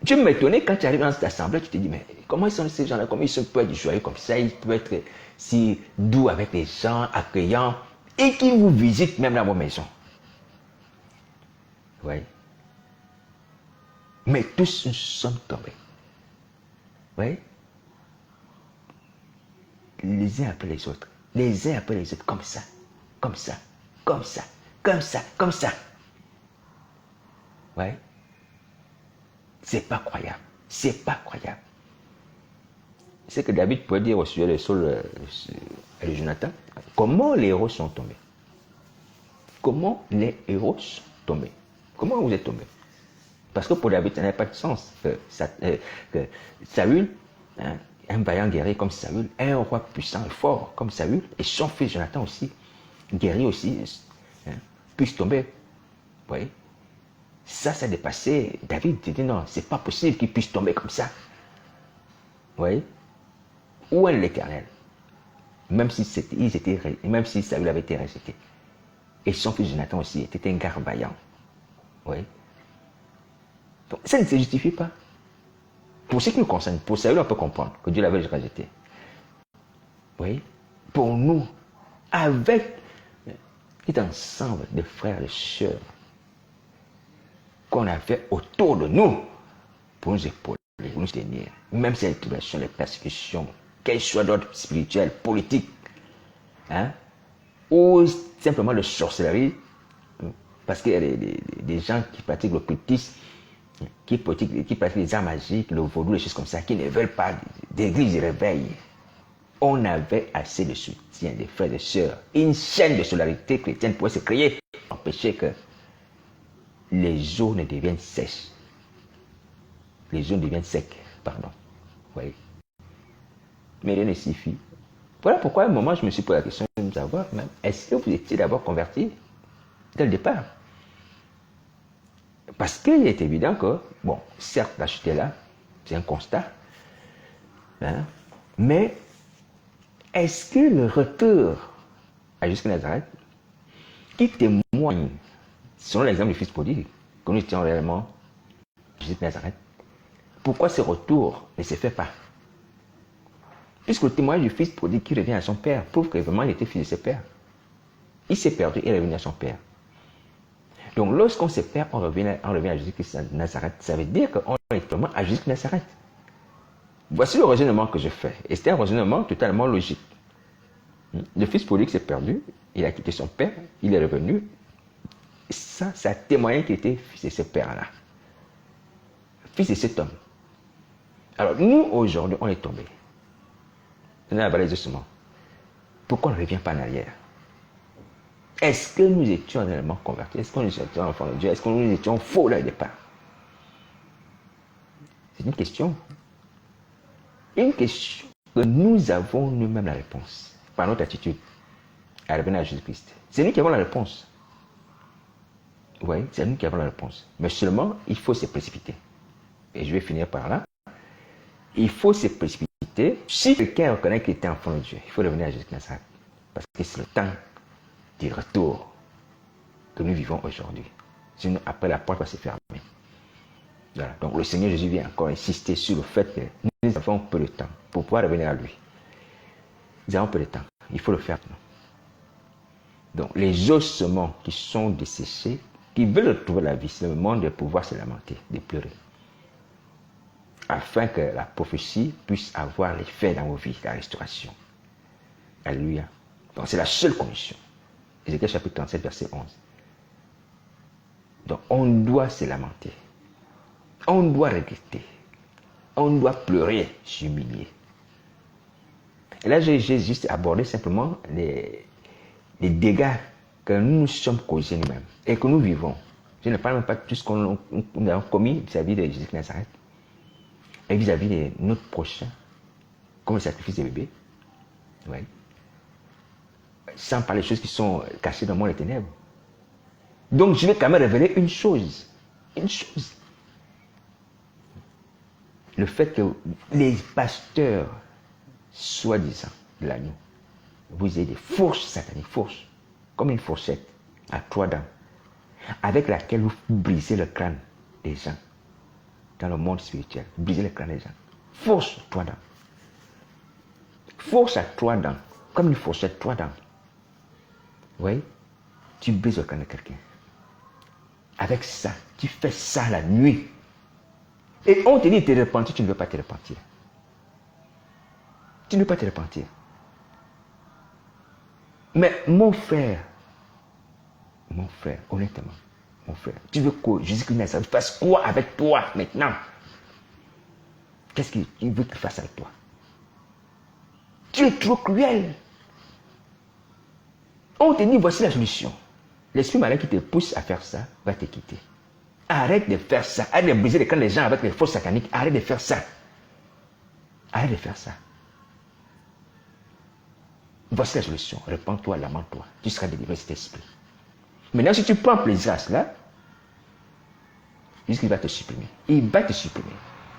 [SPEAKER 1] Tu m'étonnais quand tu arrives dans cette assemblée, tu te dis, mais comment ils sont ces gens-là? Comment ils peuvent être joyeux comme ça? Ils peuvent être si doux avec les gens, accueillants, et qui vous visitent même dans vos maisons. Oui. Mais tous nous sommes tombés. Oui. Les uns après les autres. Les uns après les autres. Comme ça. Comme ça. Comme ça. Comme ça. Comme ça. Oui. C'est pas croyable. C'est pas croyable. C'est que David pourrait dire au sujet de Saul et de Jonathan. Comment les héros sont tombés? Comment les héros sont tombés? Comment vous êtes tombés? Parce que pour David, ça n'avait pas de sens que Saül, hein, un vaillant guerrier comme Saül, un roi puissant et fort comme Saül, et son fils Jonathan aussi, guerrier aussi, hein, puisse tomber. Vous voyez? Ça dépassait David. Il dit non, c'est pas possible qu'il puisse tomber comme ça. Vous voyez? Où est l'Éternel? Même si Saül avait été rejeté. Et son fils Jonathan aussi était un gars vaillant. Vous voyez? Donc, ça ne se justifie pas. Pour ce qui nous concerne, pour Saül, on peut comprendre que Dieu l'avait rejeté. Vous voyez? Pour nous, avec cet ensemble de frères et sœurs qu'on avait autour de nous, pour nous épauler, pour nous tenir, même si les tribulations, les persécutions, qu'elles soient d'ordre spirituel, politique, hein, ou simplement de sorcellerie, parce qu'il y a des gens qui pratiquent l'occultisme, qui pratiquent les arts magiques, le vaudou, les choses comme ça, qui ne veulent pas d'église de réveil. On avait assez de soutien des frères et des sœurs. Une chaîne de solidarité chrétienne pouvait se créer, empêcher que les eaux ne deviennent sèches. Les eaux deviennent secs, pardon. Vous voyez. Mais rien ne suffit. Voilà pourquoi à un moment je me suis posé la question de savoir même, est-ce que vous étiez d'abord converti dès le départ? Parce qu'il est évident que, bon, certes, la chute est là, c'est un constat, hein, mais est-ce que le retour à jusqu'à Nazareth, qui témoigne, selon l'exemple du fils prodigue, que nous étions réellement jusqu'à Nazareth, pourquoi ce retour ne se fait pas? Puisque le témoignage du fils prodigue qui revient à son père prouve que vraiment il était fils de ses pères. Il s'est perdu et est revenu à son père. Donc lorsqu'on se perd, on revient à Jésus-Christ de Nazareth. Ça veut dire qu'on est vraiment à Jésus-Christ de Nazareth. Voici le raisonnement que je fais. Et c'est un raisonnement totalement logique. Le fils prodigue s'est perdu, il a quitté son père, il est revenu. Et ça a témoigné qu'il était fils de ce père-là. Fils de cet homme. Alors nous, aujourd'hui, on est tombés. On est à la vallée justement. Pourquoi on ne revient pas en arrière? Est-ce que nous étions réellement convertis? Est-ce que nous étions enfants de Dieu? Est-ce que nous étions faux là au départ? C'est une question. Une question que nous avons nous-mêmes la réponse par notre attitude à revenir à Jésus-Christ. C'est nous qui avons la réponse. Oui, c'est nous qui avons la réponse. Mais seulement, il faut se précipiter. Et je vais finir par là. Il faut se précipiter. Si quelqu'un reconnaît qu'il était enfant de Dieu, il faut revenir à Jésus-Christ. Parce que c'est le temps du retour que nous vivons aujourd'hui. Sinon, après, la porte va se fermer. Voilà. Donc, le Seigneur Jésus vient encore insister sur le fait que nous avons peu de temps pour pouvoir revenir à lui. Nous avons peu de temps. Il faut le faire maintenant. Donc, les ossements qui sont desséchés, qui veulent retrouver la vie, c'est le moment de pouvoir se lamenter, de pleurer. Afin que la prophétie puisse avoir l'effet dans vos vies, la restauration. Alléluia. Donc, c'est la seule condition. Ézéchiel chapitre 37, verset 11. Donc, on doit se lamenter. On doit regretter. On doit pleurer, s'humilier. Et là, j'ai juste abordé simplement les dégâts que nous nous sommes causés nous-mêmes et que nous vivons. Je ne parle même pas de tout ce qu'on a commis vis-à-vis de Jésus de Nazareth et vis-à-vis de notre prochain, comme le sacrifice des bébés. Oui. Sans parler des choses qui sont cachées dans le monde des ténèbres. Donc, je vais quand même révéler une chose. Une chose. Le fait que les pasteurs, soi-disant, de l'agneau, vous ayez des fourches sataniques, fourches, comme une fourchette à 3 dents, avec laquelle vous brisez le crâne des gens dans le monde spirituel. Vous brisez le crâne des gens. Fourche, 3 dents. Fourche à 3 dents, comme une fourchette, 3 dents. Vous voyez? Tu brises le crâne de quelqu'un. Avec ça, tu fais ça la nuit. Et on te dit de te repentir, tu ne veux pas te repentir. Tu ne veux pas te repentir. Mais mon frère, honnêtement, mon frère, tu veux que Jésus-Christ fasse quoi avec toi maintenant? Qu'est-ce qu'il veut qu'il fasse avec toi? Tu es trop cruel. On te dit, voici la solution. L'esprit malin qui te pousse à faire ça va te quitter. Arrête de faire ça. Arrête de briser les crânes des gens avec les fausses sataniques. Arrête de faire ça. Arrête de faire ça. Voici la solution. Répands-toi, lamente-toi. Tu seras délivré de cet esprit. Maintenant, si tu prends plaisir à cela, il va te supprimer. Il va te supprimer.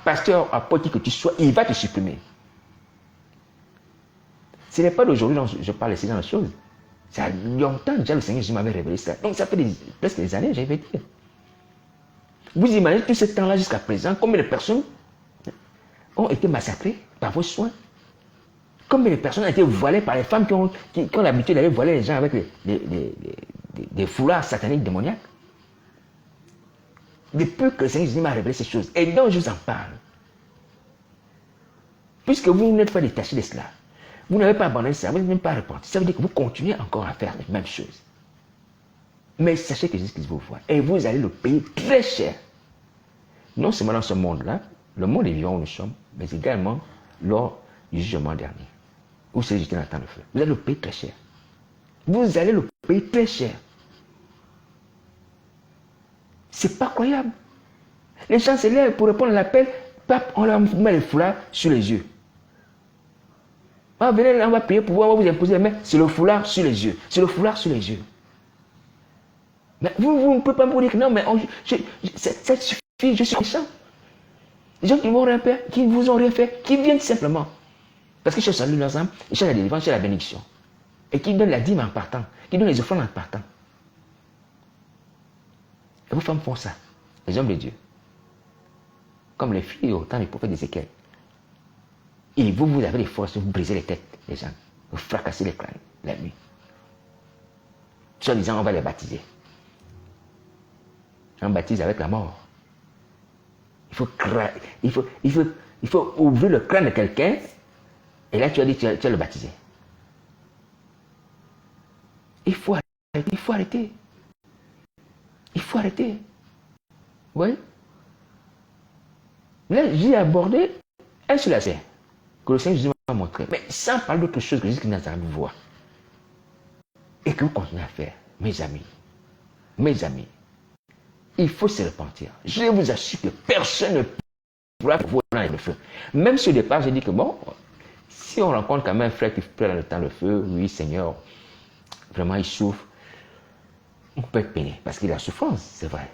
[SPEAKER 1] Pasteur, apôtre que tu sois, il va te supprimer. Ce n'est pas d'aujourd'hui dont je parle de ces genre de choses. Ça a longtemps déjà le Seigneur Jésus m'avait révélé ça. Donc ça fait presque des années, j'avais dit. Vous imaginez tout ce temps-là jusqu'à présent, combien de personnes ont été massacrées par vos soins? Combien de personnes ont été voilées par les femmes qui ont l'habitude d'aller voiler les gens avec des foulards sataniques démoniaques? Depuis que le Seigneur Jésus m'a révélé ces choses, et donc je vous en parle. Puisque vous n'êtes pas détaché de cela, vous n'avez pas abandonné ça, vous n'êtes même pas repenti. Ça veut dire que vous continuez encore à faire les mêmes choses. Mais sachez que Jésus-Christ vous voit. Et vous allez le payer très cher. Non seulement dans ce monde-là, le monde est vivant où nous sommes, mais également lors du jugement dernier. Où c'est jeté dans le temps de feu. Vous allez le payer très cher. Vous allez le payer très cher. C'est pas croyable. Les gens se lèvent pour répondre à l'appel. Pape, on leur met les foulards sur les yeux. Ah, venez là, on va payer pour vous imposer les mains. C'est le foulard sur les yeux. C'est le foulard sur les yeux. Mais vous ne pouvez pas me dire que non, mais ça suffit, je suis méchant. Les gens qui vont rien faire, qui ne vous ont rien fait, qui viennent simplement. Parce qu'ils cherchent salut leurs âmes, ils cherchent la délivrance, ils cherchent la bénédiction. Et qui donnent la dîme en partant, qui donnent les offrandes en partant. Et vos femmes font ça, les hommes de Dieu. Comme les filles au temps du prophète d'Ézéchiel. Et vous avez les forces, vous brisez les têtes des gens, vous fracassez les crânes la nuit. Soit disant, on va les baptiser. On baptise avec la mort. Il faut ouvrir le crâne de quelqu'un, et là tu as dit, tu vas le baptiser. Il faut arrêter, il faut arrêter. Il faut arrêter. Vous voyez? Là, j'ai abordé un seul aspect que le Seigneur Jésus m'a montré, mais sans parler d'autre chose que Jésus qui Nazareth vous voit. Et que vous continuez à faire, mes amis, il faut se repentir. Je vous assure que personne ne pourra vous dans le feu. Même si au départ, j'ai dit que bon, si on rencontre quand même un frère qui pleure dans le temps le feu, oui, Seigneur, vraiment il souffre, on peut être peiné parce qu'il a souffrance, c'est vrai.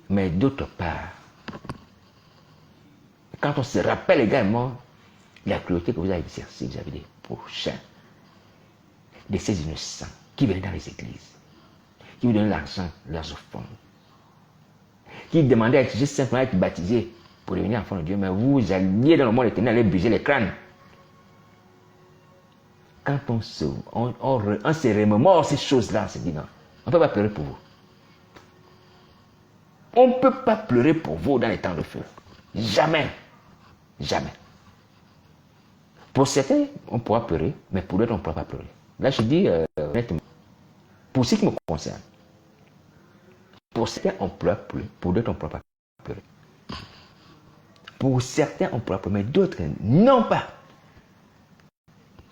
[SPEAKER 1] Mais d'autre part, quand on se rappelle également la cruauté que vous avez exercée vis-à-vis des prochains, de ces innocents qui venaient dans les églises, qui vous donnaient l'argent, leurs offrandes, qui demandaient à être juste simplement à être baptisés pour devenir enfant de Dieu, mais vous alliez dans le monde éternel aller briser les crânes. Quand on se remémore ces choses-là, on se dit non, on ne peut pas pleurer pour vous. On ne peut pas pleurer pour vous dans les temps de feu. Jamais. Jamais. Pour certains, on pourra pleurer, mais pour d'autres, on ne pourra pas pleurer. Là, je dis honnêtement, pour ce qui me concerne, pour certains, on pleure plus, pour d'autres, on ne pourra pas pleurer. Pour certains, on pourra pleurer, mais d'autres, non pas.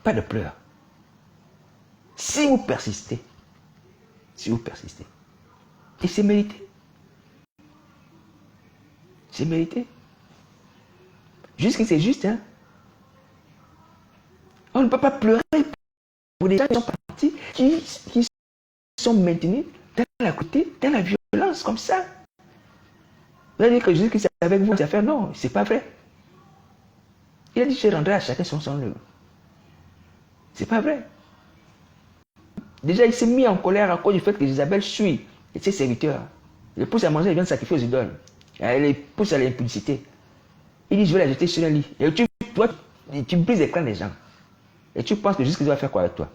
[SPEAKER 1] Pas de pleurs. Si vous persistez, et c'est mérité. C'est mérité. Jusqu'ici, c'est juste, hein. On ne peut pas pleurer pour des gens qui sont partis, qui sont maintenus dans la cruauté, dans la violence, comme ça. Vous allez dire que Jésus-Christ est avec vous, affaires. Non, c'est pas vrai. Il a dit, je rendrai à chacun son œuvre. C'est pas vrai. Déjà, il s'est mis en colère à cause du fait que Isabelle suit ses serviteurs. Il les pousse à manger, il vient de sacrifier aux idoles. Elle les pousse à l'impudicité. Il dit, je vais la jeter sur un lit. Et toi, tu brises les crânes des gens. Et tu penses que Jésus va faire quoi avec toi?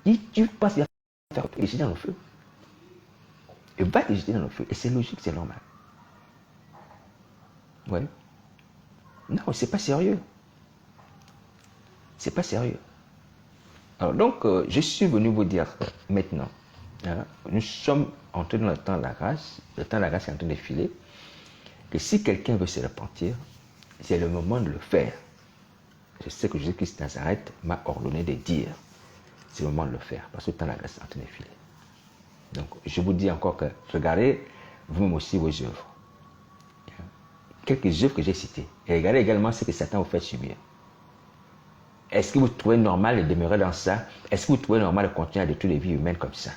[SPEAKER 1] Tu penses qu'il va faire quoi? Il jeter dans le feu. Il va te jeter dans le feu. Et c'est logique, c'est normal. Ouais. Non, c'est pas sérieux. C'est pas sérieux. Alors donc, je suis venu vous dire maintenant, hein, nous sommes entrés dans le temps de la grâce est en train de filer, que si quelqu'un veut se repentir, c'est le moment de le faire. Je sais que Jésus-Christ Nazareth m'a ordonné de dire, c'est le moment de le faire, parce que le temps de la grâce est en train de filer. Donc, je vous dis encore que regardez vous-même aussi vos œuvres. Quelques œuvres que j'ai citées. Et regardez également ce que Satan vous fait subir. Est-ce que vous trouvez normal de demeurer dans ça? Est-ce que vous trouvez normal de continuer à détruire les vies humaines comme ça?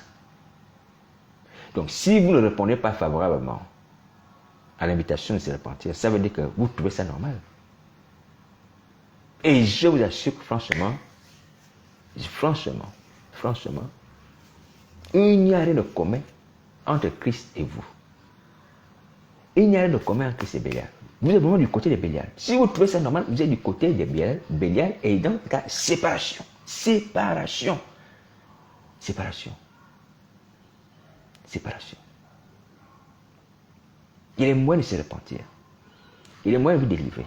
[SPEAKER 1] Donc, si vous ne répondez pas favorablement à l'invitation de se repentir, ça veut dire que vous trouvez ça normal. Et je vous assure que franchement, il n'y a rien de commun entre Christ et vous. Il n'y a rien de commun entre Christ et Bélial. Vous êtes vraiment du côté de Bélial. Si vous trouvez ça normal, vous êtes du côté de Bélial et dans ce cas, séparation. Séparation. Séparation. Séparation. Il est moyen de se repentir. Il est moyen de vous délivrer.